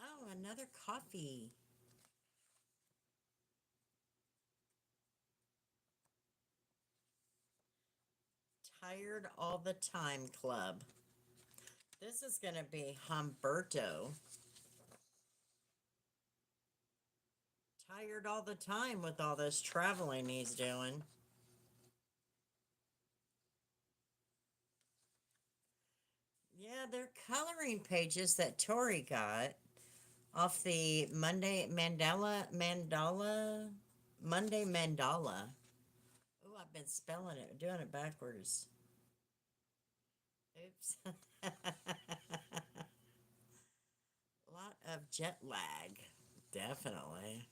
[SPEAKER 3] Oh, another coffee. Tired all the time club. This is going to be Humberto. Tired all the time with all this traveling he's doing. Yeah, they're coloring pages that Tori got off the Monday Mandala. Oh, I've been spelling it, doing it backwards. Oops. A lot of jet lag. Definitely.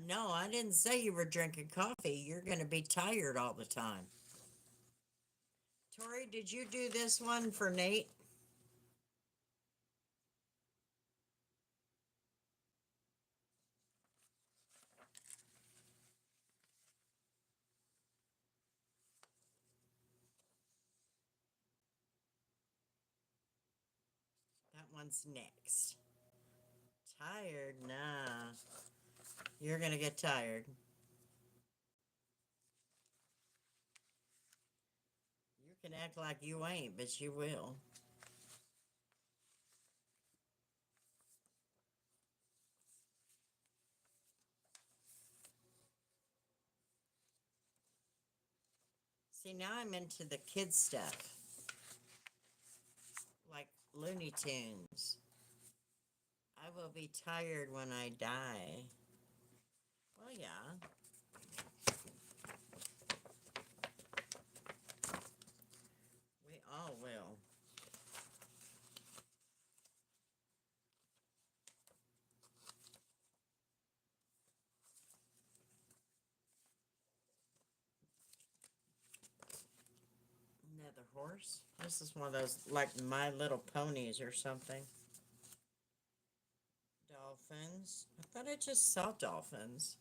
[SPEAKER 3] No, I didn't say you were drinking coffee. You're going to be tired all the time. Tori, did you do this one for Nate? That one's next. Tired? Nah. You're going to get tired. You can act like you ain't, but you will. See, now I'm into the kid stuff. Like Looney Tunes. I will be tired when I die. Well, yeah. We all will. Another horse. This is one of those, like My Little Ponies or something. Dolphins. I thought I just saw dolphins.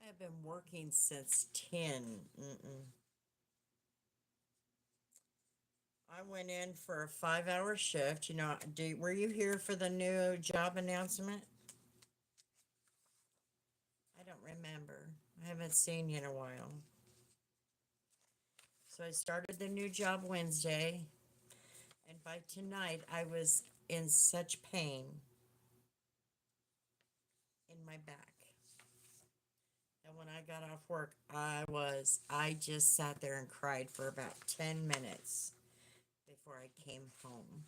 [SPEAKER 3] I have been working since 10. I went in for a 5-hour shift. You know, were you here for the new job announcement? I don't remember. I haven't seen you in a while. So I started the new job Wednesday, and by tonight I was in such pain in my back. And when I got off work, I just sat there and cried for about 10 minutes before I came home.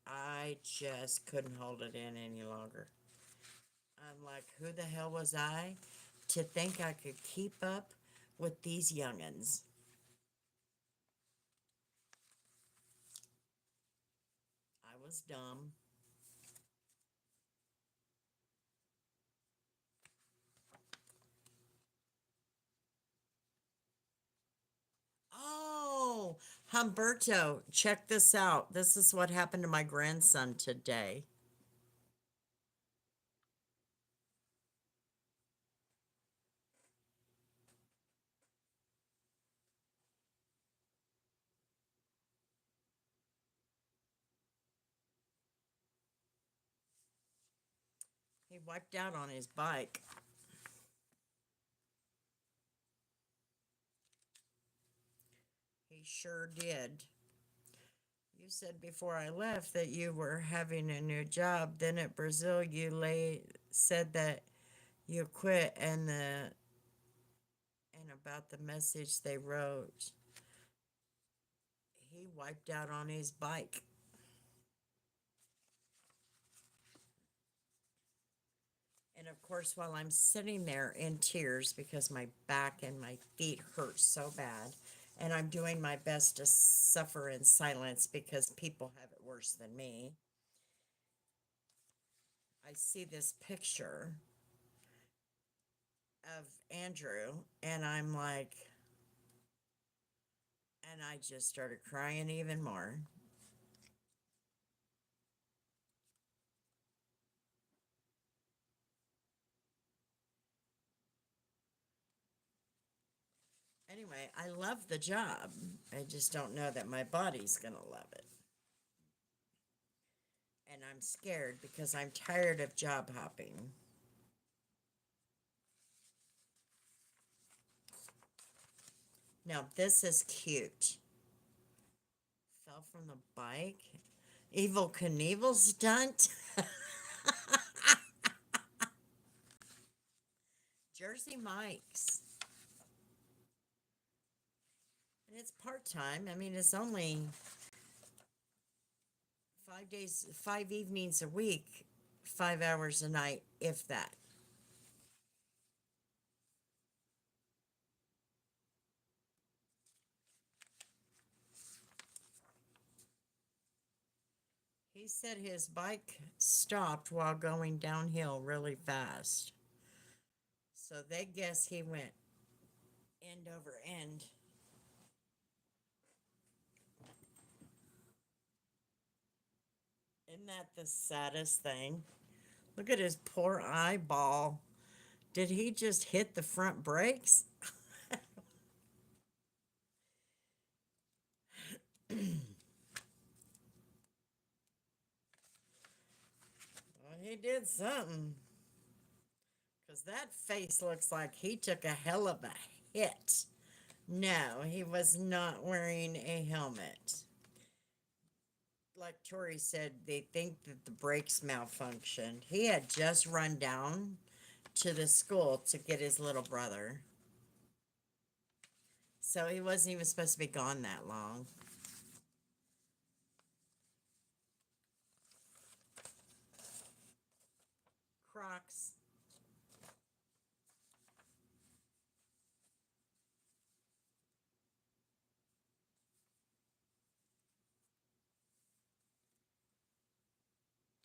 [SPEAKER 3] I just couldn't hold it in any longer. I'm like, who the hell was I to think I could keep up with these young'uns? I was dumb. Humberto, check this out. This is what happened to my grandson today. He wiped out on his bike. He sure did. You said before I left that you were having a new job. Then at Brazil, said that you quit, and about the message they wrote, he wiped out on his bike. And of course, while I'm sitting there in tears because my back and my feet hurt so bad, and I'm doing my best to suffer in silence because people have it worse than me, I see this picture of Andrew, and I'm like, and I just started crying even more. Anyway, I love the job. I just don't know that my body's going to love it. And I'm scared because I'm tired of job hopping. Now, this is cute. Fell from the bike. Evil Knievel stunt. Jersey Mike's. And it's part-time. I mean, it's only 5 days, 5 evenings a week, 5 hours a night, if that. He said his bike stopped while going downhill really fast. So they guess he went end over end. Isn't that the saddest thing? Look at his poor eyeball. Did he just hit the front brakes? Well, he did something. Because that face looks like he took a hell of a hit. No, he was not wearing a helmet. Like Tori said, they think that the brakes malfunctioned. He had just run down to the school to get his little brother. So he wasn't even supposed to be gone that long. Crocs.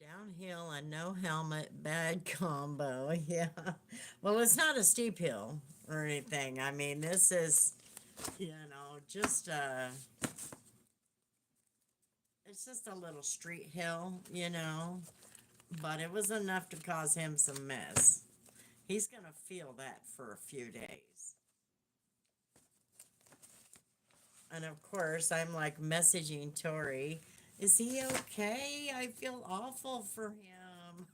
[SPEAKER 3] Downhill and no helmet, bad combo. Yeah. Well, it's not a steep hill or anything. I mean, this is, just it's just a little street hill, but it was enough to cause him some mess. He's going to feel that for a few days. And of course, I'm like messaging Tori, is he okay? I feel awful for him.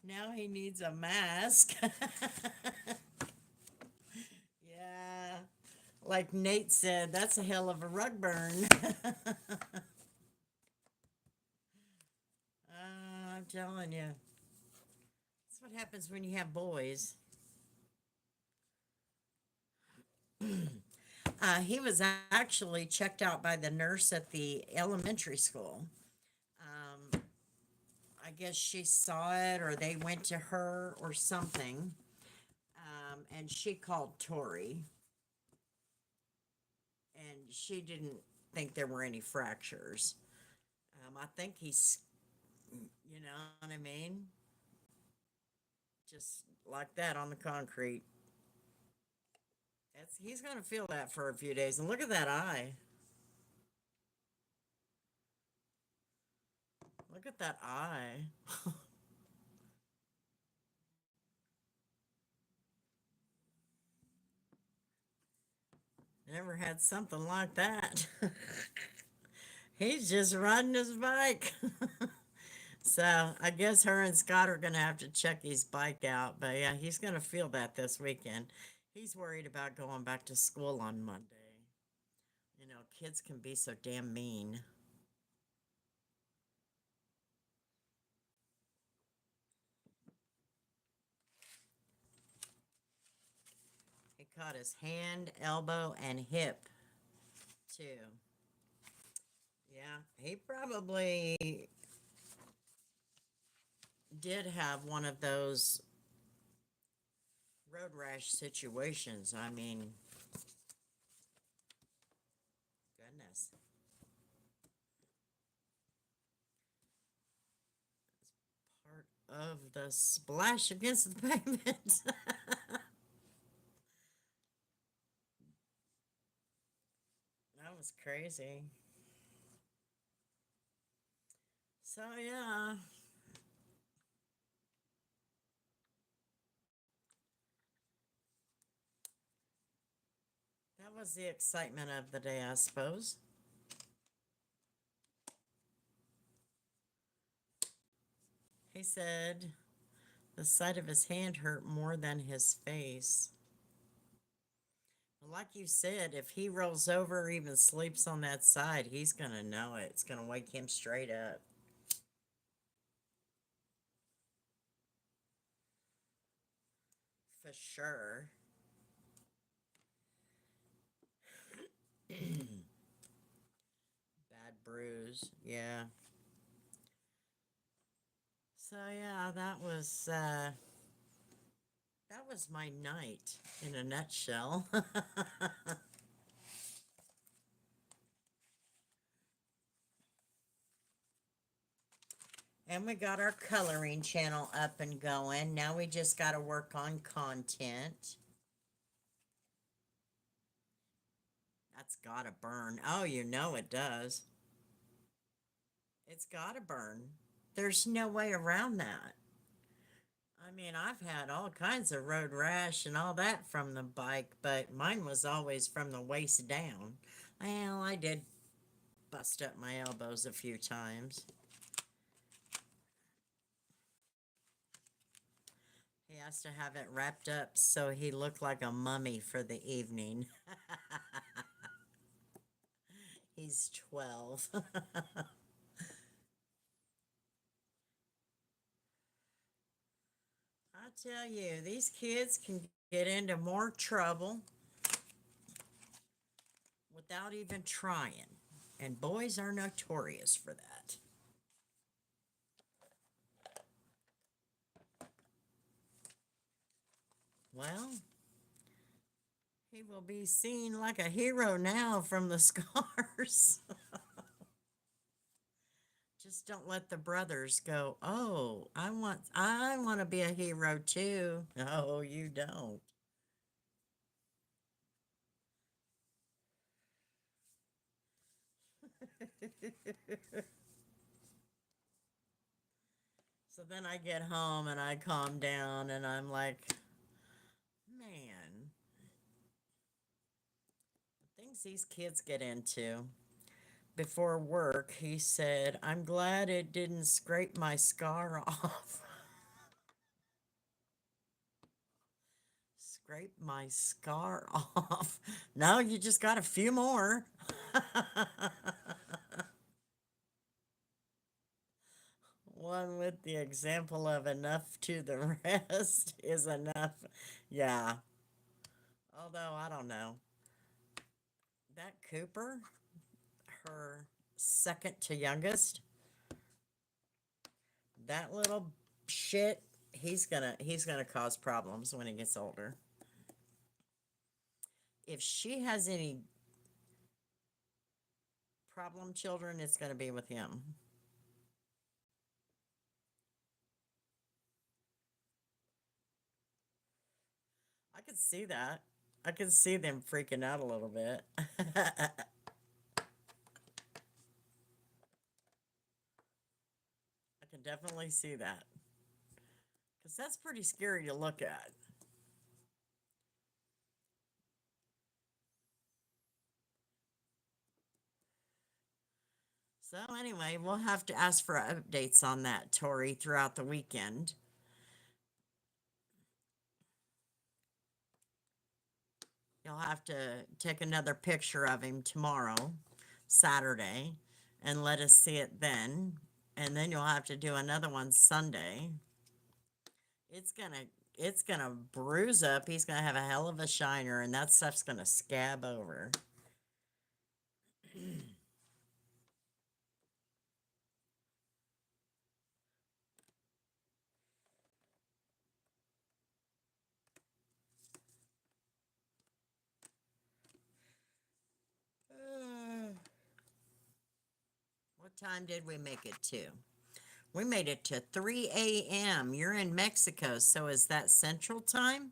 [SPEAKER 3] Now he needs a mask. Yeah. Like Nate said, that's a hell of a rug burn. I'm telling you. That's what happens when you have boys. He was actually checked out by the nurse at the elementary school. I guess she saw it or they went to her or something. And she called Tori. And she didn't think there were any fractures. I think he's, you know what I mean? Just like that on the concrete. He's gonna feel that for a few days. And look at that eye. Look at that eye. Never had something like that. He's just riding his bike. So I guess her and Scott are gonna have to check his bike out. But yeah, he's gonna feel that this weekend. He's worried about going back to school on Monday. You know, kids can be so damn mean. He caught his hand, elbow, and hip too. Yeah, he probably did have one of those road rash situations. I mean, goodness. Part of the splash against the pavement. That was crazy. So, yeah. That was the excitement of the day, I suppose. He said the side of his hand hurt more than his face. Like you said, if he rolls over or even sleeps on that side, he's going to know it. It's going to wake him straight up. For sure. Bad bruise. Yeah. So yeah, that was my night in a nutshell. And we got our coloring channel up and going. Now we just got to work on content. That's got to burn. Oh, you know it does. It's got to burn. There's no way around that. I mean, I've had all kinds of road rash and all that from the bike, but mine was always from the waist down. Well, I did bust up my elbows a few times. He has to have it wrapped up so he looked like a mummy for the evening. He's 12. I tell you, these kids can get into more trouble without even trying. And boys are notorious for that. Well, he will be seen like a hero now from the scars. Just don't let the brothers go, "Oh, I want to be a hero too." No, you don't. So then I get home and I calm down and I'm like, man, the things these kids get into. Before work, he said, "I'm glad it didn't scrape my scar off." Scrape my scar off. No, you just got a few more. One with the example of enough to the rest is enough. Yeah. Although, I don't know. That Cooper, her second to youngest, that little shit, he's gonna cause problems when he gets older. If she has any problem children, it's gonna be with him. I could see that. I can see them freaking out a little bit. I can definitely see that. Because that's pretty scary to look at. So anyway, we'll have to ask for updates on that, Tori, throughout the weekend. You'll have to take another picture of him tomorrow, Saturday, and let us see it then. And then you'll have to do another one Sunday. It's gonna bruise up. He's gonna have a hell of a shiner, and that stuff's gonna scab over. What time did we make it to? We made it to 3 a.m. You're in Mexico, so is that Central Time?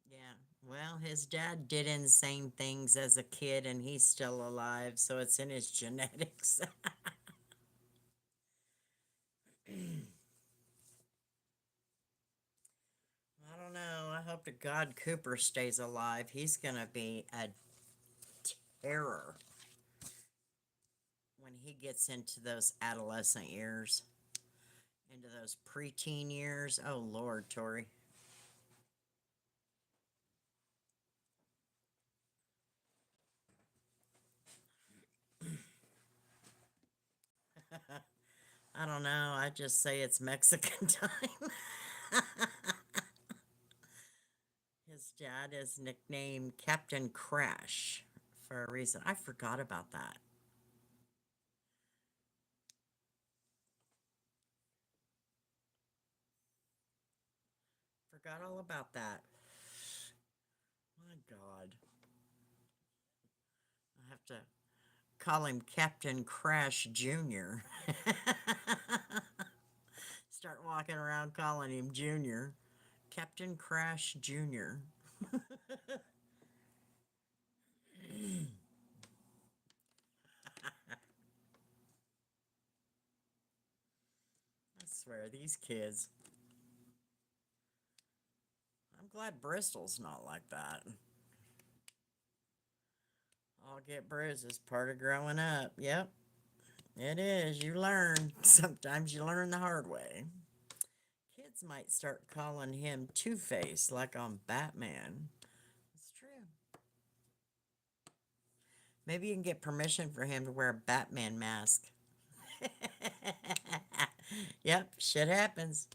[SPEAKER 3] Yeah. Well, his dad did insane things as a kid, and he's still alive, so it's in his genetics. I don't know. I hope to God Cooper stays alive. He's gonna be a terror when he gets into those adolescent years, into those preteen years. Oh, Lord, Tori. I don't know. I just say it's Mexican time. His dad is nicknamed Captain Crash for a reason. I forgot about that. Forgot all about that. My God. I have to call him Captain Crash Jr. Start walking around calling him Junior. Captain Crash Jr. I swear, these kids. I'm glad Bristol's not like that. I'll get bruises, part of growing up. Yep, it is. You learn. Sometimes you learn the hard way. Kids might start calling him Two-Face, like on Batman. It's true. Maybe you can get permission for him to wear a Batman mask. Yep, shit happens.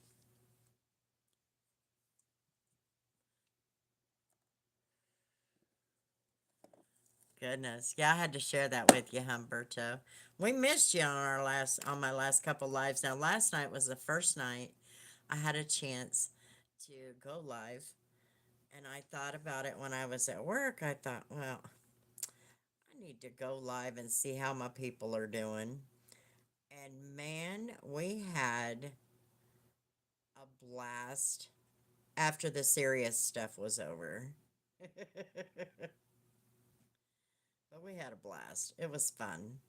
[SPEAKER 3] Goodness. Yeah, I had to share that with you, Humberto. We missed you on my last couple lives. Now, last night was the first night I had a chance to go live. And I thought about it when I was at work. I thought, well, I need to go live and see how my people are doing. And man, we had a blast after the serious stuff was over. But we had a blast. It was fun.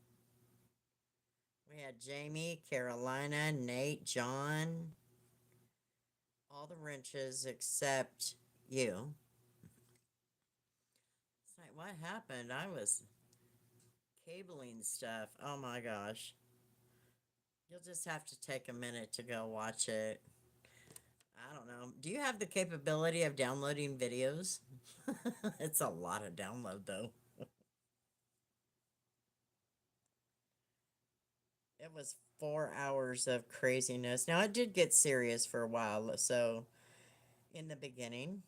[SPEAKER 3] We had Jamie, Carolina, Nate, John, all the wrenches except you. It's like, what happened? I was cabling stuff. Oh my gosh. You'll just have to take a minute to go watch it. I don't know. Do you have the capability of downloading videos? It's a lot of download, though. It was 4 hours of craziness. Now, it did get serious for a while, so in the beginning.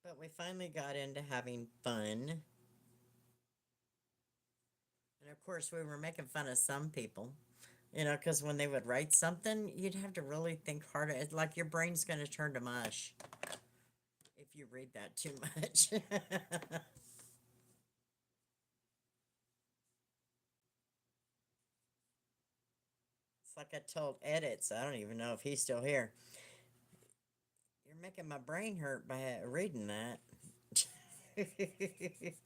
[SPEAKER 3] But we finally got into having fun. And of course, we were making fun of some people, because when they would write something, you'd have to really think harder. It's like your brain's going to turn to mush if you read that too much. like I told Edits. I don't even know if he's still here. You're making my brain hurt by reading that. It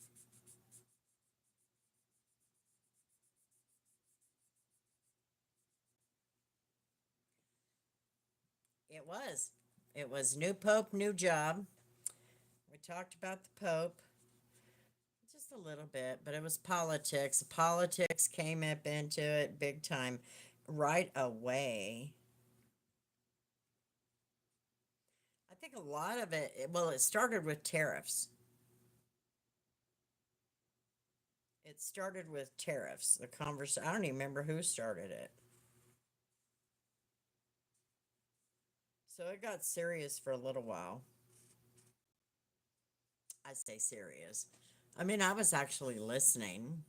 [SPEAKER 3] was. It was new pope, new job. We talked about the pope just a little bit, but it was politics. Politics came up into it big time right away. I think a lot of it, well, it started with tariffs. It started with tariffs. The conversation, I don't even remember who started it. So it got serious for a little while. I say serious. I mean, I was actually listening,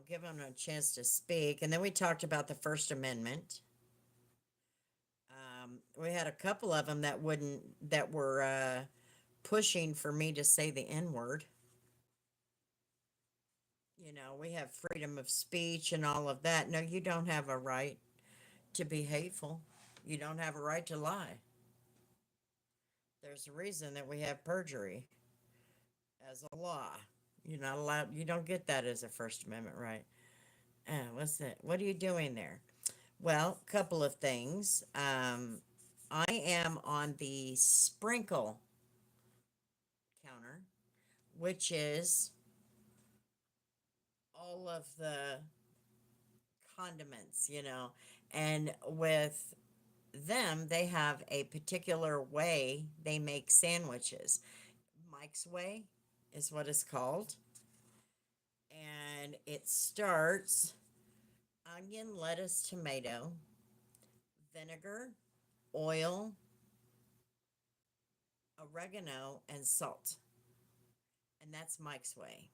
[SPEAKER 3] give them a chance to speak. And then we talked about the First Amendment. We had a couple of them that were pushing for me to say the N word. We have freedom of speech and all of that. No, you don't have a right to be hateful. You don't have a right to lie. There's a reason that we have perjury as a law. You're not allowed, you don't get that as a First Amendment right. What's that? What are you doing there? Well, a couple of things. I am on the sprinkle counter, which is all of the condiments, and with them, they have a particular way they make sandwiches. Mike's Way is what it's called. And it starts onion, lettuce, tomato, vinegar, oil, oregano, and salt. And that's Mike's Way.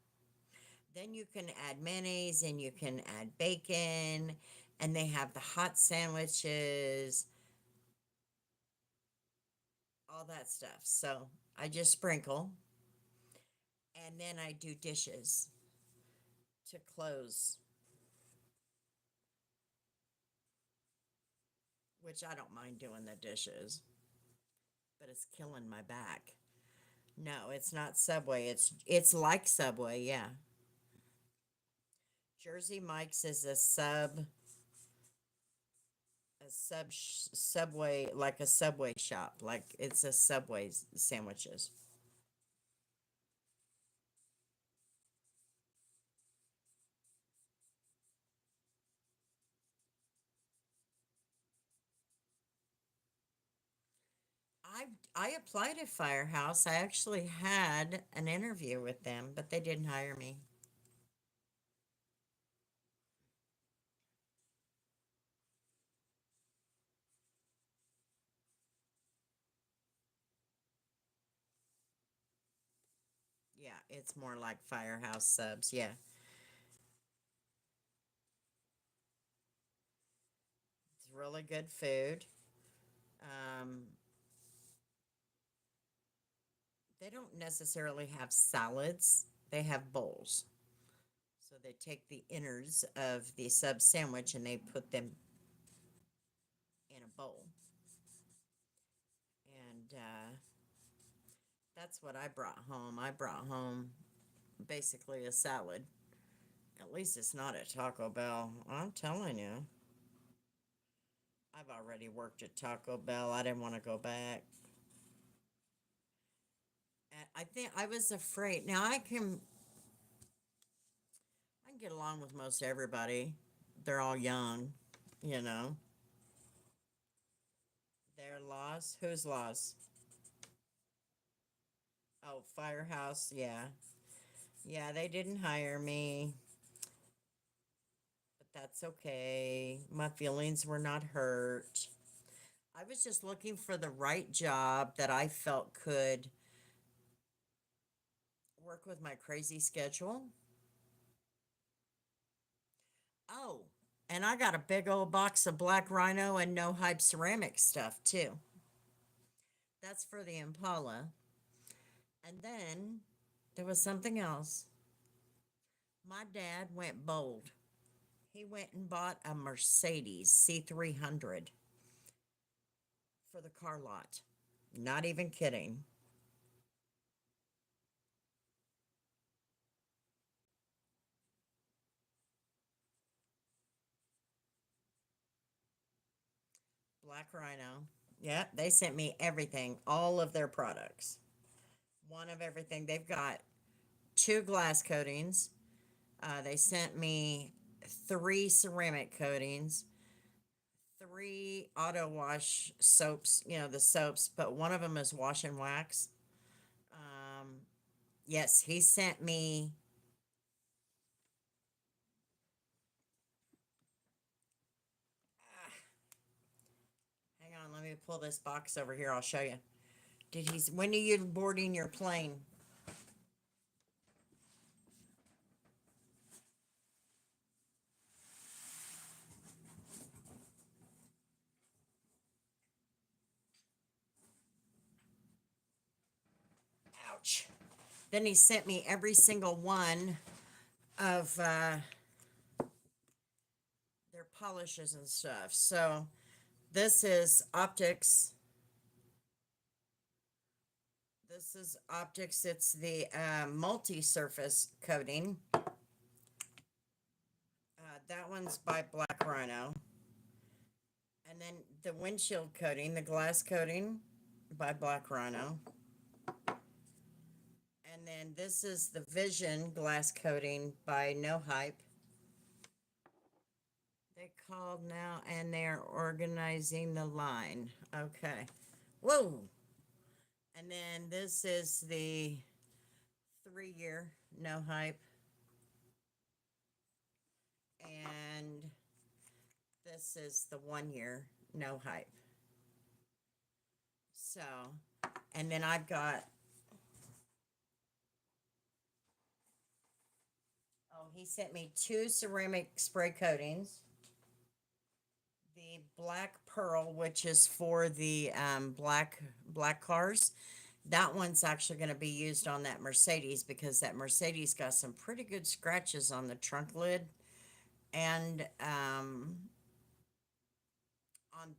[SPEAKER 3] Then you can add mayonnaise and you can add bacon, and they have the hot sandwiches, all that stuff. So I just sprinkle, and then I do dishes to close, which I don't mind doing the dishes, but it's killing my back. No, it's not Subway. It's like Subway, yeah. Jersey Mike's is Subway, like a Subway shop, like it's a Subway sandwiches. I applied at Firehouse. I actually had an interview with them, but they didn't hire me. Yeah, it's more like Firehouse Subs. Yeah. It's really good food. Um, they don't necessarily have salads, they have bowls. So they take the innards of the sub sandwich and they put them in a bowl. And that's what I brought home. I brought home basically a salad. At least it's not at Taco Bell. I'm telling you. I've already worked at Taco Bell. I didn't want to go back. And I think I was afraid. Now I can get along with most everybody. They're all young, you know. Their loss? Whose loss? Oh, Firehouse, yeah. Yeah, they didn't hire me, but that's okay. My feelings were not hurt. I was just looking for the right job that I felt could work with my crazy schedule. Oh, and I got a big old box of black rhino and no hype ceramic stuff too. That's for the Impala. And then there was something else. My dad went bold. He went and bought a Mercedes C300 for the car lot. Not even kidding. Black Rhino. Yeah, they sent me everything, all of their products. One of everything. They've got 2 glass coatings. They sent me 3 ceramic coatings, 3 auto wash soaps, the soaps, but one of them is wash and wax. Yes, he sent me. Hang on, let me pull this box over here. I'll show you. When are you boarding your plane? Ouch. Then he sent me every single one of their polishes and stuff. So this is optics. This is optics. It's the multi-surface coating. That one's by Black Rhino. And then the windshield coating, the glass coating by Black Rhino. And then this is the Vision glass coating by No Hype. They called now and they're organizing the line. Okay. Whoa. And then this is the 3-year No Hype. And this is the 1-year No Hype. So, and then I've got, he sent me 2 ceramic spray coatings. The Black Pearl, which is for the black cars. That one's actually going to be used on that Mercedes because that Mercedes got some pretty good scratches on the trunk lid and on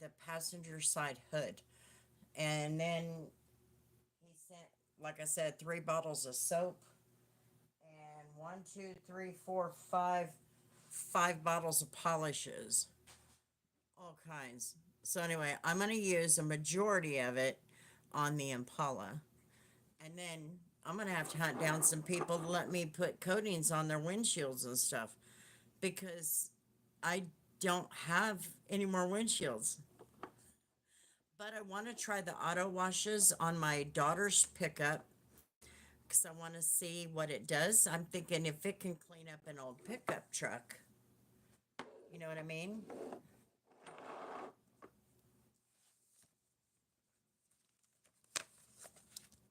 [SPEAKER 3] the passenger side hood. And then he sent, like I said, 3 bottles of soap and 1, 2, 3, 4, 5 bottles of polishes. All kinds. So anyway, I'm going to use a majority of it on the Impala. And then I'm going to have to hunt down some people to let me put coatings on their windshields and stuff because I don't have any more windshields. But I want to try the auto washes on my daughter's pickup because I want to see what it does. I'm thinking if it can clean up an old pickup truck. You know what I mean?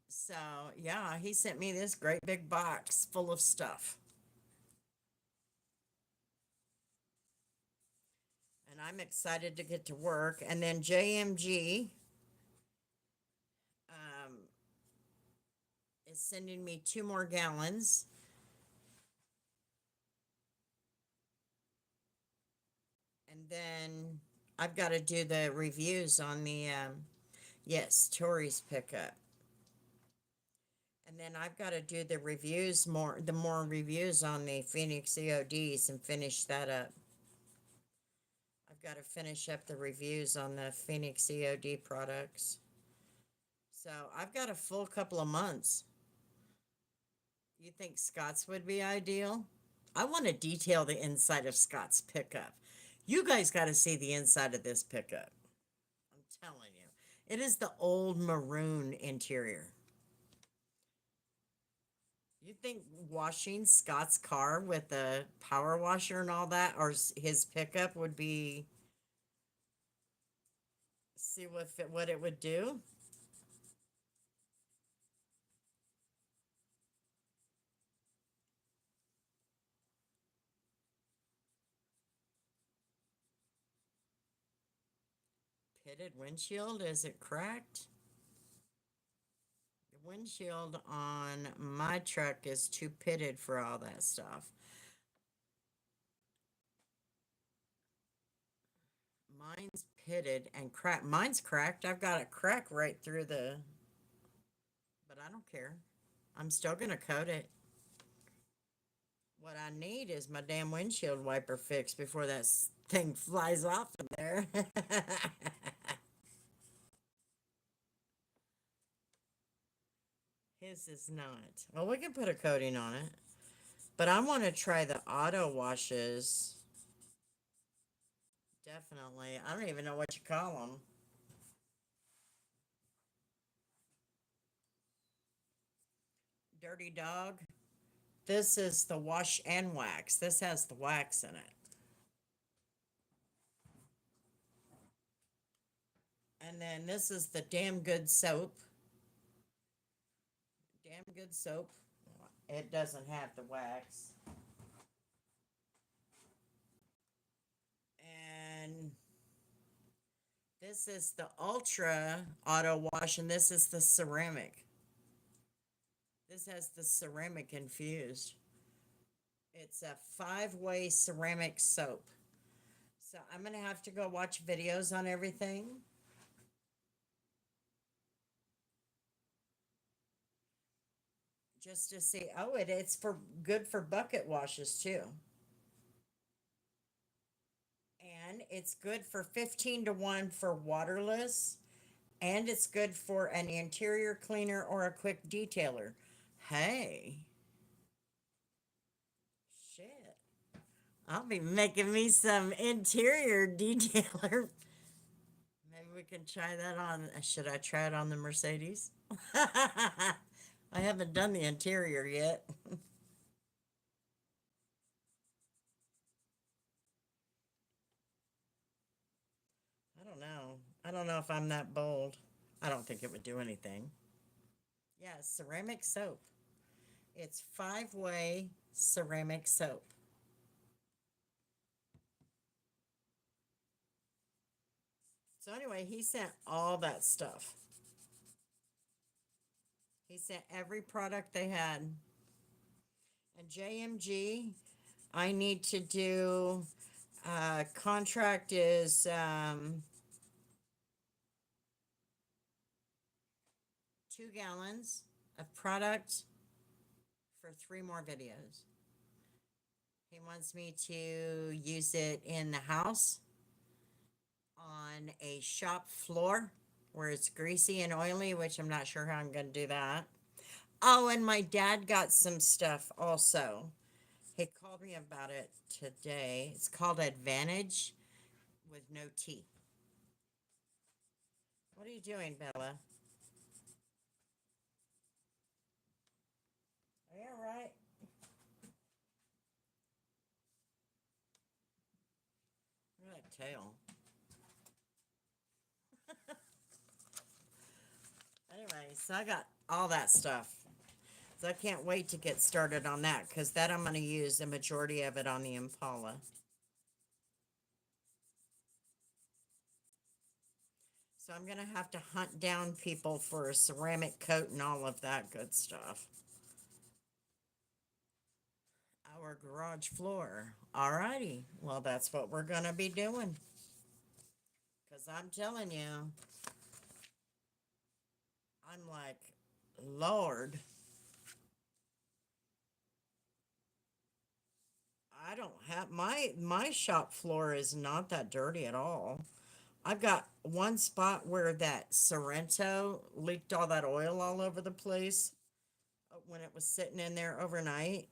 [SPEAKER 3] So, yeah, he sent me this great big box full of stuff. And I'm excited to get to work. And then JMG is sending me 2 more gallons. And then I've got to do the reviews on the, yes, Tori's pickup. And then I've got to do the more reviews on the Phoenix EODs and finish that up. I've got to finish up the reviews on the Phoenix EOD products. So I've got a full couple of months. You think Scott's would be ideal? I want to detail the inside of Scott's pickup. You guys got to see the inside of this pickup. I'm telling you. It is the old maroon interior. You think washing Scott's car with a power washer and all that, or his pickup would be, see what it would do? Pitted windshield, is it cracked? The windshield on my truck is too pitted for all that stuff. Mine's pitted and cracked. Mine's cracked. I've got a crack right through the, but I don't care. I'm still gonna coat it. What I need is my damn windshield wiper fixed before that thing flies off in there. His is not. Well, we can put a coating on it. But I want to try the auto washes. Definitely. I don't even know what you call them. Dirty Dog. This is the wash and wax. This has the wax in it. And then this is the Damn Good Soap. Damn Good Soap. It doesn't have the wax. And this is the Ultra Auto Wash, and this is the ceramic. This has the ceramic infused. It's a 5-way ceramic soap. So I'm going to have to go watch videos on everything. Just to see. Oh, it's good for bucket washes too. And it's good for 15-to-1 for waterless. And it's good for an interior cleaner or a quick detailer. Hey. Shit. I'll be making me some interior detailer. Maybe we can try that on. Should I try it on the Mercedes? I haven't done the interior yet. I don't know. I don't know if I'm that bold. I don't think it would do anything. Yeah, ceramic soap. It's 5-way ceramic soap. So anyway, he sent all that stuff. He sent every product they had. And JMG, I need to do, contract is 2 gallons of product for 3 more videos. He wants me to use it in the house, on a shop floor where it's greasy and oily, which I'm not sure how I'm going to do that. Oh, and my dad got some stuff also. He called me about it today. It's called Advantage with no T. What are you doing, Bella? Are you all right? Look at that tail. Anyway, so I got all that stuff. So I can't wait to get started on that, because that I'm going to use the majority of it on the Impala. So I'm going to have to hunt down people for a ceramic coat and all of that good stuff. Our garage floor. Alrighty. Well, that's what we're going to be doing. Because I'm telling you, I'm like, Lord, I don't have, my shop floor is not that dirty at all. I've got one spot where that Sorrento leaked all that oil all over the place when it was sitting in there overnight.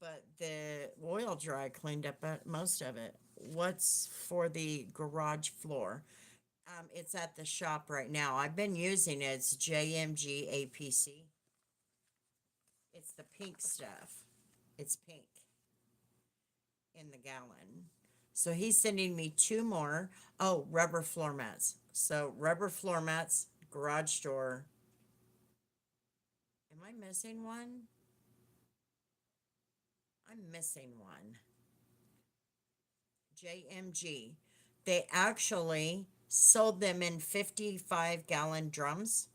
[SPEAKER 3] But the oil dry cleaned up most of it. What's for the garage floor? It's at the shop right now. I've been using it. It's JMG APC. It's the pink stuff. It's pink in the gallon. So he's sending me 2 more. Oh, rubber floor mats. So rubber floor mats, garage door. Am I missing one? I'm missing one. JMG. They actually sold them in 55-gallon drums.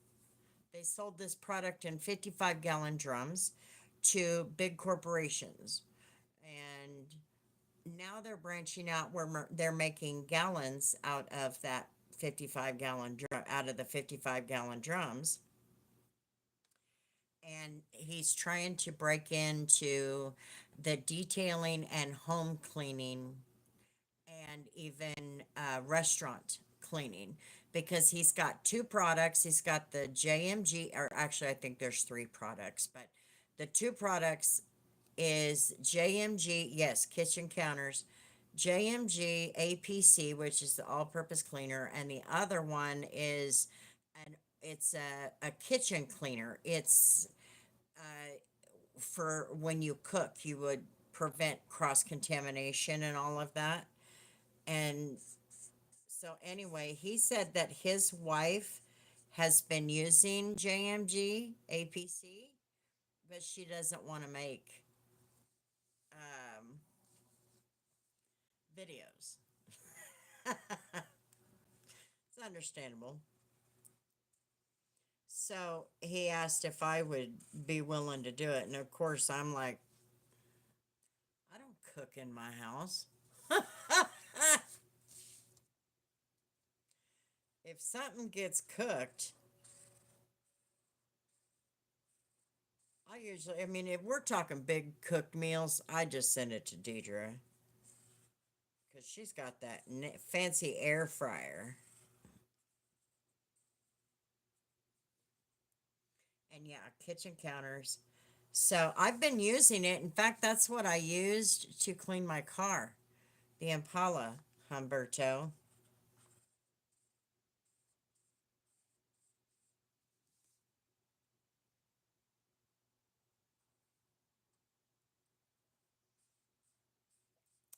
[SPEAKER 3] They sold this product in 55-gallon drums to big corporations. And now they're branching out where they're making gallons out of that 55-gallon drum, out of the 55-gallon drums. And he's trying to break into the detailing and home cleaning and even restaurant cleaning, because he's got two products. He's got the JMG, or actually, I think there's three products, but the two products is JMG, yes, kitchen counters, JMG APC, which is the all-purpose cleaner, and the other one is it's a kitchen cleaner. It's for when you cook, you would prevent cross-contamination and all of that. And so anyway, he said that his wife has been using JMG APC, but she doesn't want to make um, videos. It's understandable. So he asked if I would be willing to do it. And of course, I'm like, I don't cook in my house. If something gets cooked, I mean, if we're talking big cooked meals, I just send it to Deidre. Because she's got that fancy air fryer. And yeah, kitchen counters. So I've been using it. In fact, that's what I used to clean my car, the Impala, Humberto.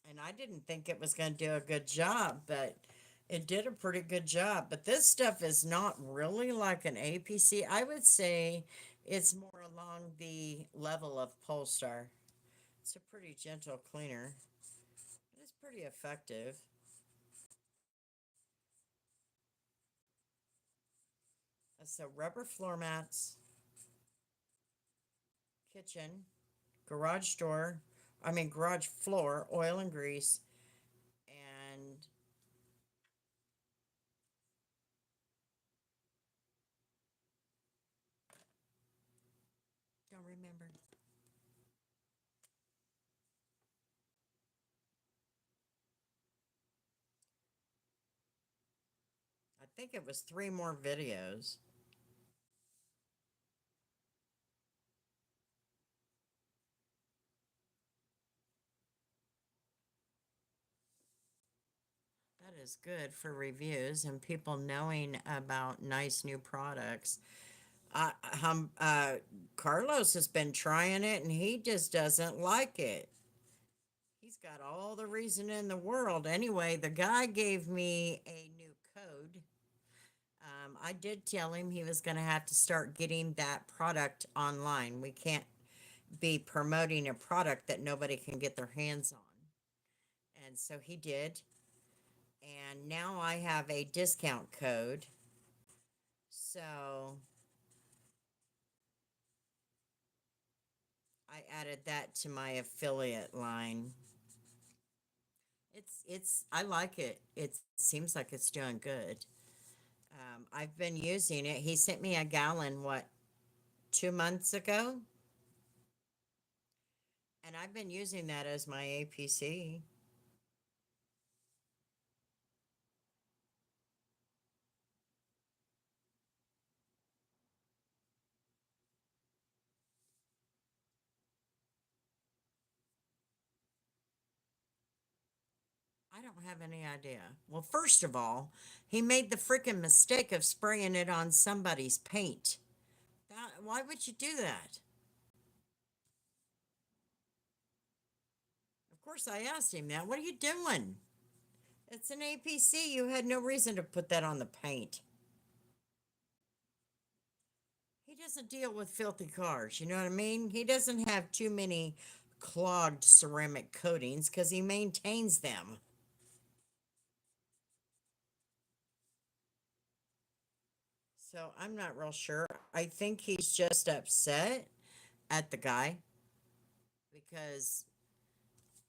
[SPEAKER 3] And I didn't think it was going to do a good job, but it did a pretty good job. But this stuff is not really like an APC. I would say it's more along the level of Polestar. It's a pretty gentle cleaner. It's pretty effective. So rubber floor mats, kitchen, garage door, garage floor, oil and grease, and don't remember. I think it was three more videos. That is good for reviews and people knowing about nice new products. Carlos has been trying it and he just doesn't like it. He's got all the reason in the world. Anyway, the guy gave me a new code. I did tell him he was going to have to start getting that product online. We can't be promoting a product that nobody can get their hands on. And so he did. And now I have a discount code. So I added that to my affiliate line. I like it. It seems like it's doing good. I've been using it. He sent me a gallon, 2 months ago? And I've been using that as my APC. I don't have any idea. Well, first of all, he made the freaking mistake of spraying it on somebody's paint. Why would you do that? Of course, I asked him that. What are you doing? It's an APC. You had no reason to put that on the paint. He doesn't deal with filthy cars. You know what I mean? He doesn't have too many clogged ceramic coatings because he maintains them. So I'm not real sure. I think he's just upset at the guy because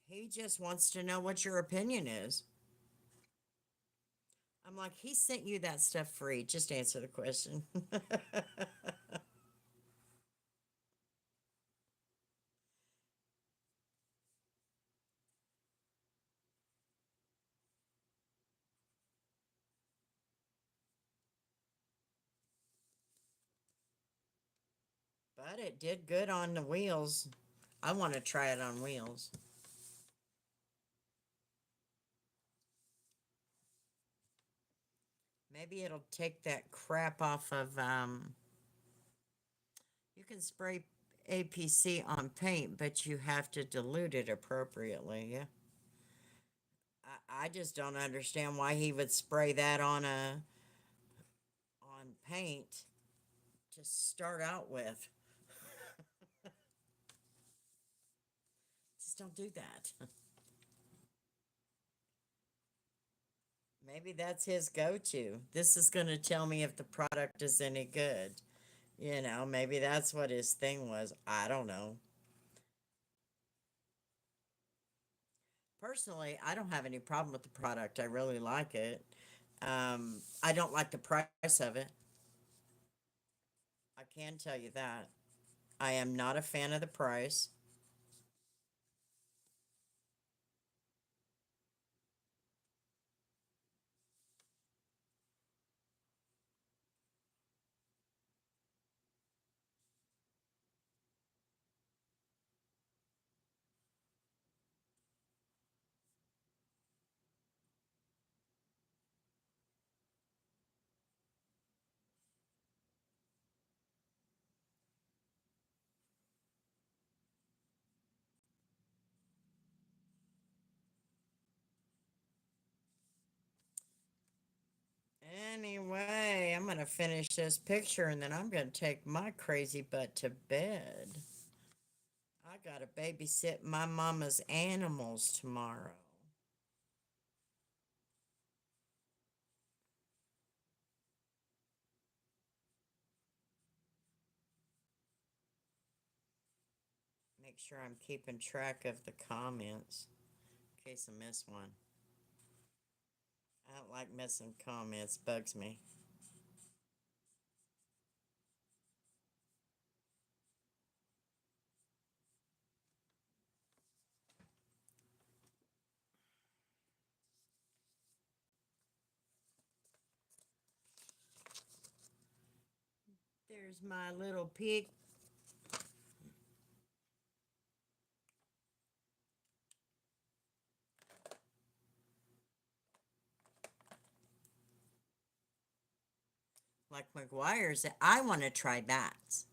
[SPEAKER 3] He just wants to know what your opinion is. I'm like, he sent you that stuff free. Just answer the question. But it did good on the wheels. I want to try it on wheels. Maybe it'll take that crap off of, you can spray APC on paint, but you have to dilute it appropriately. Yeah. I just don't understand why he would spray that on paint to start out with. Just don't do that. Maybe that's his go-to. This is going to tell me if the product is any good. You know, maybe that's what his thing was. I don't know. Personally, I don't have any problem with the product. I really like it. I don't like the price of it. I can tell you that. I am not a fan of the price. Anyway, I'm going to finish this picture and then I'm going to take my crazy butt to bed. I got to babysit my mama's animals tomorrow. Make sure I'm keeping track of the comments in case I miss one. I don't like missing comments, bugs me. There's my little pig. Like McGuire's. I want to try that.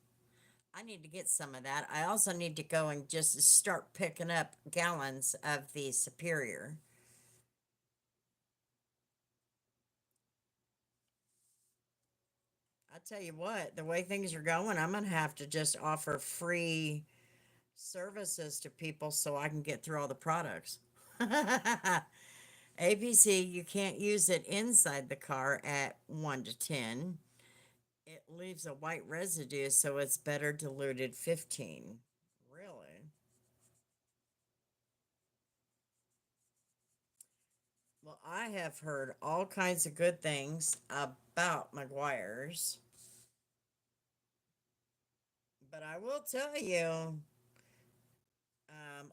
[SPEAKER 3] I need to get some of that. I also need to go and just start picking up gallons of the Superior. I tell you what, the way things are going, I'm going to have to just offer free services to people so I can get through all the products. APC, you can't use it inside the car at 1 to 10. It leaves a white residue, so it's better diluted 15. Really? Well, I have heard all kinds of good things about McGuire's. But I will tell you,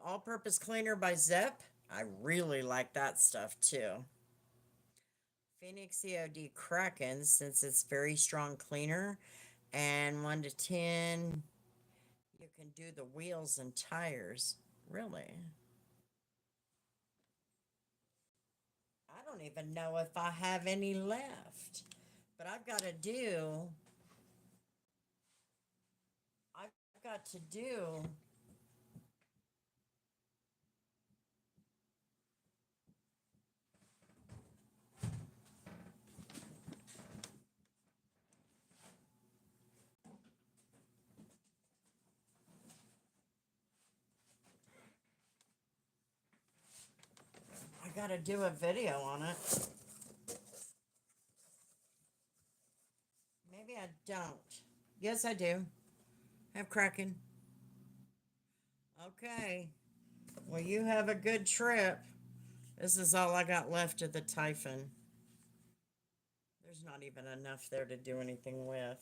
[SPEAKER 3] all-purpose cleaner by Zep, I really like that stuff too. Phoenix COD Kraken, since it's very strong cleaner, and 1 to 10, you can do the wheels and tires. Really? I don't even know if I have any left, but I've got to do a video on it. Maybe I don't. Yes, I do. Have Kraken. Okay. Well, you have a good trip. This is all I got left of the Typhon. There's not even enough there to do anything with.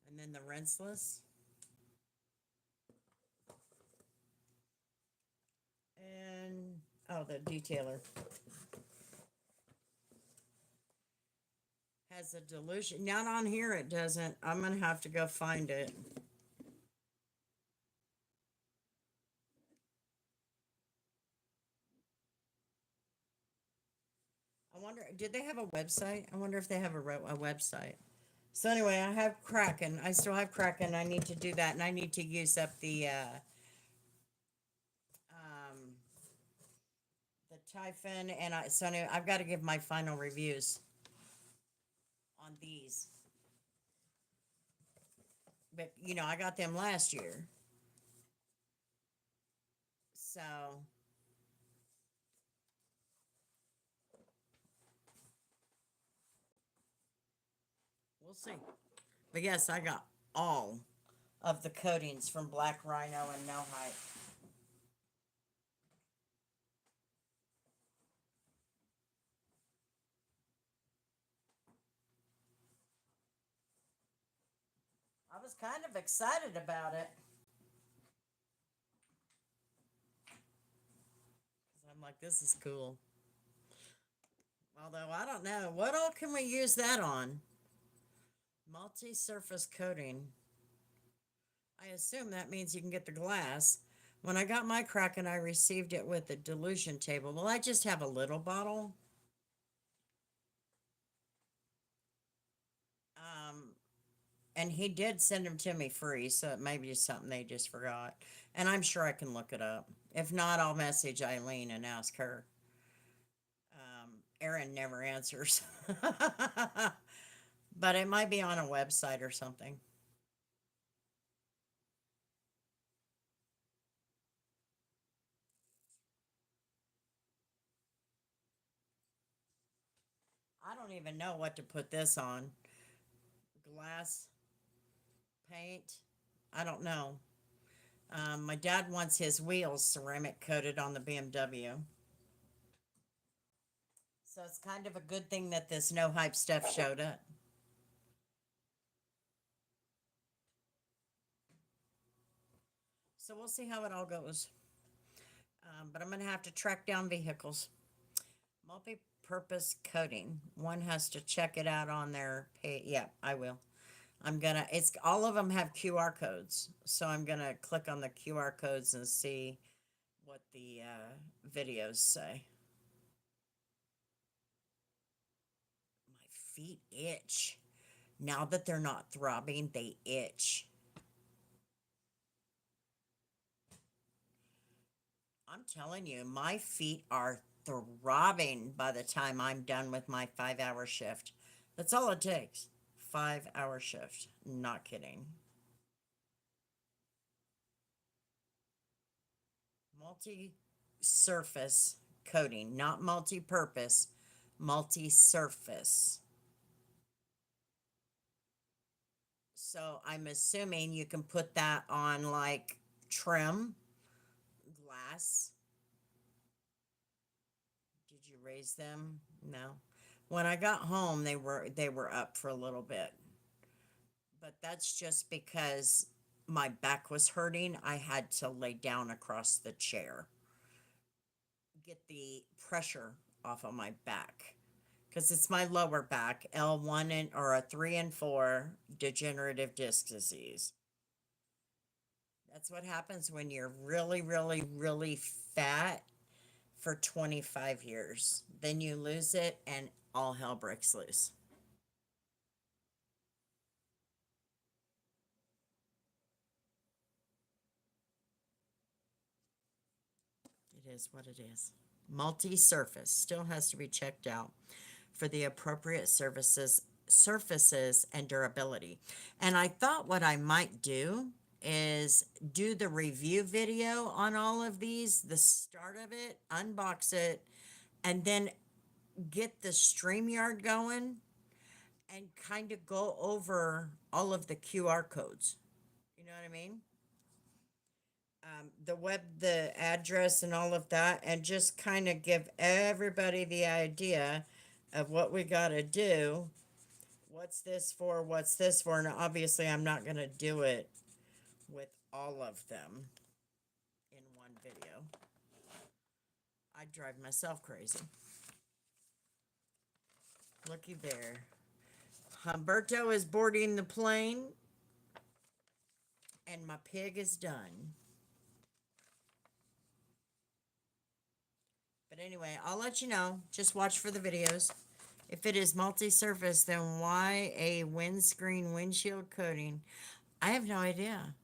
[SPEAKER 3] And then the rinseless. And, oh, the detailer. Has a dilution. Not on here, it doesn't. I'm going to have to go find it. I wonder, did they have a website? I wonder if they have a website. So anyway, I have Kraken. I still have Kraken. I need to do that, and I need to use up the Typhon, and so anyway, I've got to give my final reviews on these. But you know, I got them last year, so we'll see. But yes, I got all of the coatings from Black Rhino and No Hype. I was kind of excited about it. 'Cause I'm like, this is cool. Although I don't know, what all can we use that on? Multi-surface coating. I assume that means you can get the glass. When I got my Kraken, I received it with a dilution table. Well, I just have a little bottle. And he did send them to me free, so it may be something they just forgot. And I'm sure I can look it up. If not, I'll message Eileen and ask her. Erin never answers. But it might be on a website or something. I don't even know what to put this on. Glass, paint, I don't know. My dad wants his wheels ceramic coated on the BMW. So it's kind of a good thing that this No Hype stuff showed up. So we'll see how it all goes. But I'm going to have to track down vehicles. Multi-purpose coating. One has to check it out on their page. Yeah, I will. It's all of them have QR codes. So I'm going to click on the QR codes and see what the videos say. My feet itch. Now that they're not throbbing, they itch. I'm telling you, my feet are throbbing by the time I'm done with my 5-hour shift. That's all it takes. 5-hour shift. Not kidding. Multi-surface coating, not multi-purpose, multi-surface. So I'm assuming you can put that on like trim, glass. Did you raise them? No. When I got home, they were up for a little bit. But that's just because my back was hurting. I had to lay down across the chair. Get the pressure off of my back. Because it's my lower back, L1 or a 3 and 4 degenerative disc disease. That's what happens when you're really, really, really fat for 25 years. Then you lose it and all hell breaks loose. It is what it is. Multi-surface still has to be checked out for the appropriate surfaces and durability. And I thought what I might do is do the review video on all of these, the start of it, unbox it, and then get the StreamYard going and kind of go over all of the QR codes. You know what I mean? the address and all of that, and just kind of give everybody the idea of what we got to do. What's this for? What's this for? And obviously, I'm not going to do it with all of them in one video. I'd drive myself crazy. Looky there. Humberto is boarding the plane, and my pig is done. But anyway, I'll let you know. Just watch for the videos. If it is multi-surface, then why a windshield coating? I have no idea.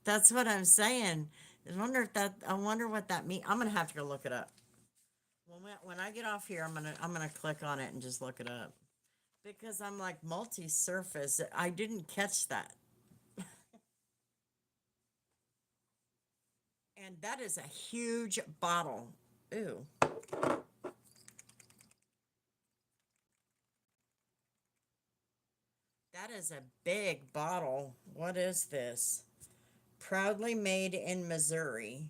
[SPEAKER 3] That's what I'm saying. I wonder what that means. I'm gonna have to go look it up. When I get off here, I'm gonna click on it and just look it up. Because I'm like multi-surface. I didn't catch that. And that is a huge bottle. Ooh. That is a big bottle. What is this? Proudly made in Missouri.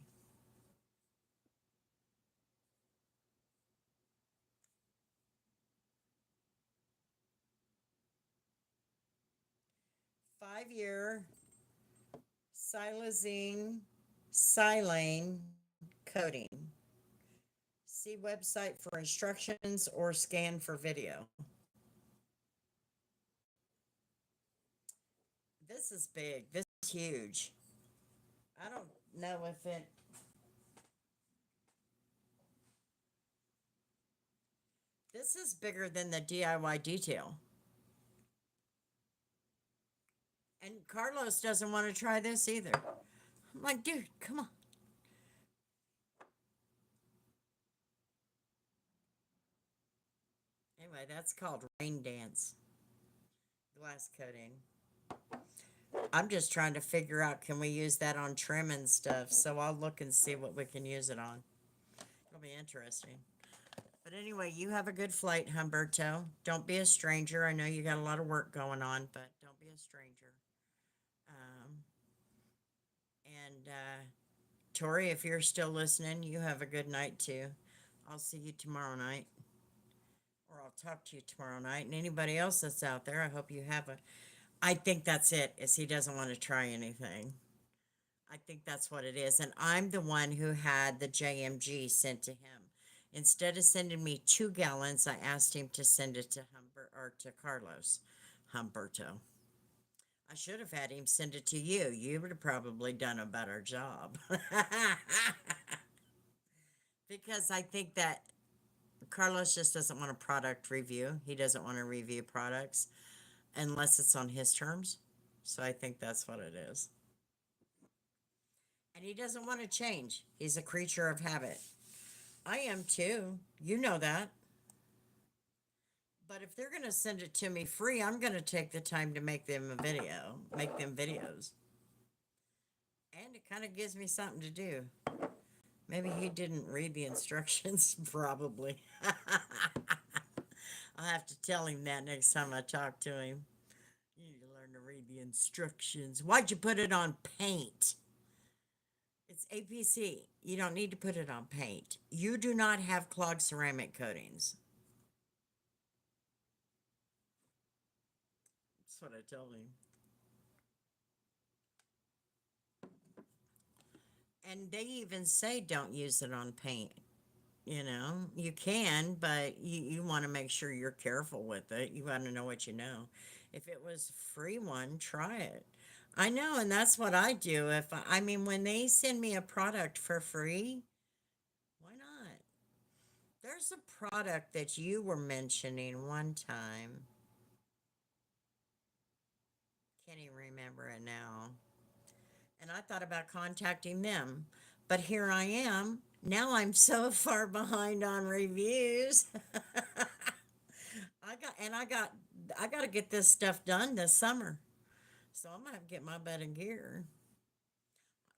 [SPEAKER 3] Five-year silane coating. See website for instructions or scan for video. This is big. This is huge. I don't know if it... This is bigger than the DIY detail. And Carlos doesn't want to try this either. I'm like, dude, come on. Anyway, that's called rain dance. Glass coating. I'm just trying to figure out, can we use that on trim and stuff? So I'll look and see what we can use it on. It'll be interesting. But anyway, you have a good flight, Humberto. Don't be a stranger. I know you got a lot of work going on, but don't be a stranger. Tori, if you're still listening, you have a good night too. I'll see you tomorrow night. Or I'll talk to you tomorrow night. And anybody else that's out there, I hope you have a... I think that's it, is he doesn't want to try anything. I think that's what it is. And I'm the one who had the JMG sent to him. Instead of sending me 2 gallons, I asked him to send it to Carlos Humberto. I should have had him send it to you. You would have probably done a better job. Because I think that Carlos just doesn't want a product review. He doesn't want to review products unless it's on his terms. So I think that's what it is. And he doesn't want to change. He's a creature of habit. I am too. You know that. But if they're going to send it to me free, I'm going to take the time to make them a video, make them videos. And it kind of gives me something to do. Maybe he didn't read the instructions, probably. I'll have to tell him that next time I talk to him. You need to learn to read the instructions. Why'd you put it on paint? It's APC. You don't need to put it on paint. You do not have clogged ceramic coatings. That's what I tell him. And they even say don't use it on paint. You know, you can, but you want to make sure you're careful with it. You want to know what you know. If it was a free one, try it. I know, and that's what I do. I mean, when they send me a product for free, why not? There's a product that you were mentioning one time. Can't even remember it now. And I thought about contacting them, but here I am. Now I'm so far behind on reviews. I got to get this stuff done this summer. So I'm gonna have to get my butt in gear.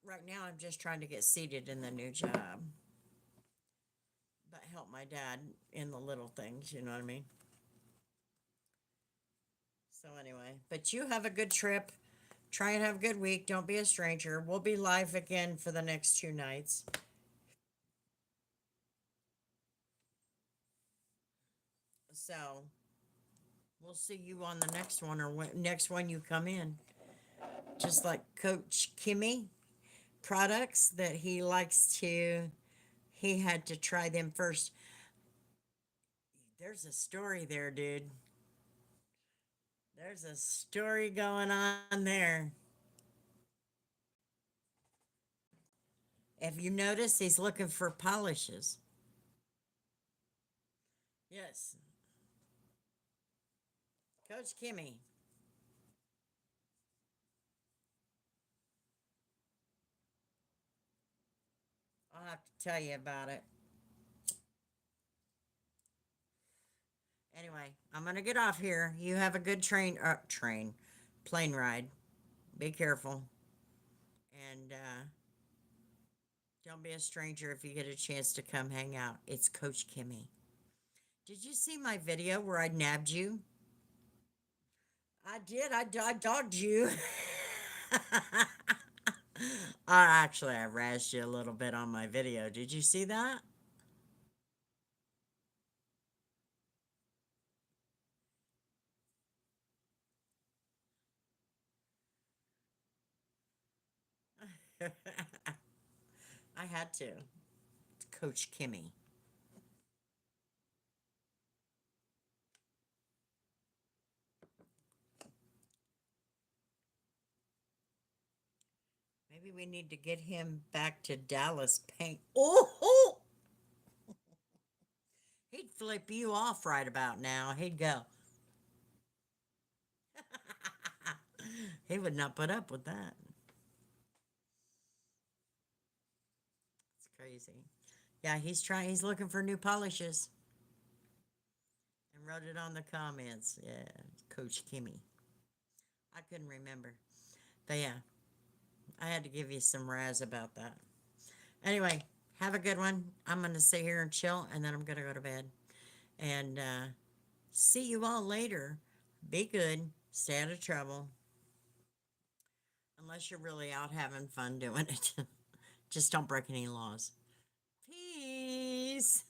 [SPEAKER 3] Right now I'm just trying to get seated in the new job. But help my dad in the little things, you know what I mean? So anyway, but you have a good trip. Try and have a good week. Don't be a stranger. We'll be live again for the next 2 nights. So we'll see you on the next one or next one you come in. Just like Coach Kimmy products that he likes to, he had to try them first. There's a story there, dude. There's a story going on there. If you notice, he's looking for polishes. Yes. Coach Kimmy. I'll have to tell you about it. Anyway, I'm going to get off here. You have a good plane ride. Be careful. And don't be a stranger if you get a chance to come hang out. It's Coach Kimmy. Did you see my video where I nabbed you? I did. I dogged you. Actually, I razzed you a little bit on my video. Did you see that? I had to. It's Coach Kimmy. Maybe we need to get him back to Dallas paint. Oh! He'd flip you off right about now. He'd go. He would not put up with that. It's crazy. Yeah, he's looking for new polishes. And wrote it on the comments. Yeah, Coach Kimmy. I couldn't remember. But yeah, I had to give you some razz about that. Anyway, have a good one. I'm going to sit here and chill, and then I'm going to go to bed. And see you all later. Be good. Stay out of trouble. Unless you're really out having fun doing it. Just don't break any laws. Peace.